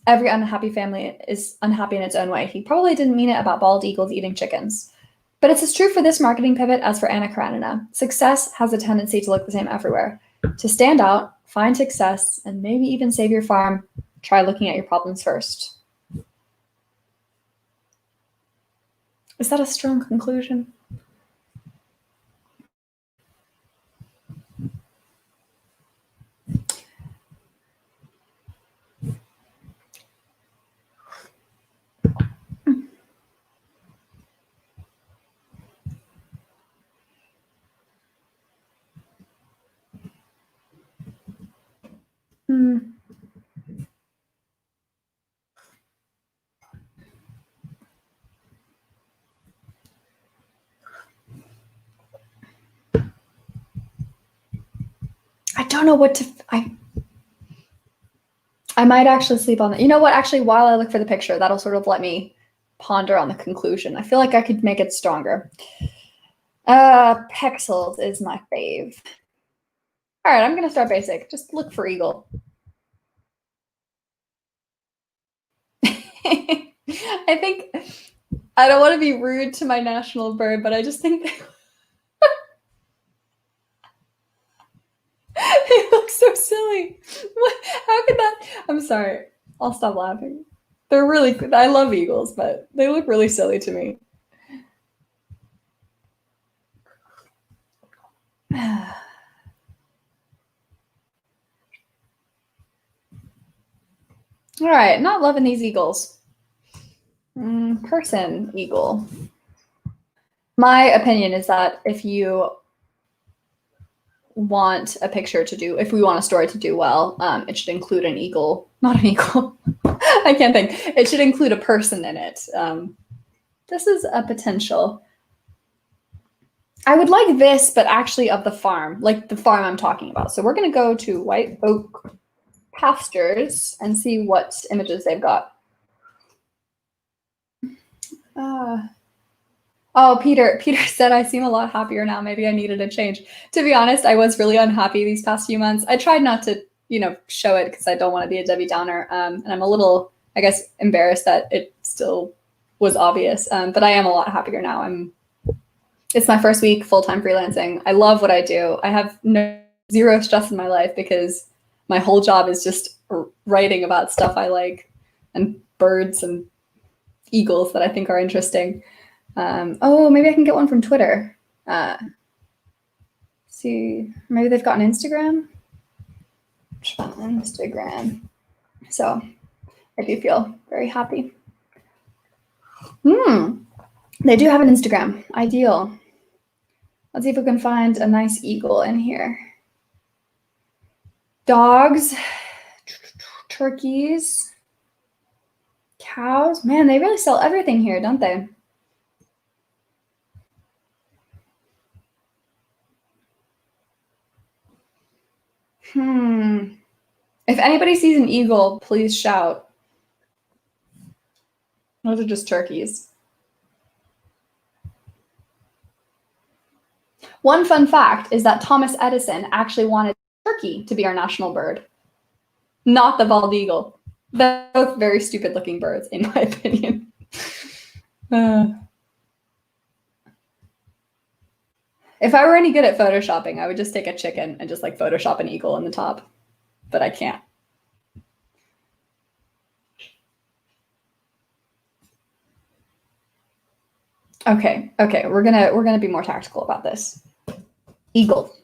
every unhappy family is unhappy in its own way, he probably didn't mean it about bald eagles eating chickens. But it's as true for this marketing pivot as for Anna Karenina. Success has a tendency to look the same everywhere. To stand out, find success, and maybe even save your farm, try looking at your problems first. Is that a strong conclusion? I don't know what to. I might actually sleep on that. You know what? Actually, while I look for the picture, that'll sort of let me ponder on the conclusion. I feel like I could make it stronger. Pexels is my fave. All right, I'm gonna start basic. Just look for eagle. I think I don't want to be rude to my national bird, but I just think they look so silly. What? How could that? I'm sorry. I'll stop laughing. They're really. I love eagles, but they look really silly to me. All right, not loving these eagles. Person eagle. My opinion is that if you want a picture to do, if we want a story to do well, it should include an eagle, not an eagle. I can't think. It should include a person in it. This is a potential. I would like this, but actually of the farm, like the farm I'm talking about. So we're going to go to White Oak Pastures and see what images they've got. Oh, Peter said I seem a lot happier now. Maybe I needed a change. To be honest, I was really unhappy these past few months. I tried not to, show it because I don't want to be a Debbie Downer. And I'm a little, I guess, embarrassed that it still was obvious. But I am a lot happier now. It's my first week full-time freelancing. I love what I do. I have zero stress in my life because my whole job is just writing about stuff I like and birds and eagles that I think are interesting. Maybe I can get one from Twitter. See, maybe they've got an Instagram. So I do feel very happy. They do have an Instagram. Ideal. Let's see if we can find a nice eagle in here. Dogs, turkeys, cows. Man, they really sell everything here, don't they? If anybody sees an eagle, please shout. Those are just turkeys. One fun fact is that Thomas Edison actually wanted turkey to be our national bird, not the bald eagle. They're both very stupid looking birds, in my opinion. If I were any good at photoshopping, I would just take a chicken and just like Photoshop an eagle on the top, but I can't. Okay, we're gonna be more tactical about this. Eagle.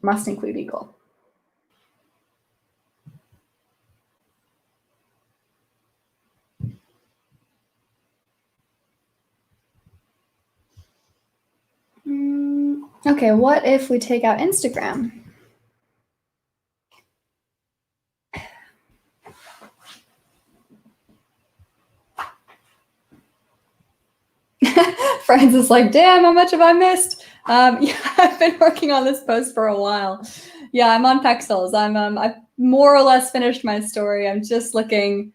Must include eagle. Okay, what if we take out Instagram? Friends is like, damn, how much have I missed? Yeah, I've been working on this post for a while. Yeah, I'm on Pexels. I've more or less finished my story. I'm just looking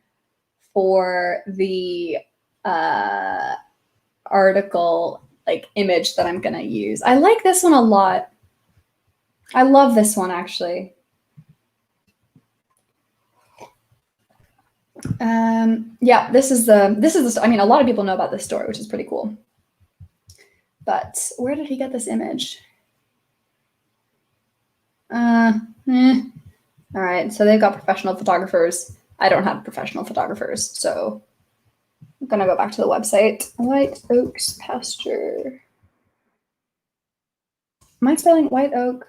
for the article like image that I'm gonna use. I like this one a lot. I love this one actually. Yeah, this is the, I mean, a lot of people know about this story, which is pretty cool. But where did he get this image? All right, so they've got professional photographers. I don't have professional photographers, so I'm gonna go back to the website. White Oaks Pasture. Am I spelling White Oak?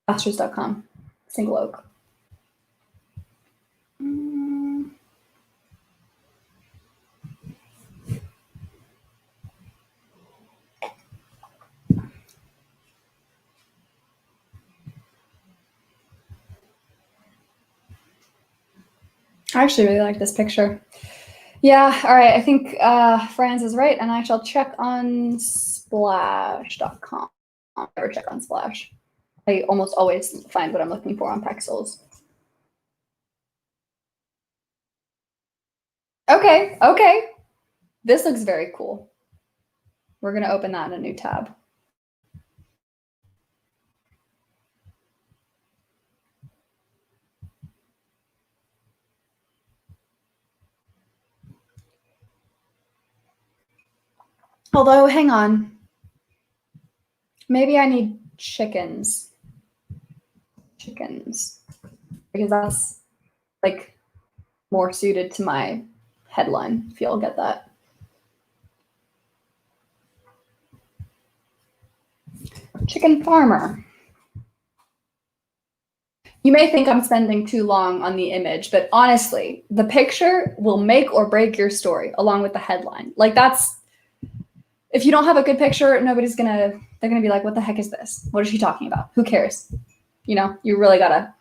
Pastures.com. Single oak. I actually really like this picture. Yeah, all right. I think Franz is right, and I shall check on splash.com. I never check on Splash. I almost always find what I'm looking for on Pexels. Okay, okay. This looks very cool. We're going to open that in a new tab. Although, hang on. Maybe I need chickens. Chickens. Because that's like more suited to my headline, if y'all get that. Chicken farmer. You may think I'm spending too long on the image, but honestly, the picture will make or break your story along with the headline. Like that's, if you don't have a good picture, they're gonna be like, what the heck is this? What is she talking about? Who cares? You know, you really gotta.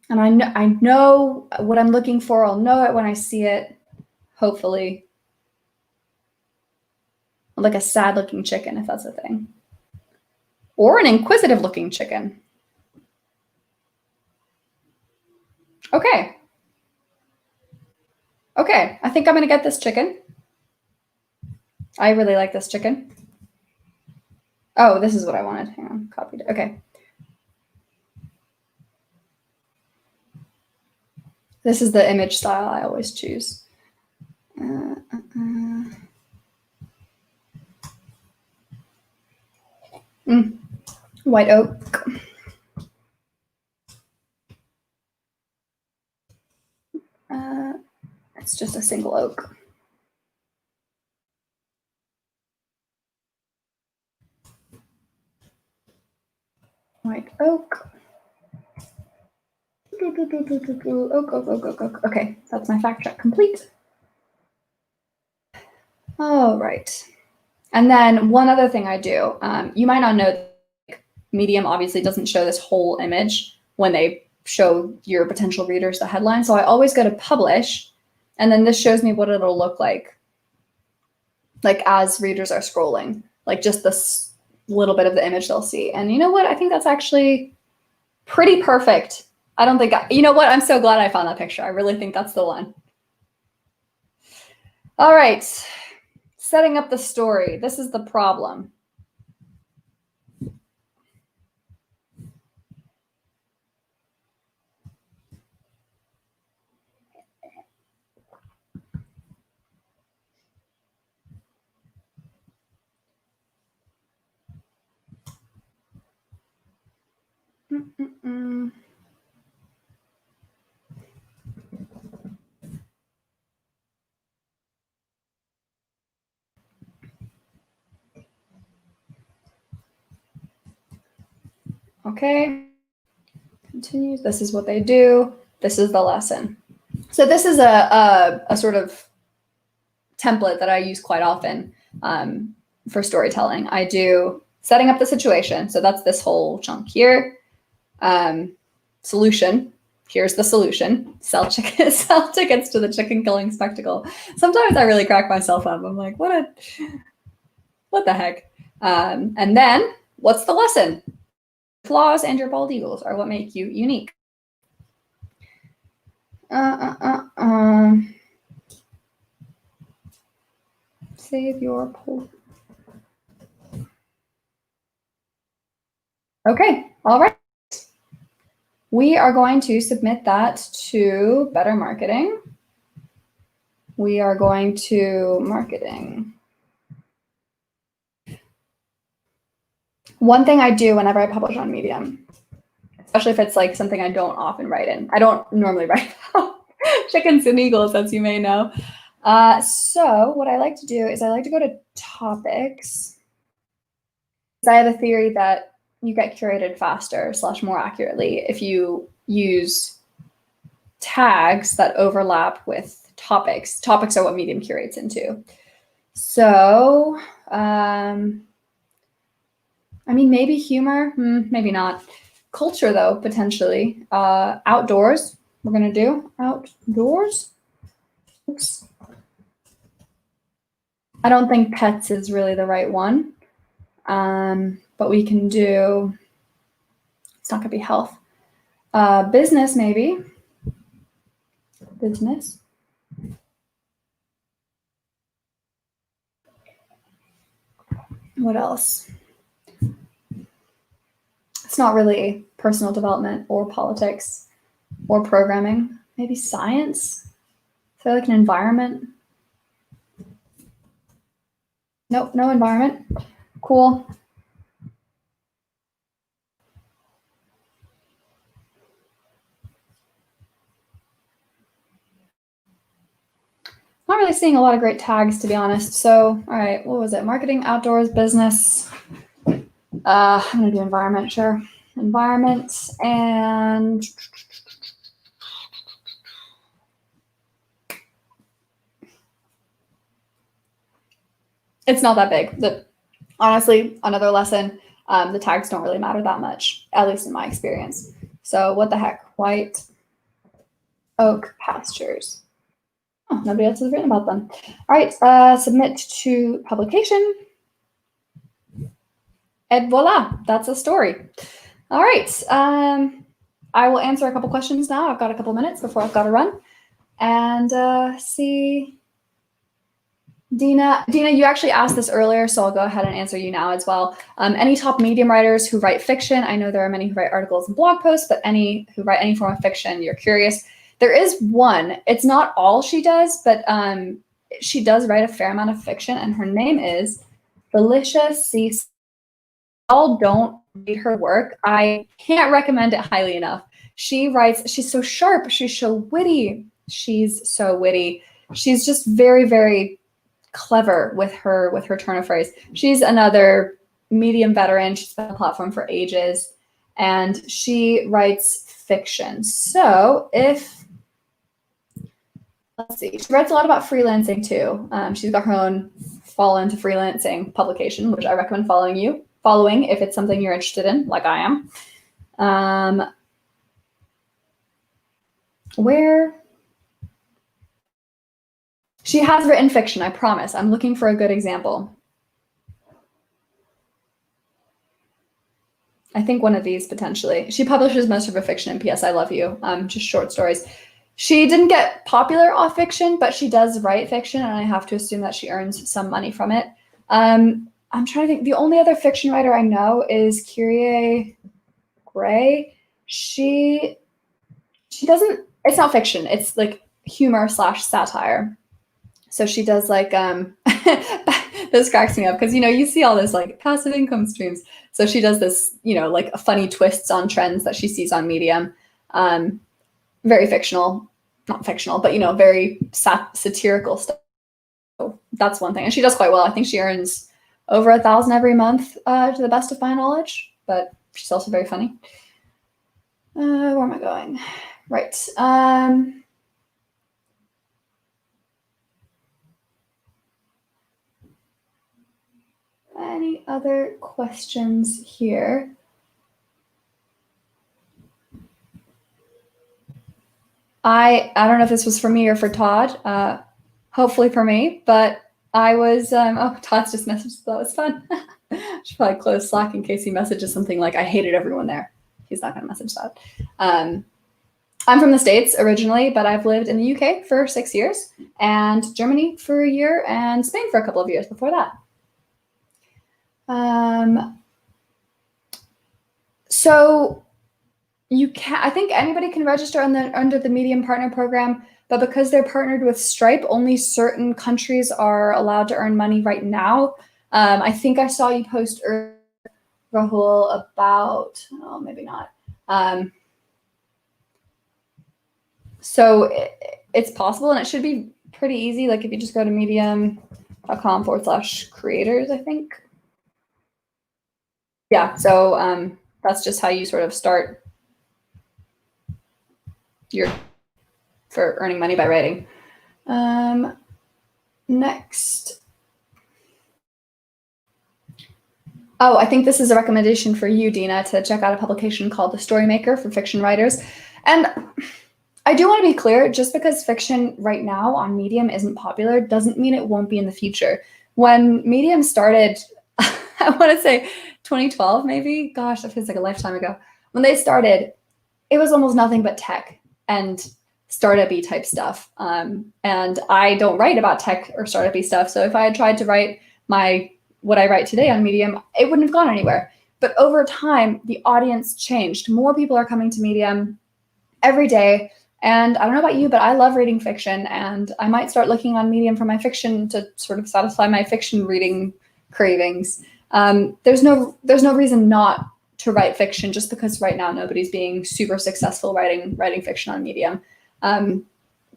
And I know what I'm looking for. I'll know it when I see it, hopefully. Like a sad looking chicken, if that's a thing. Or an inquisitive looking chicken. Okay. Okay, I think I'm gonna get this chicken. I really like this chicken. Oh, this is what I wanted. Hang on, copied it. Okay. This is the image style I always choose. White oak. It's just a single oak. White oak. Oak. Okay, that's my fact check complete. All right. And then one other thing I do, you might not know, Medium obviously doesn't show this whole image when they show your potential readers the headline. So I always go to publish, and then this shows me what it'll look like as readers are scrolling, like just this little bit of the image they'll see. And you know what? I think that's actually pretty perfect. I don't think, you know what? I'm so glad I found that picture. I really think that's the one. All right. Setting up the story. This is the problem. Okay. Continues. This is what they do. This is the lesson. So this is a sort of template that I use quite often for storytelling. I do setting up the situation. So that's this whole chunk here. Solution, here's the solution. Sell tickets to the chicken killing spectacle. Sometimes I really crack myself up. I'm like, what the heck? And then what's the lesson? Flaws and your bald eagles are what make you unique. Save your poll. Okay, all right. We are going to submit that to Better Marketing. We are going to marketing. One thing I do whenever I publish on Medium, especially if it's like something I don't often write in. I don't normally write about chickens and eagles, as you may know. So what I like to do is I like to go to topics. I have a theory that you get curated faster / more accurately if you use tags that overlap with topics. Topics are what Medium curates into. So, I mean, maybe humor, maybe not. Culture, though, potentially. Outdoors, we're going to do outdoors. Oops. I don't think pets is really the right one. But we can do, it's not going to be health. Business, maybe. Business. What else? It's not really personal development or politics or programming. Maybe science. So like an environment. Nope, no environment. Cool. Not really seeing a lot of great tags, to be honest. So, all right, what was it? Marketing, outdoors, business. I'm gonna do environment, sure. Environment and it's not that big. Honestly, another lesson, the tags don't really matter that much, at least in my experience. So what the heck? White oak pastures. Oh, nobody else has written about them. All right, submit to publication. And voila, that's a story. All right, I will answer a couple questions now. I've got a couple minutes before I've got to run. And see, Dina, you actually asked this earlier, so I'll go ahead and answer you now as well. Any top Medium writers who write fiction? I know there are many who write articles and blog posts, but any who write any form of fiction, you're curious. There is one. It's not all she does, but she does write a fair amount of fiction, and her name is Felicia C. All don't read her work. I can't recommend it highly enough. She writes, she's so sharp, she's so witty. She's so witty. She's just very, very clever with her turn of phrase. She's another Medium veteran. She's been on the platform for ages, and she writes fiction. So let's see, she writes a lot about freelancing too. She's got her own Fall Into Freelancing publication, which I recommend following if it's something you're interested in, like I am. Where she has written fiction, I promise. I'm looking for a good example. I think one of these potentially. She publishes most of her fiction in P.S. I Love You, just short stories. She didn't get popular off fiction, but she does write fiction, and I have to assume that she earns some money from it. I'm trying to think. The only other fiction writer I know is Kyrie Gray. She doesn't. It's not fiction. It's like humor / satire. So she does like this cracks me up because you see all this like passive income streams. So she does this like funny twists on trends that she sees on Medium. Very fictional, not fictional, but very satirical stuff. So that's one thing, and she does quite well. I think she earns over 1,000 every month, to the best of my knowledge. But she's also very funny. Where am I going? Right. Any other questions here? I don't know if this was for me or for Todd. Hopefully for me, but I was. Oh, Todd's just messaged. That was fun. Should probably close Slack in case he messages something like "I hated everyone there." He's not going to message that. I'm from the States originally, but I've lived in the UK for 6 years, and Germany for a year, and Spain for a couple of years before that. So you can, I think anybody can register under the Medium Partner Program, but because they're partnered with Stripe, only certain countries are allowed to earn money right now. I think I saw you post earlier, Rahul, about, oh, maybe not. So it's possible, and it should be pretty easy. Like if you just go to medium.com/creators, I think. Yeah, so that's just how you sort of start for earning money by writing. Next. Oh, I think this is a recommendation for you, Dina, to check out a publication called The Storymaker for fiction writers. And I do want to be clear, just because fiction right now on Medium isn't popular doesn't mean it won't be in the future. When Medium started, I want to say 2012 maybe, gosh, that feels like a lifetime ago. When they started, it was almost nothing but tech and startup-y type stuff. And I don't write about tech or startup-y stuff. So if I had tried to write what I write today on Medium, it wouldn't have gone anywhere. But over time, the audience changed. More people are coming to Medium every day. And I don't know about you, but I love reading fiction, and I might start looking on Medium for my fiction to sort of satisfy my fiction reading cravings. There's no reason not to write fiction just because right now nobody's being super successful writing fiction on Medium.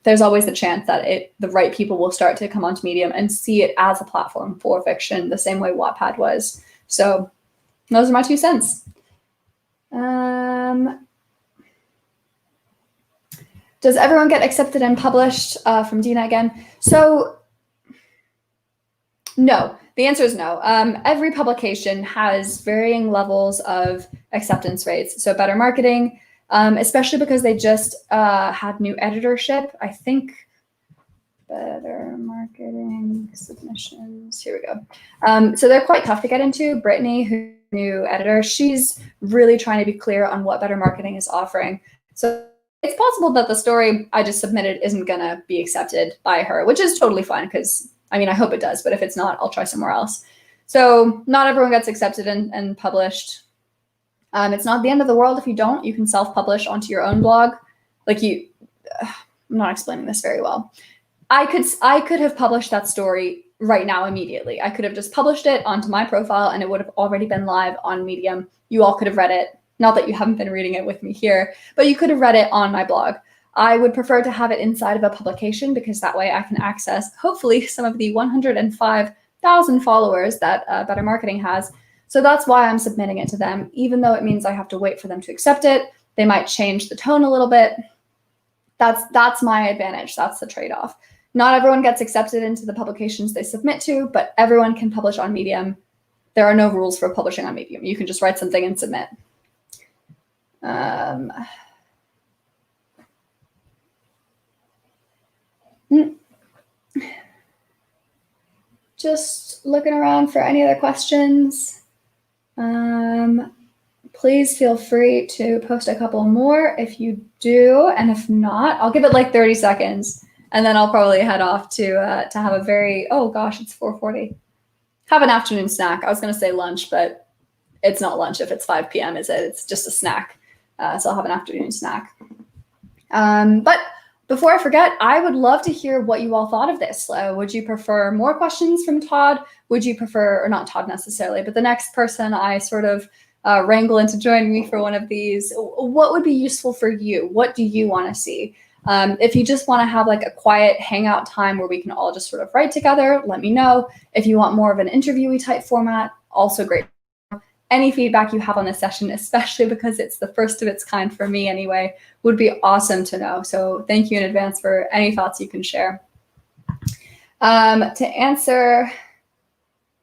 There's always the chance that the right people will start to come onto Medium and see it as a platform for fiction, the same way Wattpad was. So those are my 2 cents. Does everyone get accepted and published? From Dina again. So no, the answer is no. Every publication has varying levels of acceptance rates. So Better Marketing, especially because they just had new editorship. I think Better Marketing submissions. Here we go. So they're quite tough to get into. Brittany, who's new editor, she's really trying to be clear on what Better Marketing is offering. So it's possible that the story I just submitted isn't going to be accepted by her, which is totally fine because, I mean, I hope it does, but if it's not, I'll try somewhere else. So not everyone gets accepted and published. It's not the end of the world if you don't. You can self-publish onto your own blog. I'm not explaining this very well. I could have published that story right now immediately. I could have just published it onto my profile and it would have already been live on Medium. You all could have read it. Not that you haven't been reading it with me here, but you could have read it on my blog. I would prefer to have it inside of a publication because that way I can access, hopefully, some of the 105,000 followers that Better Marketing has. So that's why I'm submitting it to them, even though it means I have to wait for them to accept it. They might change the tone a little bit. That's my advantage. That's the trade-off. Not everyone gets accepted into the publications they submit to, but everyone can publish on Medium. There are no rules for publishing on Medium. You can just write something and submit. Just looking around for any other questions. Please feel free to post a couple more if you do, and if not, I'll give it like 30 seconds, and then I'll probably head off to have a very, oh gosh, it's 4:40. Have an afternoon snack. I was gonna say lunch, but it's not lunch if it's 5 p.m., is it? It's just a snack. So I'll have an afternoon snack. But before I forget, I would love to hear what you all thought of this. Would you prefer more questions from Todd? Would you prefer, or not Todd necessarily, but the next person I sort of wrangle into joining me for one of these, what would be useful for you? What do you want to see? If you just want to have like a quiet hangout time where we can all just sort of write together, let me know. If you want more of an interviewee type format, also great. Any feedback you have on this session, especially because it's the first of its kind for me anyway, would be awesome to know. So thank you in advance for any thoughts you can share. To answer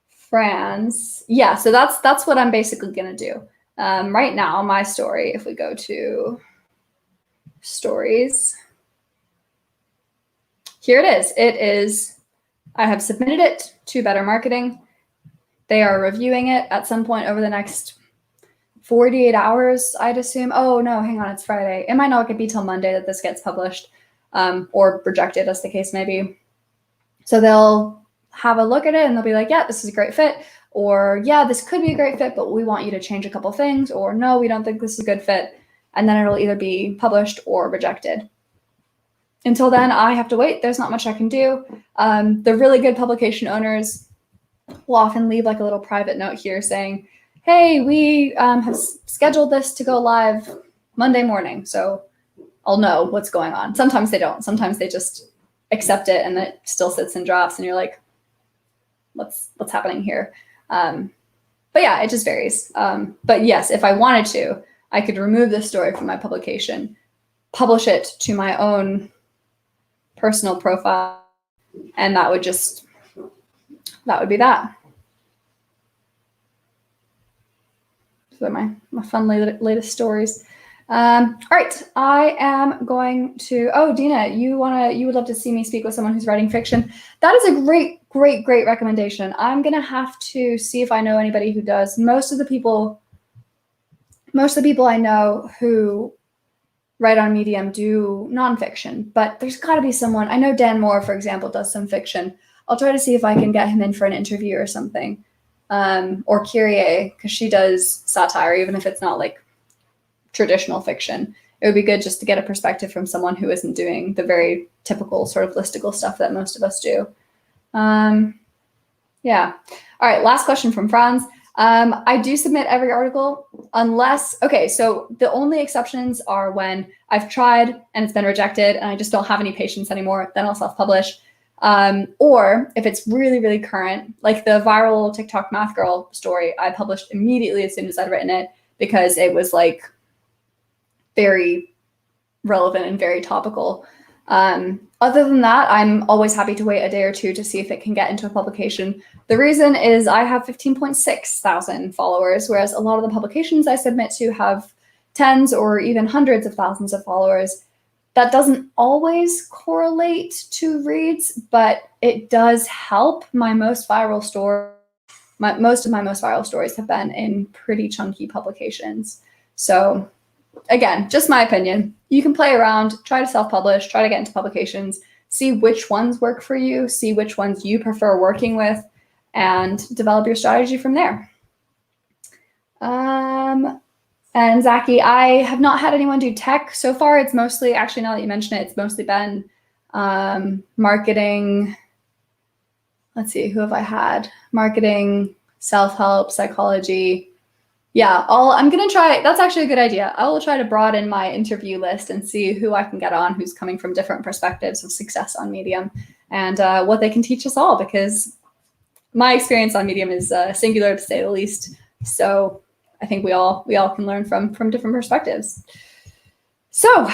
Fran's, yeah, so that's what I'm basically gonna do. Right now, my story, if we go to stories, here it is. It is, I have submitted it to Better Marketing. They are reviewing it at some point over the next 48 hours, I'd assume. Oh no, hang on, it's Friday. It might not be till Monday that this gets published, or rejected, as the case may be. So they'll have a look at it and they'll be like, yeah, this is a great fit, or yeah, this could be a great fit, but we want you to change a couple things, or no, we don't think this is a good fit. And then it'll either be published or rejected. Until then, I have to wait. There's not much I can do. The really good publication owners will often leave like a little private note here saying, hey, we have scheduled this to go live Monday morning, so I'll know what's going on. Sometimes they don't. Sometimes they just accept it and it still sits in drafts and you're like, what's happening here? But yeah, it just varies. But yes, if I wanted to, I could remove this story from my publication, publish it to my own personal profile, and that would be that. So my fun latest stories. All right, I am going to, oh, Dina, you would love to see me speak with someone who's writing fiction. That is a great recommendation. I'm gonna have to see if I know anybody who does. Most of the people I know who write on Medium do nonfiction, but there's gotta be someone. I know Dan Moore, for example, does some fiction. I'll try to see if I can get him in for an interview or something. Or Kyrie, because she does satire, even if it's not like traditional fiction. It would be good just to get a perspective from someone who isn't doing the very typical sort of listicle stuff that most of us do. Yeah. All right, last question from Franz. I do submit every article unless, okay, so the only exceptions are when I've tried and it's been rejected and I just don't have any patience anymore, then I'll self-publish. Or if it's really current, like the viral TikTok math girl story, I published immediately as soon as I'd written it because it was like very relevant and very topical. Other than that, I'm always happy to wait a day or two to see if it can get into a publication. The reason is I have 15.6 thousand followers, whereas a lot of the publications I submit to have tens or even hundreds of thousands of followers. That doesn't always correlate to reads, but it does help. Most of my most viral stories have been in pretty chunky publications. So again, just my opinion. You can play around, try to self-publish, try to get into publications, see which ones work for you, see which ones you prefer working with, and develop your strategy from there. And Zaki, I have not had anyone do tech so far. It's mostly, actually, now that you mention it, it's mostly been marketing. Let's see, who have I had? Marketing, self-help, psychology. Yeah, I'm gonna try, that's actually a good idea. I will try to broaden my interview list and see who I can get on who's coming from different perspectives of success on Medium and what they can teach us all, because my experience on Medium is singular to say the least. So I think we all can learn from different perspectives. So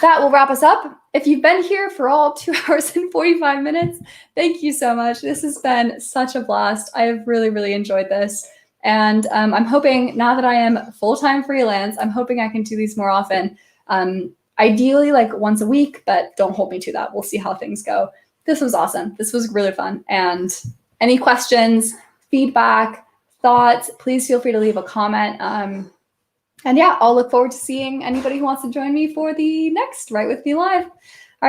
that will wrap us up. If you've been here for all 2 hours and 45 minutes, thank you so much. This has been such a blast. I have really enjoyed this. And I'm hoping, now that I am full-time freelance, I'm hoping I can do these more often. Ideally like once a week, but don't hold me to that. We'll see how things go. This was awesome. This was really fun. And any questions, feedback, thoughts, please feel free to leave a comment. And yeah, I'll look forward to seeing anybody who wants to join me for the next Write With Me Live.